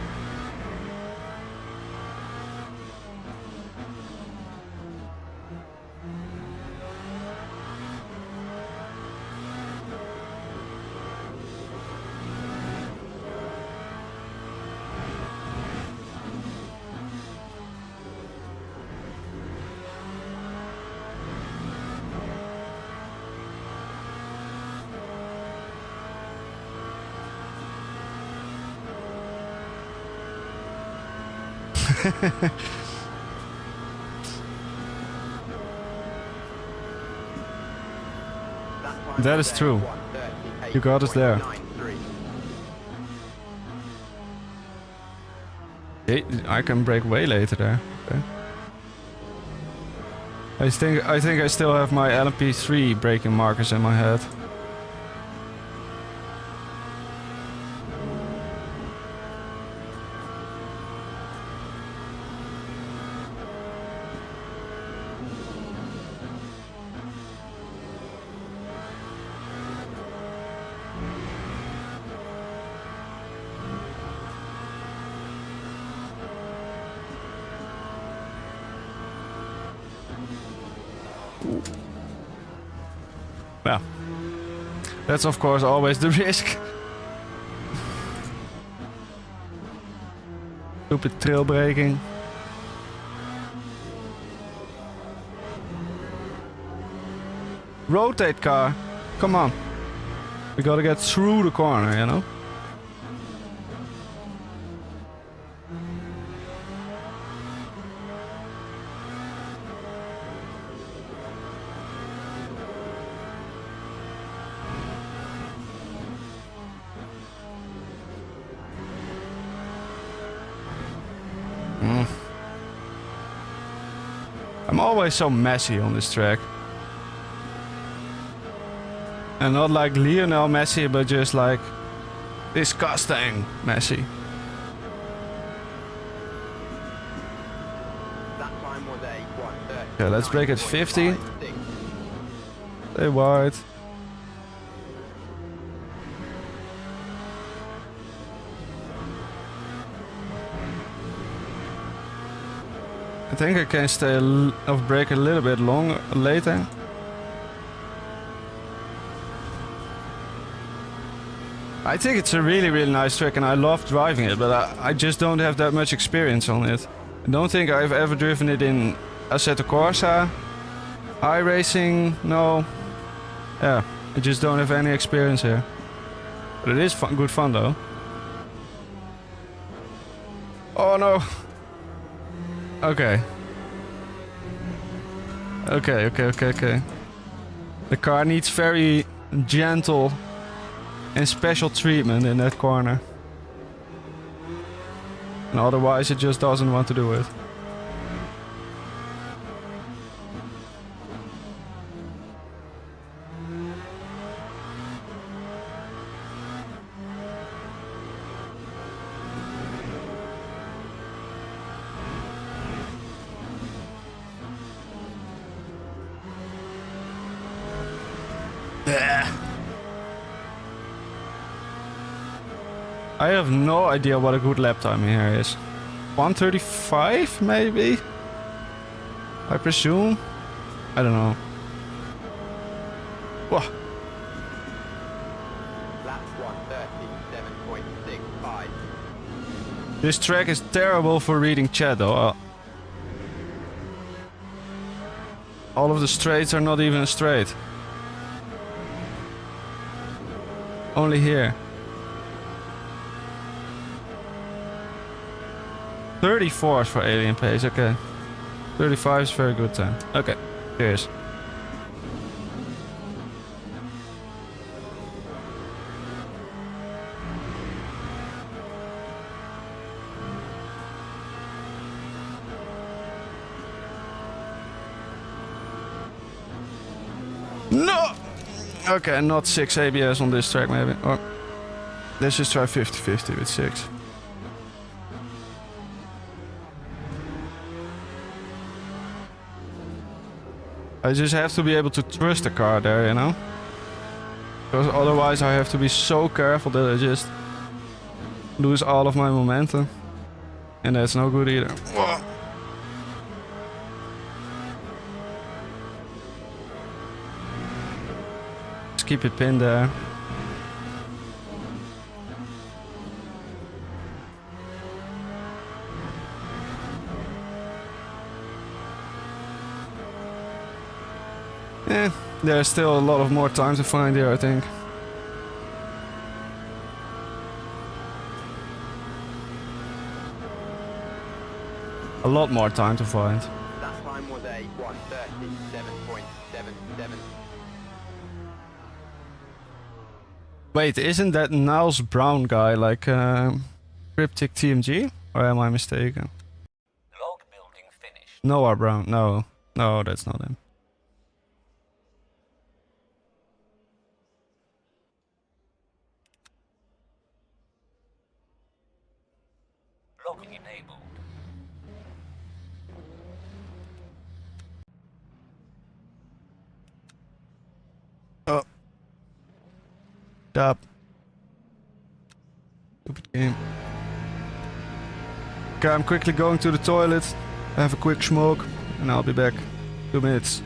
That is true. You got us there. Hey, I can brake way later there. Okay. I think I still have my LMP3 braking markers in my head. Well, that's of course always the risk. Stupid trail braking. Rotate, car. Come on. We gotta get through the corner, you know? I'm always so messy on this track. And not like Lionel Messi, but just like disgusting messy. That time was a 1:30. Okay, let's break at 50. Stay wide. I think I can stay off brake a little bit longer later. I think it's a really nice track and I love driving it, but I just don't have that much experience on it. I don't think I've ever driven it in Assetto Corsa, iRacing, no. Yeah, I just don't have any experience here. But it is fun, good fun though. Oh no. Okay. Okay. The car needs very gentle and special treatment in that corner. And otherwise it just doesn't want to do it. I have no idea what a good lap time here is. 135 maybe? I presume? I don't know. Whoa. Lap 1:37.65. This track is terrible for reading chat though. All of the straights are not even a straight. Only here. 34 for alien pace, okay. 35 is very good time. Okay, cheers. No! Okay, not 6 ABS on this track maybe. Or let's just try 50-50 with 6. I just have to be able to trust the car there, you know? Because otherwise I have to be so careful that I just lose all of my momentum. And that's no good either. Whoa. Just keep it pinned there. Yeah, there's still a lot of more time to find here, I think. A lot more time to find. That time was a 1:37.77. Wait, isn't that Niles Brown guy like Cryptic TMG? Or am I mistaken? Log building finished. Noah Brown. No. No, that's not him. Logging enabled. Oh. Stop. Stupid game. Okay, I'm quickly going to the toilet. Have a quick smoke. And I'll be back. 2 minutes.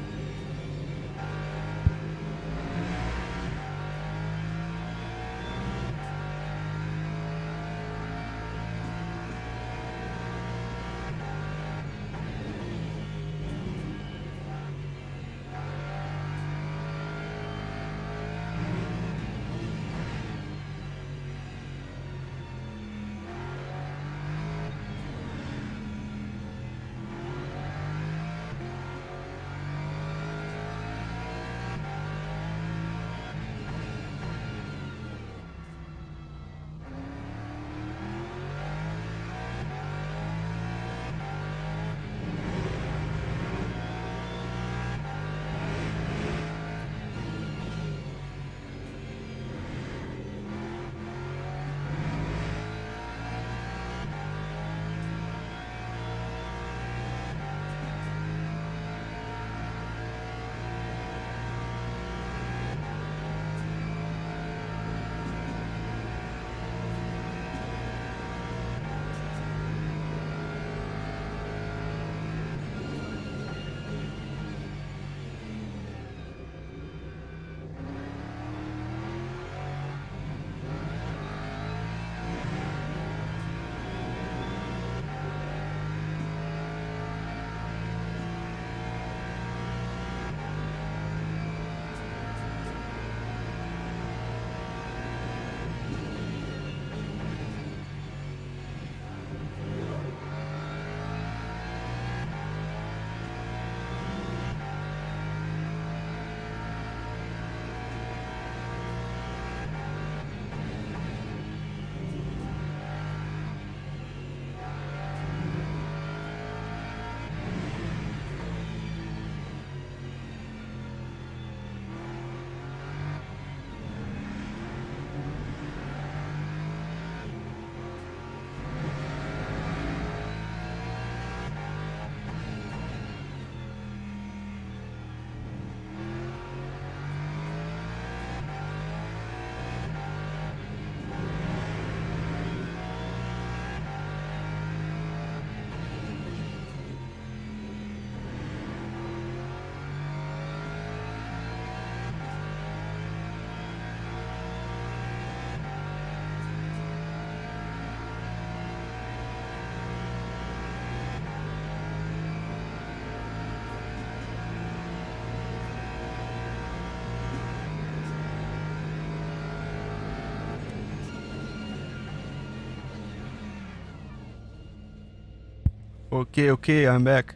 Okay, I'm back.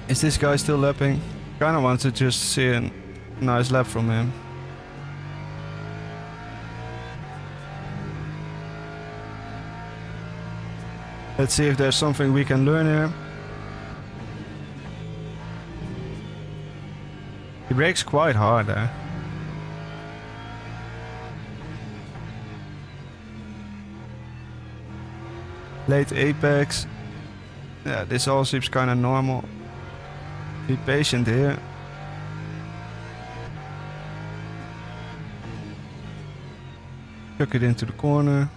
Is this guy still lapping? Kinda want to just see a nice lap from him. Let's see if there's something we can learn here. He brakes quite hard there. Late apex. Yeah, this all seems kinda normal. Be patient here. Chuck it into the corner.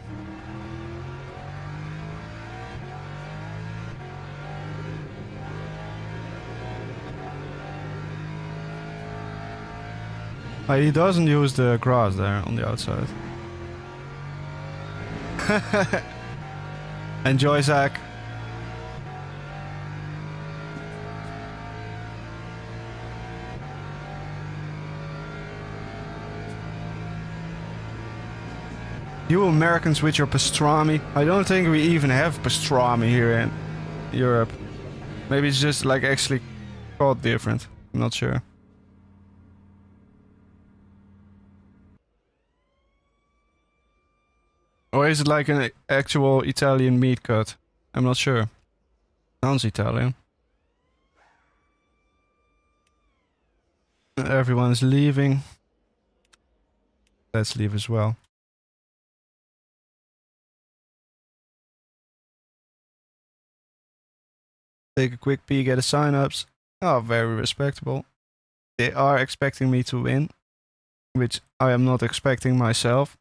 He doesn't use the grass there on the outside. Enjoy, Zach. You Americans with your pastrami. I don't think we even have pastrami here in Europe. Maybe it's just like actually called different. I'm not sure. Or is it like an actual Italian meat cut? I'm not sure. Sounds Italian. Everyone's leaving. Let's leave as well. Take a quick peek at the sign-ups. Oh, very respectable. They are expecting me to win, which I am not expecting myself.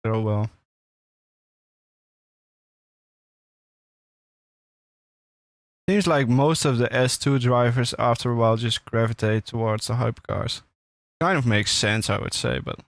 Oh well. Seems like most of the S2 drivers after a while just gravitate towards the hypercars. Kind of makes sense, I would say, but...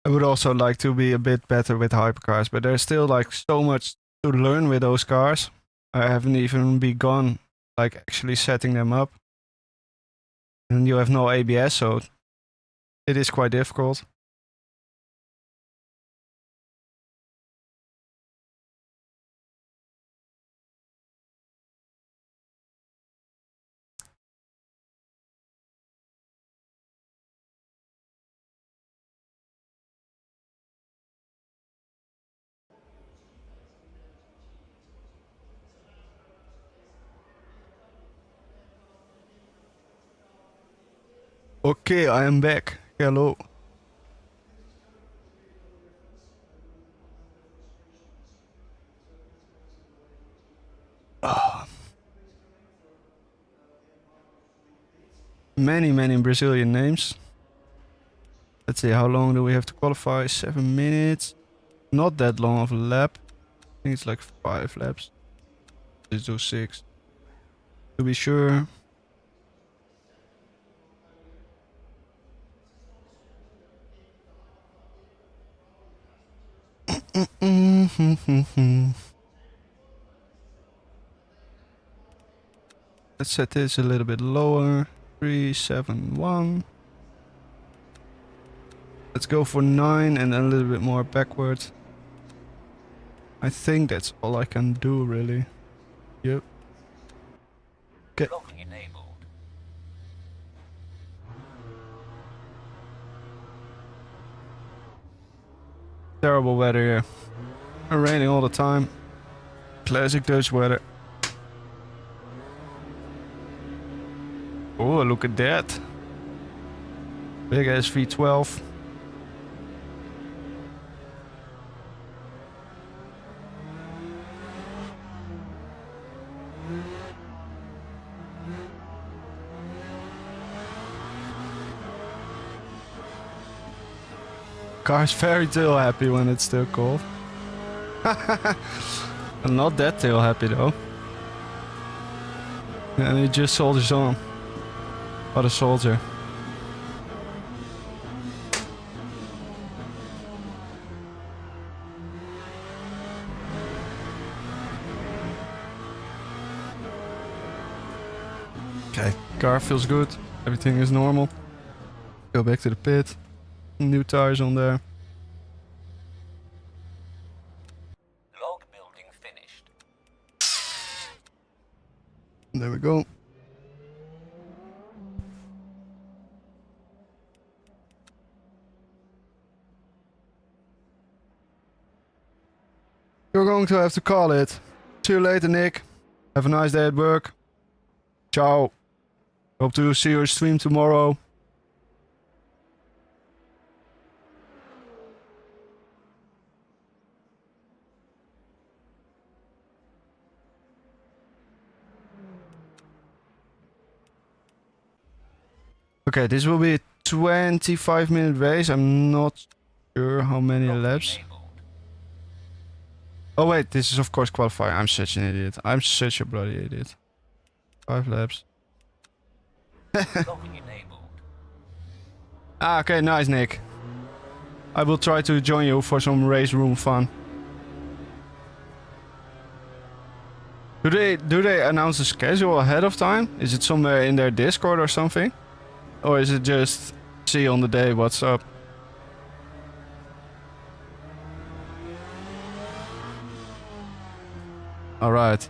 I would also like to be a bit better with hypercars, but there's still like so much to learn with those cars. I haven't even begun like actually setting them up. And you have no ABS, so it is quite difficult. Okay, I am back. Hello. Many Brazilian names. Let's see, how long do we have to qualify? 7 minutes. Not that long of a lap. I think it's like 5 laps. Let's do 6. To be sure. Let's set this a little bit lower. 371. Let's go for 9 and then a little bit more backwards. I think that's all I can do, really. Yep. Okay. Locking enabled. Terrible weather here. Raining all the time. Classic Dutch weather. Oh, look at that. Big ass V12. Car's very tail happy when it's still cold. I'm not that tail happy though. And he just soldiers on. What a soldier. Okay, car feels good. Everything is normal. Go back to the pit. New tires on there. Log building finished. There we go. You're going to have to call it. See you later, Nick. Have a nice day at work. Ciao. Hope to see your stream tomorrow. Okay, this will be a 25-minute race. I'm not sure how many laps. Oh wait, this is of course qualifying. I'm such an idiot. I'm such a bloody idiot. 5 laps. Locking enabled. Ah, okay, nice, Nick. I will try to join you for some race room fun. Do they announce the schedule ahead of time? Is it somewhere in their Discord or something? Or is it just see on the day what's up? Alright.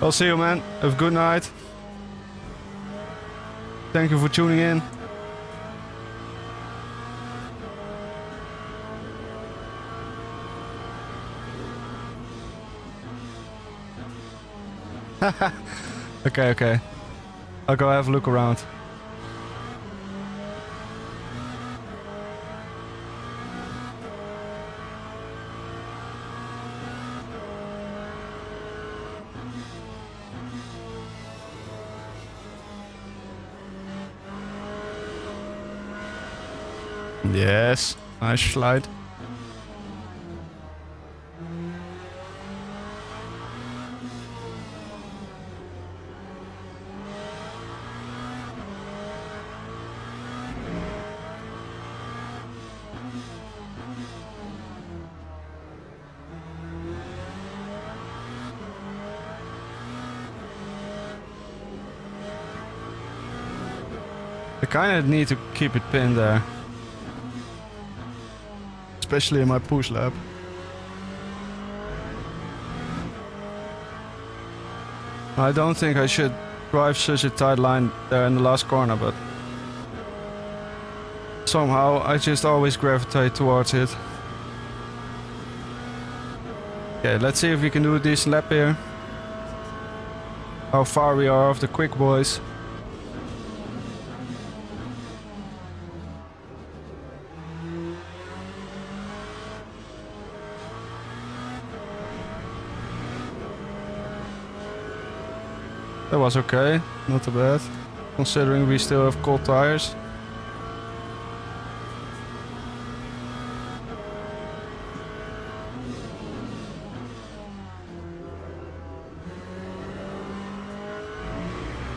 I'll see you, man. Have a good night. Thank you for tuning in. Okay. I'll go have a look around. Yes, nice slide. I kind of need to keep it pinned there. Especially in my push lap. I don't think I should drive such a tight line there in the last corner, but somehow I just always gravitate towards it. Okay, let's see if we can do a decent lap here. How far we are off the quick boys. That was okay, not too bad, considering we still have cold tires.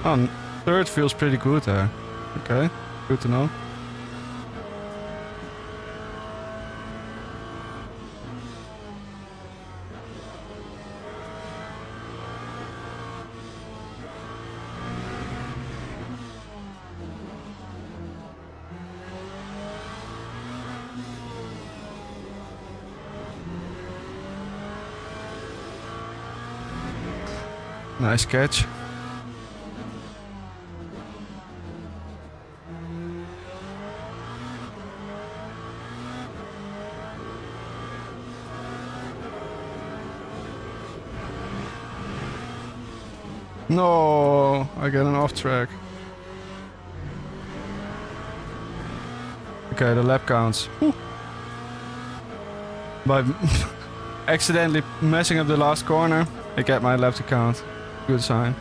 Oh, third feels pretty good there. Okay, good to know. Nice catch. No, I get an off track. Okay, the lap counts. Whew. By accidentally messing up the last corner, I get my lap to count. Good sign.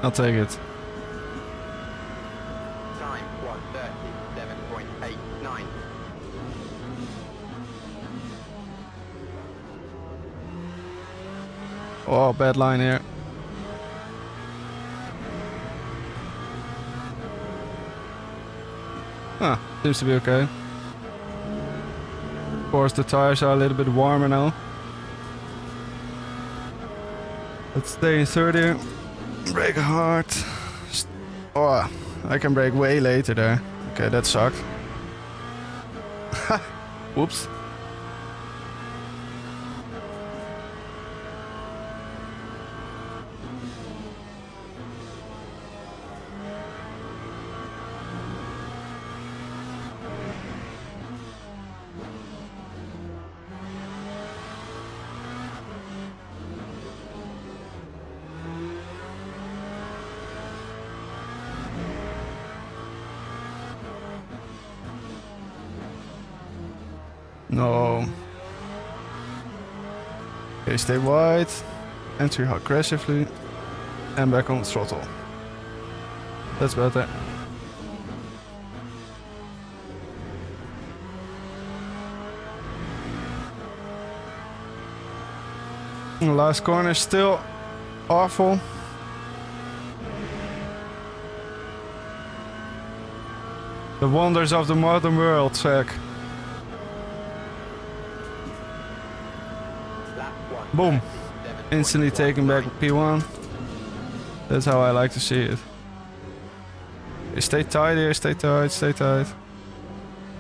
I'll take it. Time 1:37.89. Oh, bad line here. Huh, seems to be okay. Of course, the tires are a little bit warmer now. Let's stay in third here. Brake hard. Oh, I can brake way later there. Okay, that sucked. Whoops. No. Okay, stay wide. Entry aggressively. And back on the throttle. That's better. The last corner is still awful. The wonders of the modern world, Zach. Lap 1. Boom. Instantly taken back with P1. That's how I like to see it. Okay, stay tight here, stay tight, stay tight.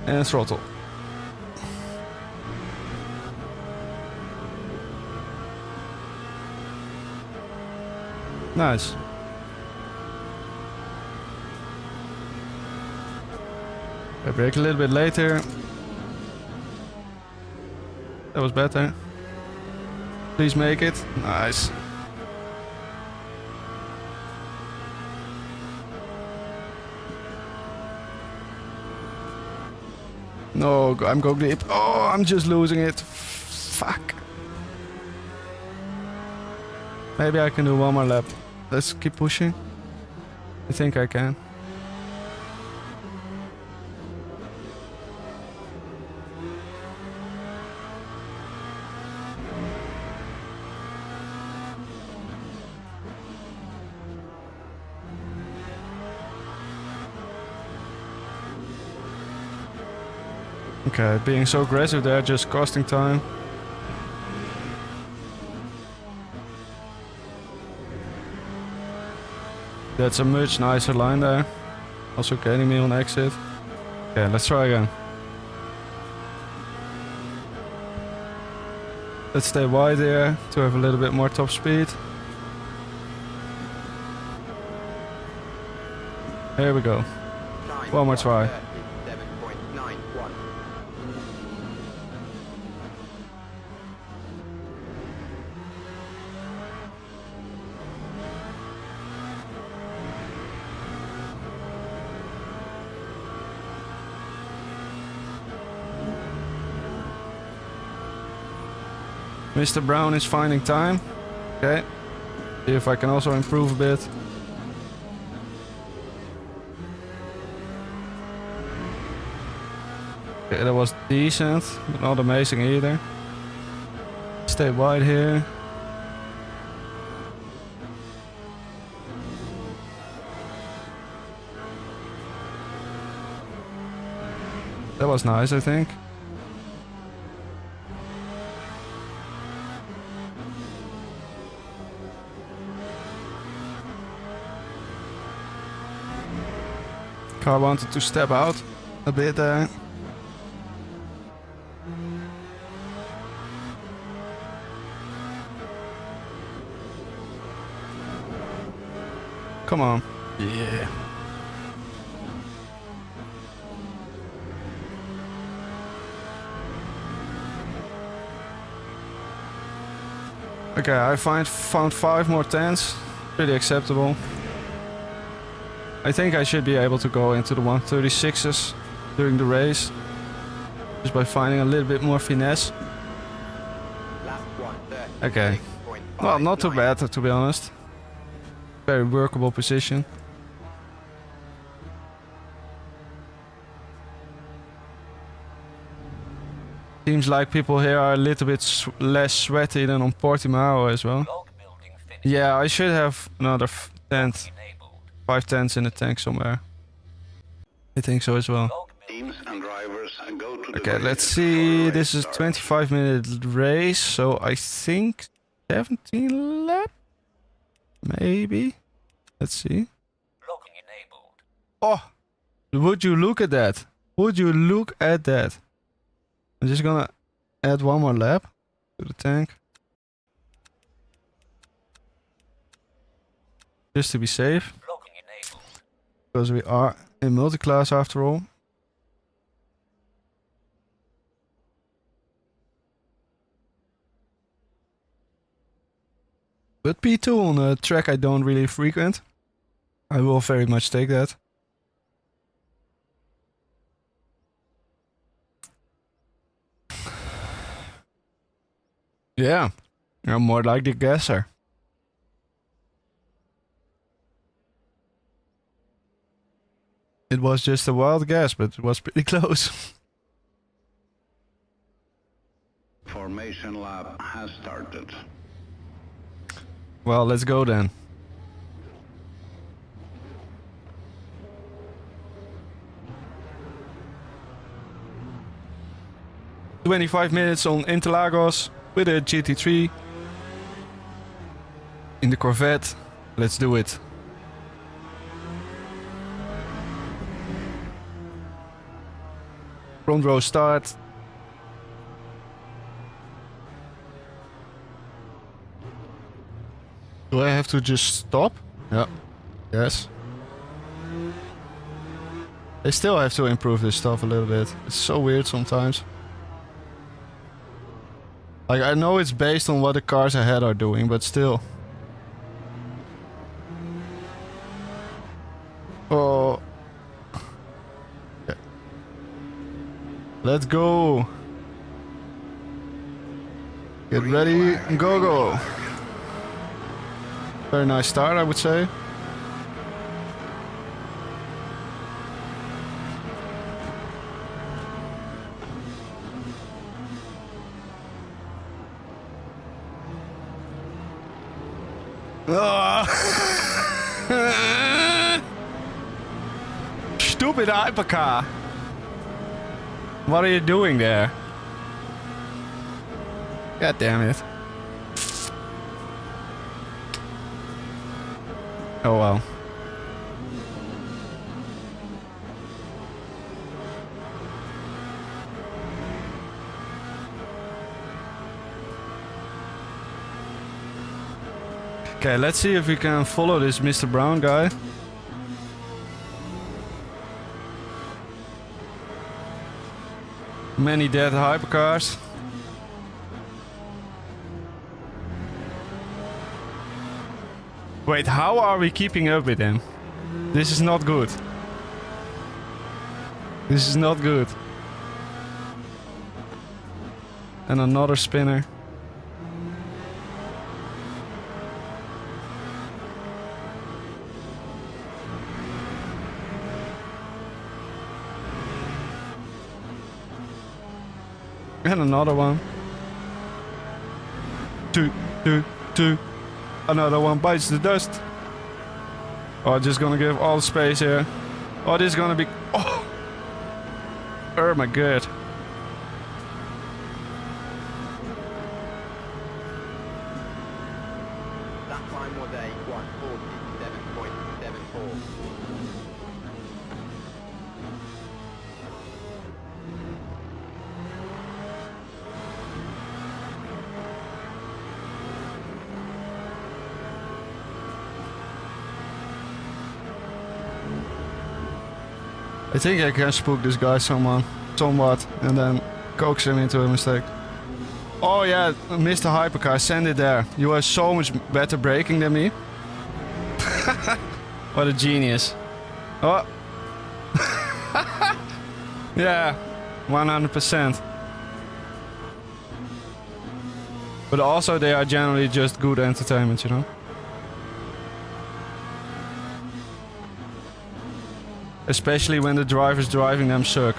And throttle. Nice. I brake a little bit later. That was better. Please make it. Nice. No, I'm going deep. Oh, I'm just losing it. Fuck. Maybe I can do one more lap. Let's keep pushing. I think I can. Okay, being so aggressive there, just costing time. That's a much nicer line there. Also getting me on exit. Okay, let's try again. Let's stay wide here to have a little bit more top speed. Here we go. One more try. 37.91. Mr. Brown is finding time. Okay. See if I can also improve a bit. Okay, that was decent, but not amazing either. Stay wide here. That was nice, I think. Car wanted to step out a bit there. Come on. Yeah. Okay, I found 5 more 10s. Pretty acceptable. I think I should be able to go into the 136s during the race. Just by finding a little bit more finesse. Lap 1. Okay. Well, not too bad, to be honest. Very workable position. Seems like people here are a little bit less sweaty than on Portimao as well. Log building finished. Yeah, I should have another tent. Enabled. 5 tents in the tank somewhere. I think so as well. Log building Teams and drivers go to the Okay, grid let's for see. the This is race a start. 25-minute race, so I think 17 lap? Maybe. Let's see. logging enabled. Oh! Would you look at that? Would you look at that? I'm just gonna add one more lap to the tank. Just to be safe, Logging enabled. because we are in multi-class after all. But P2 on a track I don't really frequent. I will very much take that. Yeah, I'm more like the guesser. It was just a wild guess, but it was pretty close. Formation lap has started. Well, let's go then. 25 minutes on Interlagos with a GT3 in the Corvette. Let's do it. Front row start. Do I have to just stop? Yeah. Yes. They still have to improve this stuff a little bit. It's so weird sometimes. Like, I know it's based on what the cars ahead are doing, but still. Oh. Okay. Let's go. Get ready and go. Very nice start, I would say. Stupid hypercar. What are you doing there? God damn it. Oh well. Okay, let's see if we can follow this Mr. Brown guy. Many dead hypercars. Wait, how are we keeping up with him? This is not good. This is not good. And another spinner. And another one. Two. Another one bites the dust. Oh, just gonna give all the space here. Oh, this is gonna be... Oh my god. That time was a 1:47.74. I think I can spook this guy somewhat and then coax him into a mistake. Oh yeah, Mr. Hypercar, send it there. You have so much better braking than me. What a genius. Oh. Yeah, 100%. But also they are generally just good entertainment, you know? Especially when the drivers driving them suck.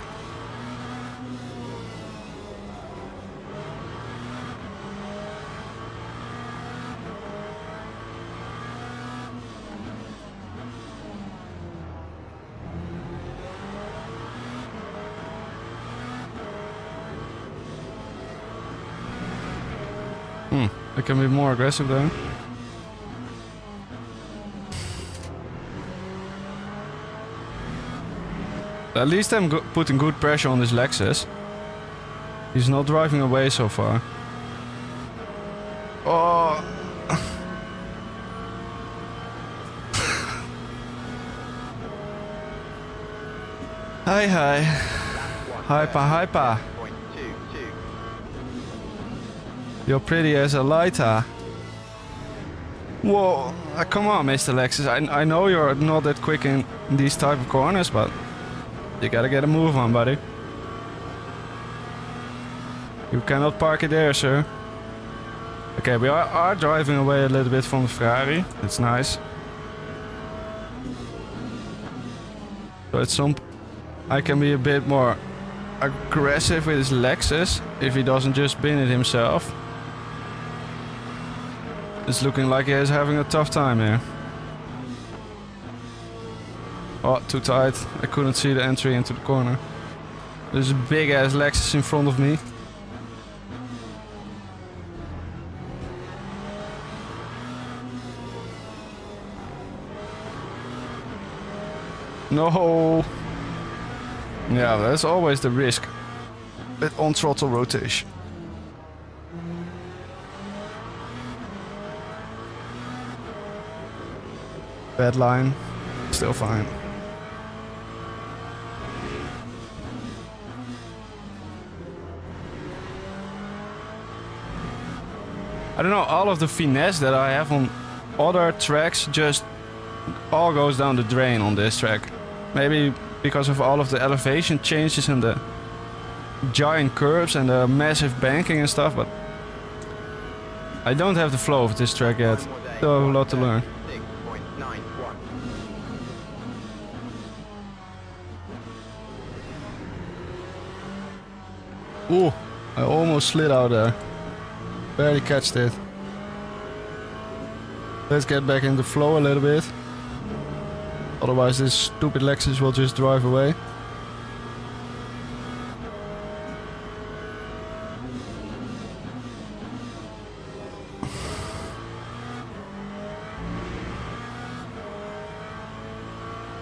I can be more aggressive there. At least I'm putting good pressure on this Lexus. He's not driving away so far. Oh. Hi. Hyper. You're pretty as a lighter. Whoa, come on, Mr. Lexus. I know you're not that quick in these type of corners, but you gotta get a move on, buddy. You cannot park it there, sir. Okay, we are driving away a little bit from the Ferrari. It's nice. So at some... I can be a bit more aggressive with his Lexus if he doesn't just bin it himself. It's looking like he is having a tough time here. Oh, too tight. I couldn't see the entry into the corner. There's a big ass Lexus in front of me. No. Yeah, that's always the risk. With on throttle rotation. Bad line. Still fine. I don't know, all of the finesse that I have on other tracks just all goes down the drain on this track. Maybe because of all of the elevation changes and the giant curves and the massive banking and stuff, but I don't have the flow of this track yet. Still have a lot to learn. 6.91. Ooh, I almost slid out there. Barely catched it. Let's get back into flow a little bit. Otherwise this stupid Lexus will just drive away.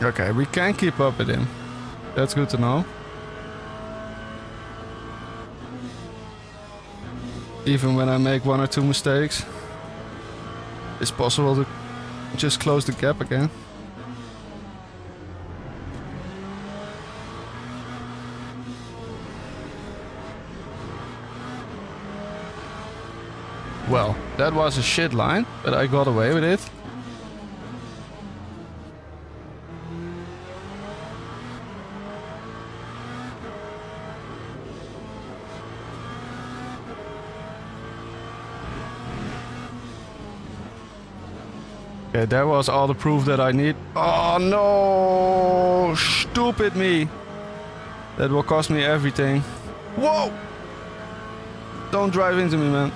Okay, we can keep up with him. That's good to know. Even when I make 1 or 2 mistakes, it's possible to just close the gap again. Well, that was a shit line, but I got away with it. Okay, that was all the proof that I need. Oh no! Stupid me! That will cost me everything. Whoa! Don't drive into me, man.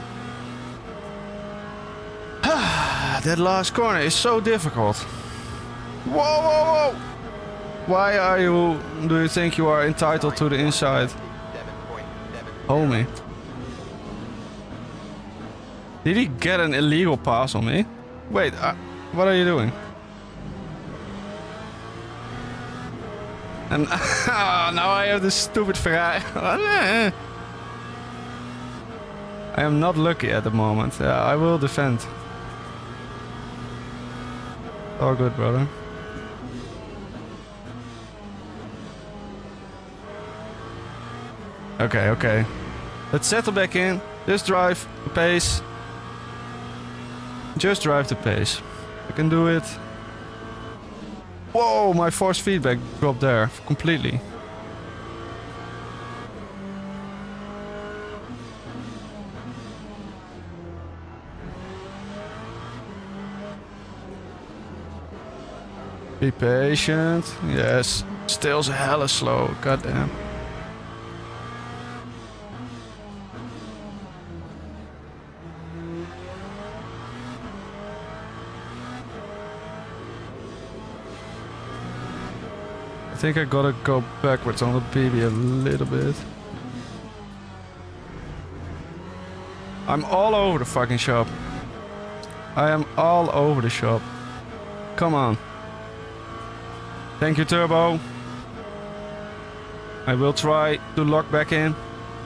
That last corner is so difficult. Whoa, whoa, whoa! Why are you... do you think you are entitled to the inside? 7.7. Homie. Did he get an illegal pass on me? Wait, what are you doing? And now I have this stupid Ferrari. I am not lucky at the moment. Yeah, I will defend. All good, brother. Okay, okay. Let's settle back in. Just drive the pace. Just drive the pace. I can do it. Whoa, my force feedback dropped there completely. Be patient. Yes. Still hella slow. Goddamn. I think I gotta go backwards on the PB a little bit. I'm all over the fucking shop. I am all over the shop. Come on. Thank you, Turbo. I will try to lock back in.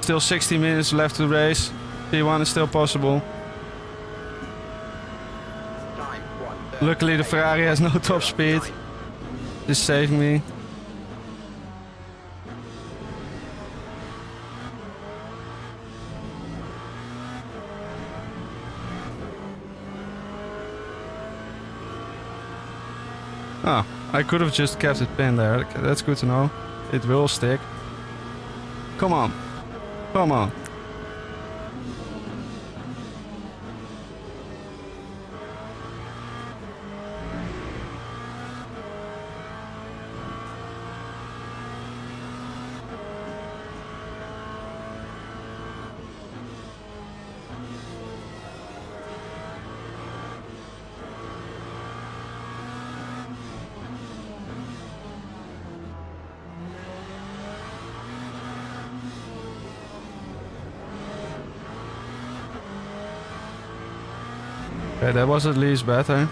Still 60 minutes left to race. P1 is still possible. Time 1:30. Luckily the Ferrari has no top speed. Just saving me. Oh, I could have just kept it pinned there. Okay, that's good to know. It will stick. Come on. Come on. Okay, that was at least better.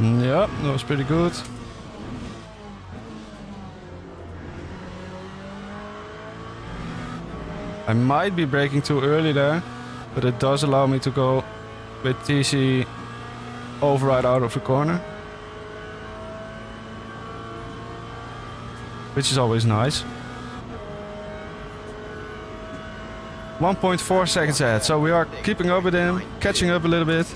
Yep, that was pretty good. I might be braking too early there, but it does allow me to go with TC override out of the corner, which is always nice. 1.4 seconds ahead, so we are keeping up with him, catching up a little bit.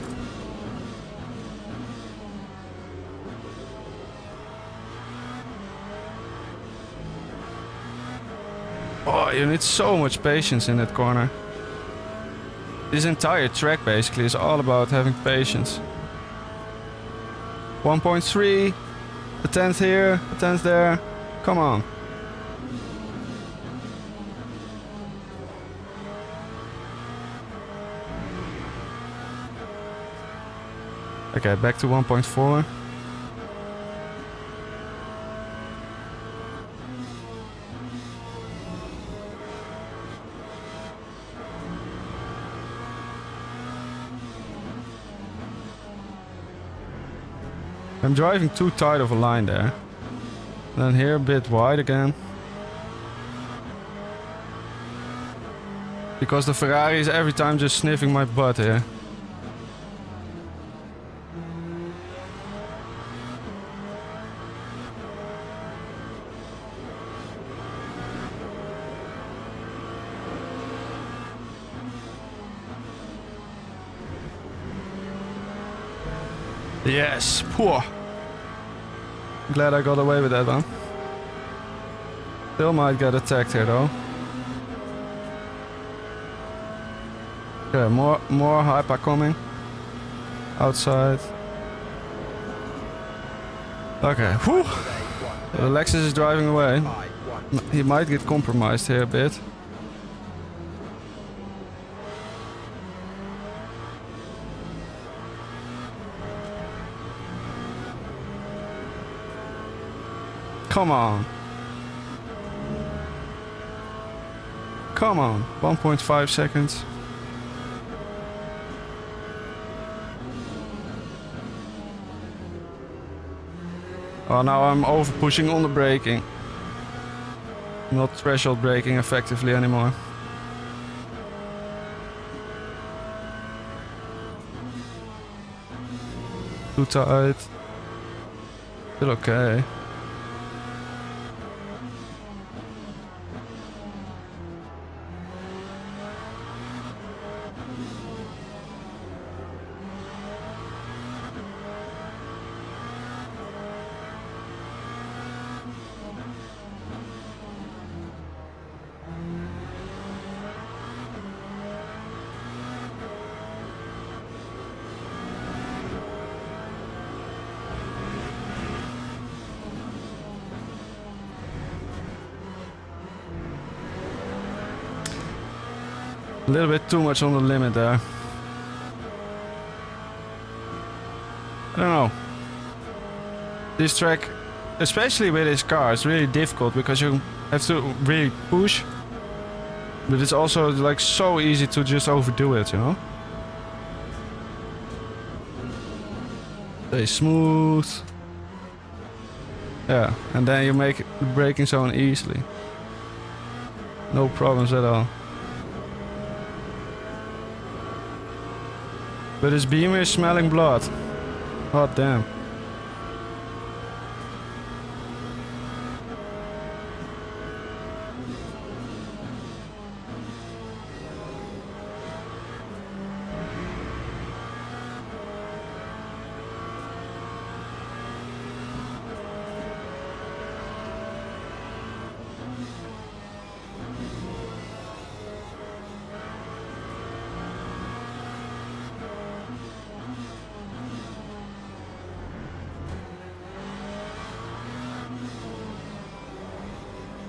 Oh, you need so much patience in that corner. This entire track basically is all about having patience. 1.3, a 10th here, a 10th there. Come on. Okay, back to 1.4. I'm driving too tight of a line there. Then here a bit wide again. Because the Ferrari is every time just sniffing my butt here. Yes, poor. Glad I got away with that one. Still might get attacked here though. Okay, more hyper coming. Outside. Okay, whew. The Lexus is driving away. He might get compromised here a bit. Come on. Come on. 1.5 seconds. Oh, now I'm over pushing on the braking. Not threshold braking effectively anymore. Too tight. Still okay. A little bit too much on the limit there. I don't know. This track, especially with this car, is really difficult because you have to really push. But it's also like so easy to just overdo it, you know? Stay smooth. Yeah, and then you make the braking zone easily. No problems at all. But his Beamer is smelling blood. Hot damn.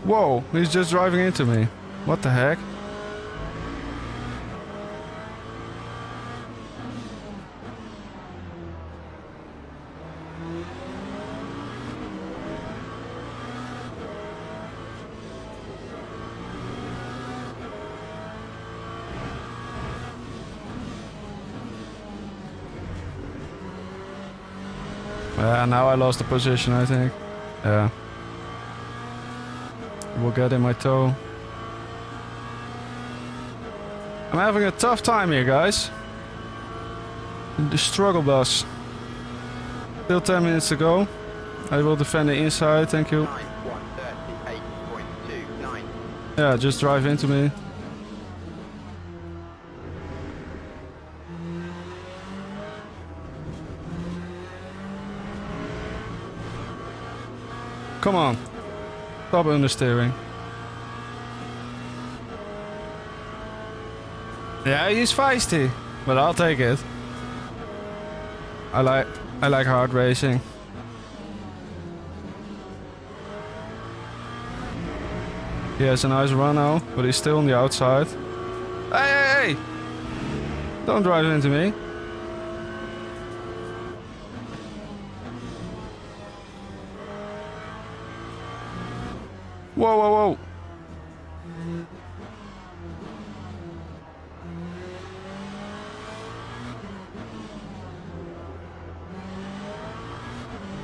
Whoa, he's just driving into me. What the heck? Now I lost the position, I think. Yeah. We'll get in my toe. I'm having a tough time here, guys. The struggle bus. Still 10 minutes to go. I will defend the inside, thank you. Time 1:38.29. Yeah, just drive into me. Come on. Stop understeering. Yeah, he's feisty, but I'll take it. I like hard racing. He has a nice run now, but he's still on the outside. Hey, hey, hey! Don't drive into me. Whoa, whoa, whoa!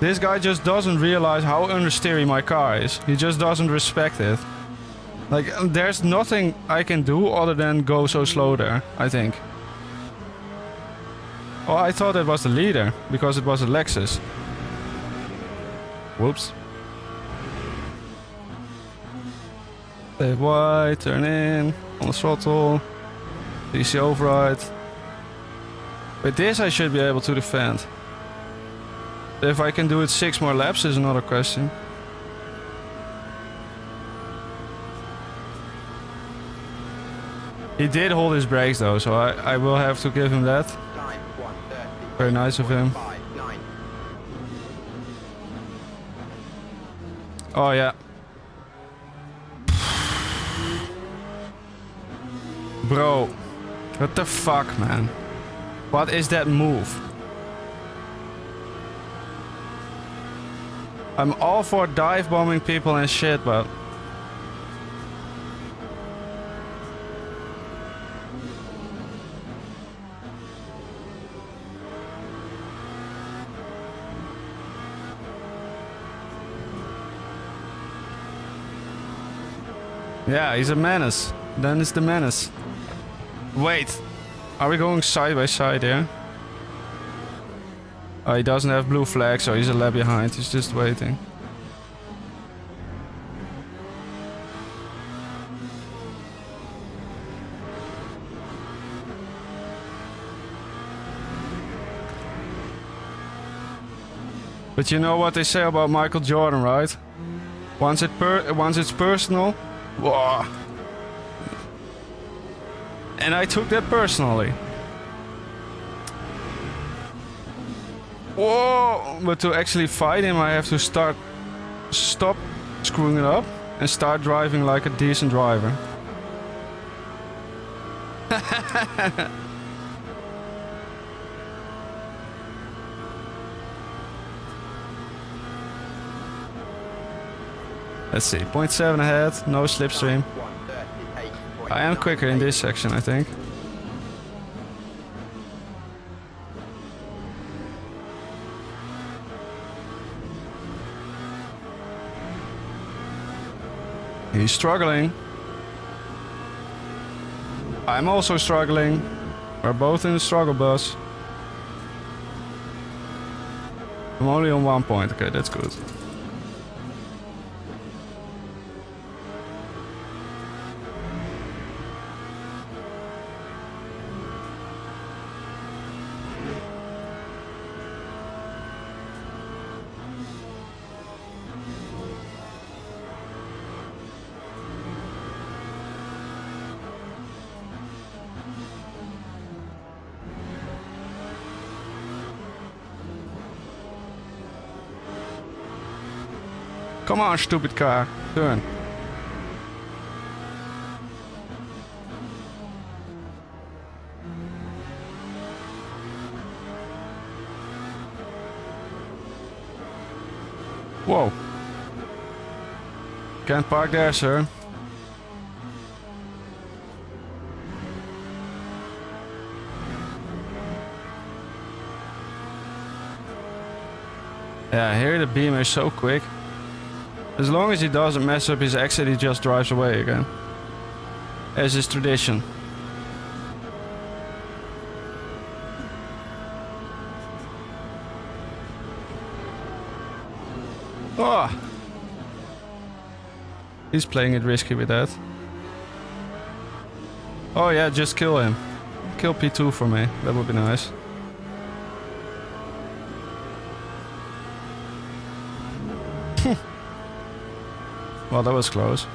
This guy just doesn't realize how understeery my car is. He just doesn't respect it. Like, there's nothing I can do other than go so slow there, I think. Oh, I thought it was the leader, because it was a Lexus. Whoops. Stay wide, turn in, on the throttle. DC override. With this I should be able to defend. If I can do it 6 more laps is another question. He did hold his brakes though, so I will have to give him that. Time 1:30. Very nice of him. 59. Oh yeah. Bro, what the fuck, man? What is that move? I'm all for dive bombing people and shit, but... Yeah, he's a menace. Then it's the menace. Wait, are we going side by side here? Oh, he doesn't have blue flag, so he's a lap behind. He's just waiting. But you know what they say about Michael Jordan, right? Once it's personal, whoa. And I took that personally. Whoa! But to actually fight him, I have to stop screwing it up and start driving like a decent driver. Let's see, 0.7 ahead, no slipstream. 1:38.9. I am quicker in this section, I think. He's struggling. I'm also struggling. We're both in the struggle bus. I'm only on 1 point. Okay, that's good. Come on, stupid car. Turn. Whoa. Can't park there, sir. Yeah, here the Beamer is so quick. As long as he doesn't mess up his exit, he just drives away again. As is tradition. Oh! He's playing it risky with that. Oh yeah, just kill him. Kill P2 for me. That would be nice. Well, that was close.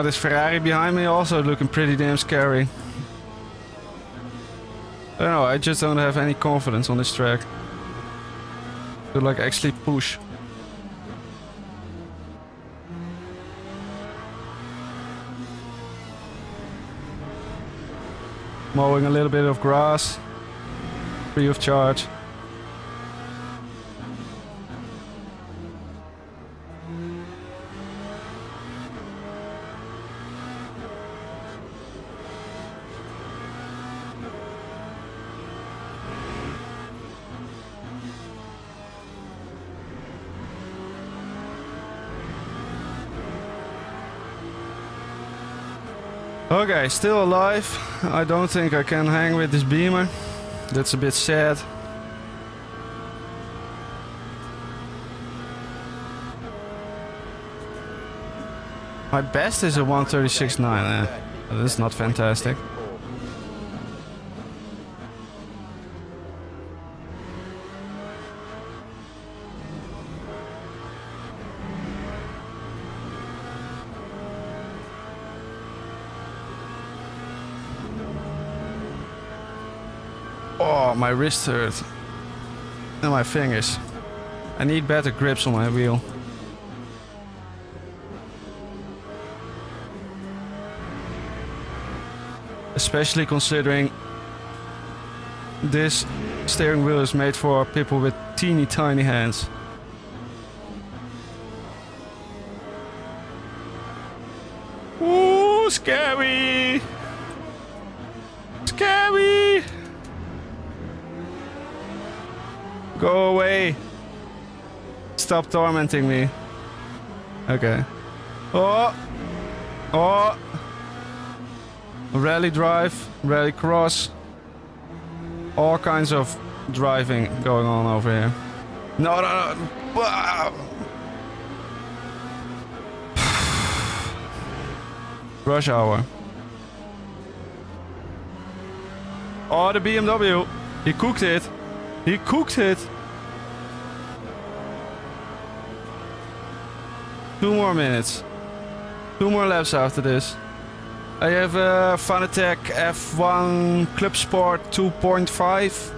This Ferrari behind me also looking pretty damn scary. I don't know, I just don't have any confidence on this track. To like actually push. Mowing a little bit of grass. Free of charge. Okay, still alive. I don't think I can hang with this Beamer. That's a bit sad. My best is a 136.9. That's not fantastic. Oh, my wrist hurt. And my fingers. I need better grips on my wheel. Especially considering this steering wheel is made for people with teeny tiny hands. Ooh, scary! Scary! Go away! Stop tormenting me. Okay. Oh! Oh! Rally drive, rally cross. All kinds of driving going on over here. No, no, no. Wow. Rush hour. Oh, the BMW. He cooked it. He cooked it. 2 more minutes. 2 more laps after this. I have a Fanatec F1 Club Sport 2.5.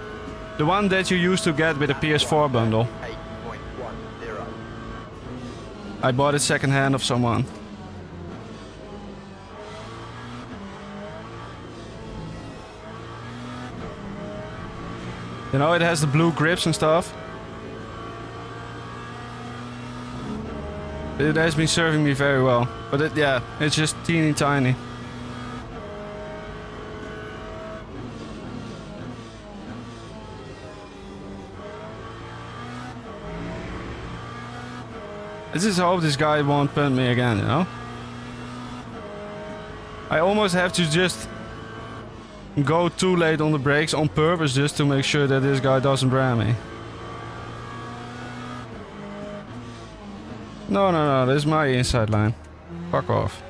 The one that you used to get with a PS4 bundle. 8.10. I bought it second hand of someone. You know, it has the blue grips and stuff. It has been serving me very well. But it, yeah, it's just teeny tiny. I just hope this guy won't punt me again, you know? I almost have to just go too late on the brakes on purpose just to make sure that this guy doesn't ram me. No, no, no, this is my inside line. Fuck off.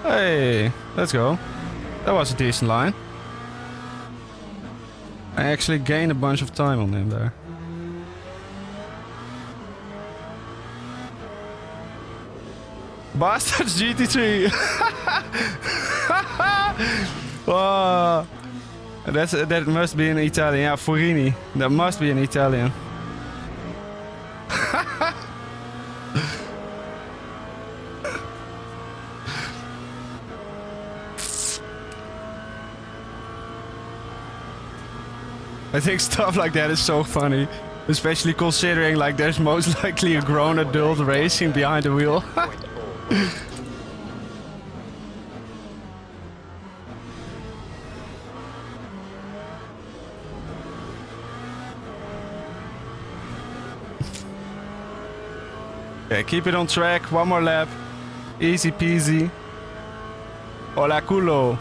Hey, let's go. That was a decent line. I actually gained a bunch of time on him there. Bastards GT3! Wow. That must be an Italian. Yeah, Forini. That must be an Italian. I think stuff like that is so funny. Especially considering like there's most likely a grown adult racing behind the wheel. Okay, keep it on track. One more lap. Easy peasy. Hola culo.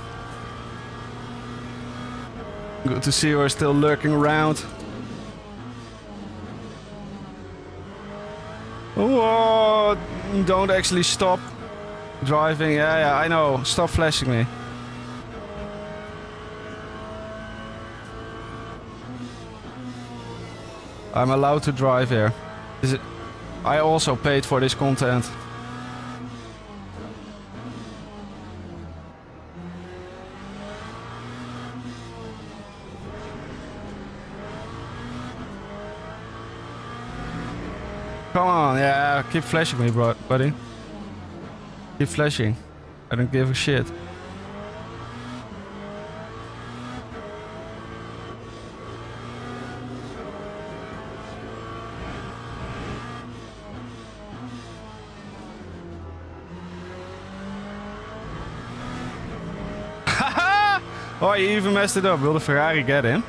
Good to see you are still lurking around. Oh, don't actually stop driving. Yeah, I know. Stop flashing me. I'm allowed to drive here. Is it? I also paid for this content. Come on, yeah, keep flashing me, bro, buddy. Keep flashing. I don't give a shit. Oh, he even messed it up. Will the Ferrari get him?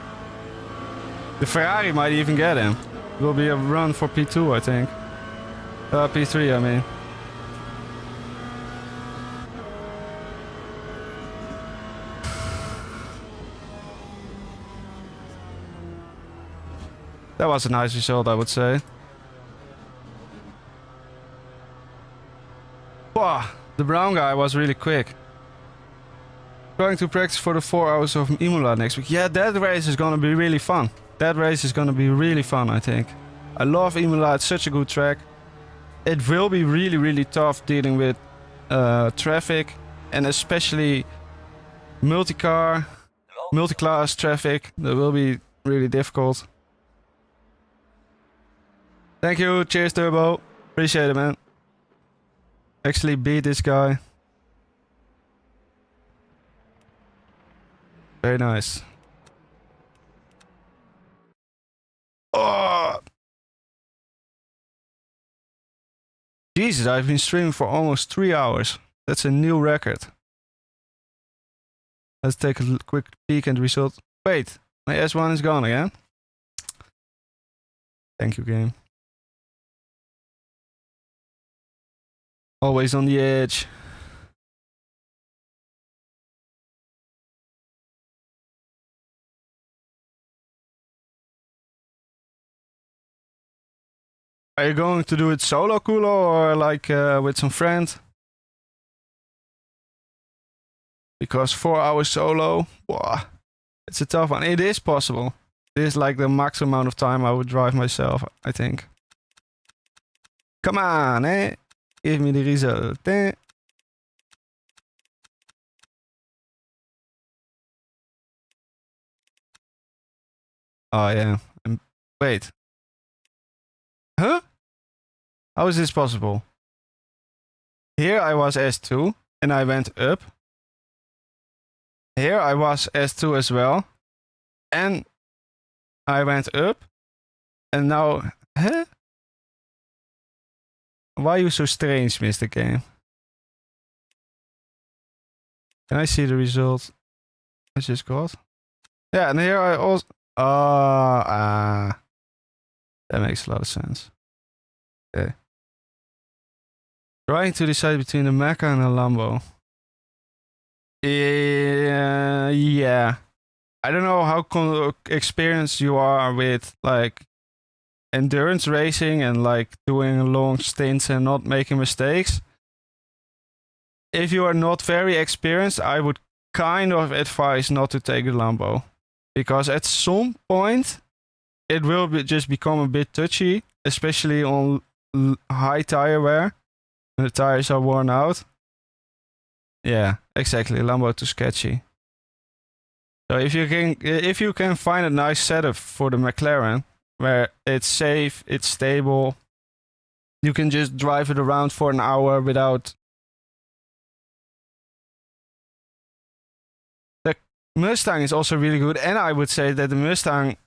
The Ferrari might even get him. It will be a run for P2, I think. P3, I mean. That was a nice result, I would say. Wow, the brown guy was really quick. Going to practice for the 4 hours of Imola next week. Yeah, that race is gonna be really fun. That race is gonna be really fun, I think. I love Imola, it's such a good track. It will be really, really tough dealing with traffic. And especially multi-car, multi-class traffic. That will be really difficult. Thank you, cheers Turbo. Appreciate it, man. Actually beat this guy. Very nice. Oh! Jesus, I've been streaming for almost 3 hours. That's a new record. Let's take a quick peek at the result. Wait, my S1 is gone again. Thank you, game. Always on the edge. Are you going to do it solo, Kulo, or like with some friend? Because 4 hours solo, wow, it's a tough one. It is possible. It is like the max amount of time I would drive myself, I think. Come on, eh? Give me the result, eh? Oh yeah. Wait. Huh? How is this possible? Here I was S2 and I went up. Here I was S2 as well. And I went up. And now... Huh? Why are you so strange, Mr. Game? Can I see the result I just got? Yeah, and here I also... that makes a lot of sense. Okay. Trying to decide between a Mecha and a Lambo. Yeah. I don't know how experienced you are with like endurance racing and like doing long stints and not making mistakes. If you are not very experienced, I would kind of advise not to take the Lambo. Because at some point, it will just become a bit touchy, especially on high tire wear, when the tires are worn out. Yeah, exactly. Lambo too sketchy. So if you can find a nice setup for the McLaren, where it's safe, it's stable, you can just drive it around for an hour without. The Mustang is also really good, and I would say that the Mustang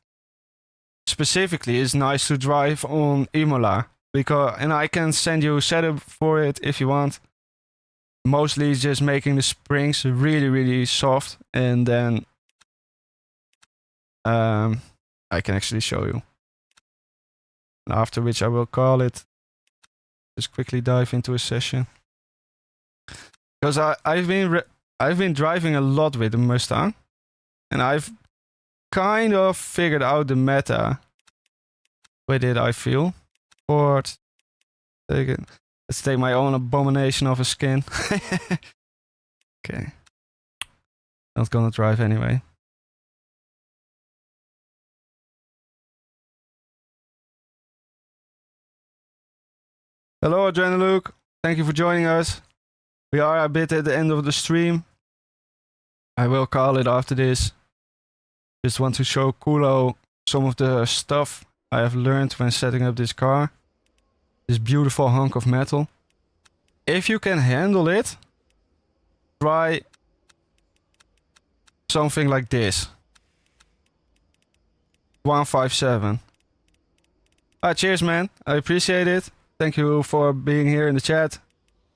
specifically is nice to drive on Imola, and I can send you a setup for it if you want. Mostly it's just making the springs really, really soft, and then I can actually show you. After which I will call it. Just quickly dive into a session. Because I've been driving a lot with the Mustang, and I've kind of figured out the meta with it, I feel. Let's take my own abomination of a skin. Okay. Not gonna drive anyway. Hello, Adrenaluke. Thank you for joining us. We are a bit at the end of the stream. I will call it after this. Just want to show Kulo some of the stuff I have learned when setting up this car. This beautiful hunk of metal. If you can handle it, try something like this. 157. Cheers, man. I appreciate it. Thank you for being here in the chat.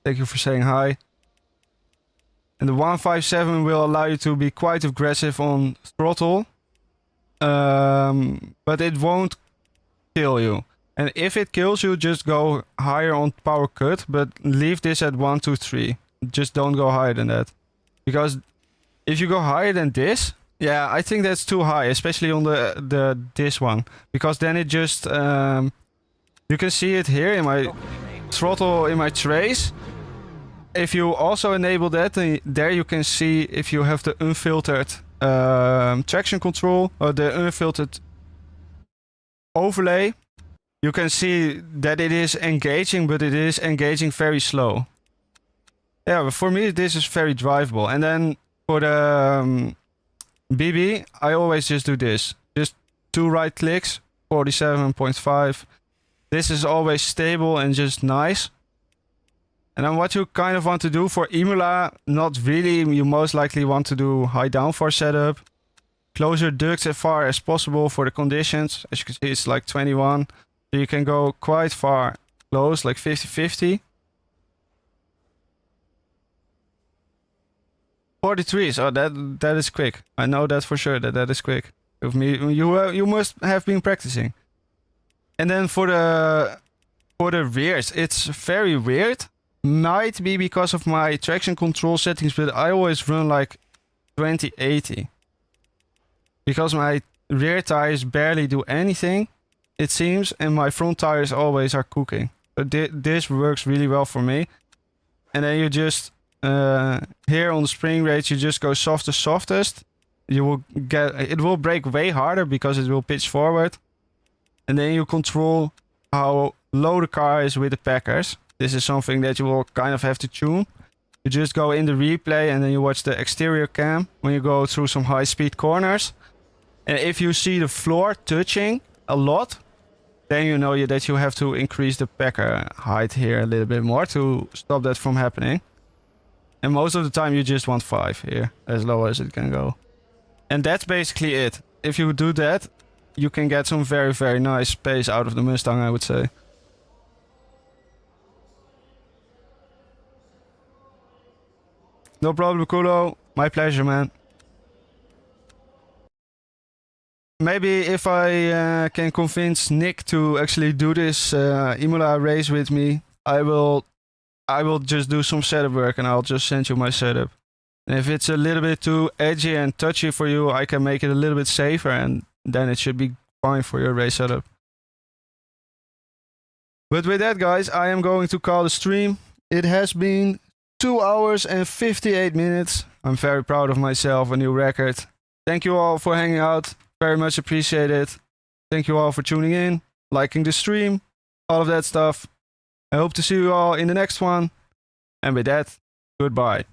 Thank you for saying hi. And the 157 will allow you to be quite aggressive on throttle. But it won't kill you. And if it kills you, just go higher on power cut, but leave this at 1, 2, 3. Just don't go higher than that. Because if you go higher than this, yeah, I think that's too high, especially on this one. Because then it just you can see it here in my throttle, in my trace. If you also enable that, then there you can see if you have the unfiltered traction control or the unfiltered overlay. You can see that it is engaging, but it is engaging very slow. Yeah, but for me this is very drivable. And then for the BB, I always just do this. Just 2 right clicks, 47.5. This is always stable and just nice. And then what you kind of want to do for Imola, not really, you most likely want to do high downforce setup. Close your ducts as far as possible for the conditions. As you can see, it's like 21. So you can go quite far close, like 50-50. 43, so that is quick. I know that for sure, that is quick. With me, you must have been practicing. And then for the rears, it's very weird. Might be because of my traction control settings, but I always run like 20-80. Because my rear tires barely do anything, it seems, and my front tires always are cooking. So this works really well for me. And then you just here on the spring rates, you just go softest. You will it will brake way harder because it will pitch forward. And then you control how low the car is with the packers. This is something that you will kind of have to tune. You just go in the replay and then you watch the exterior cam when you go through some high speed corners. And if you see the floor touching a lot, then you know that you have to increase the packer height here a little bit more to stop that from happening. And most of the time you just want 5 here, as low as it can go. And that's basically it. If you do that, you can get some very, very nice space out of the Mustang, I would say. No problem, Kulo. My pleasure, man. Maybe if I can convince Nick to actually do this Imola race with me, I will just do some setup work and I'll just send you my setup. And if it's a little bit too edgy and touchy for you, I can make it a little bit safer and then it should be fine for your race setup. But with that, guys, I am going to call the stream. It has been 2 hours and 58 minutes. I'm very proud of myself, a new record. Thank you all for hanging out. Very much appreciate it. Thank you all for tuning in, liking the stream, all of that stuff. I hope to see you all in the next one. And with that, goodbye.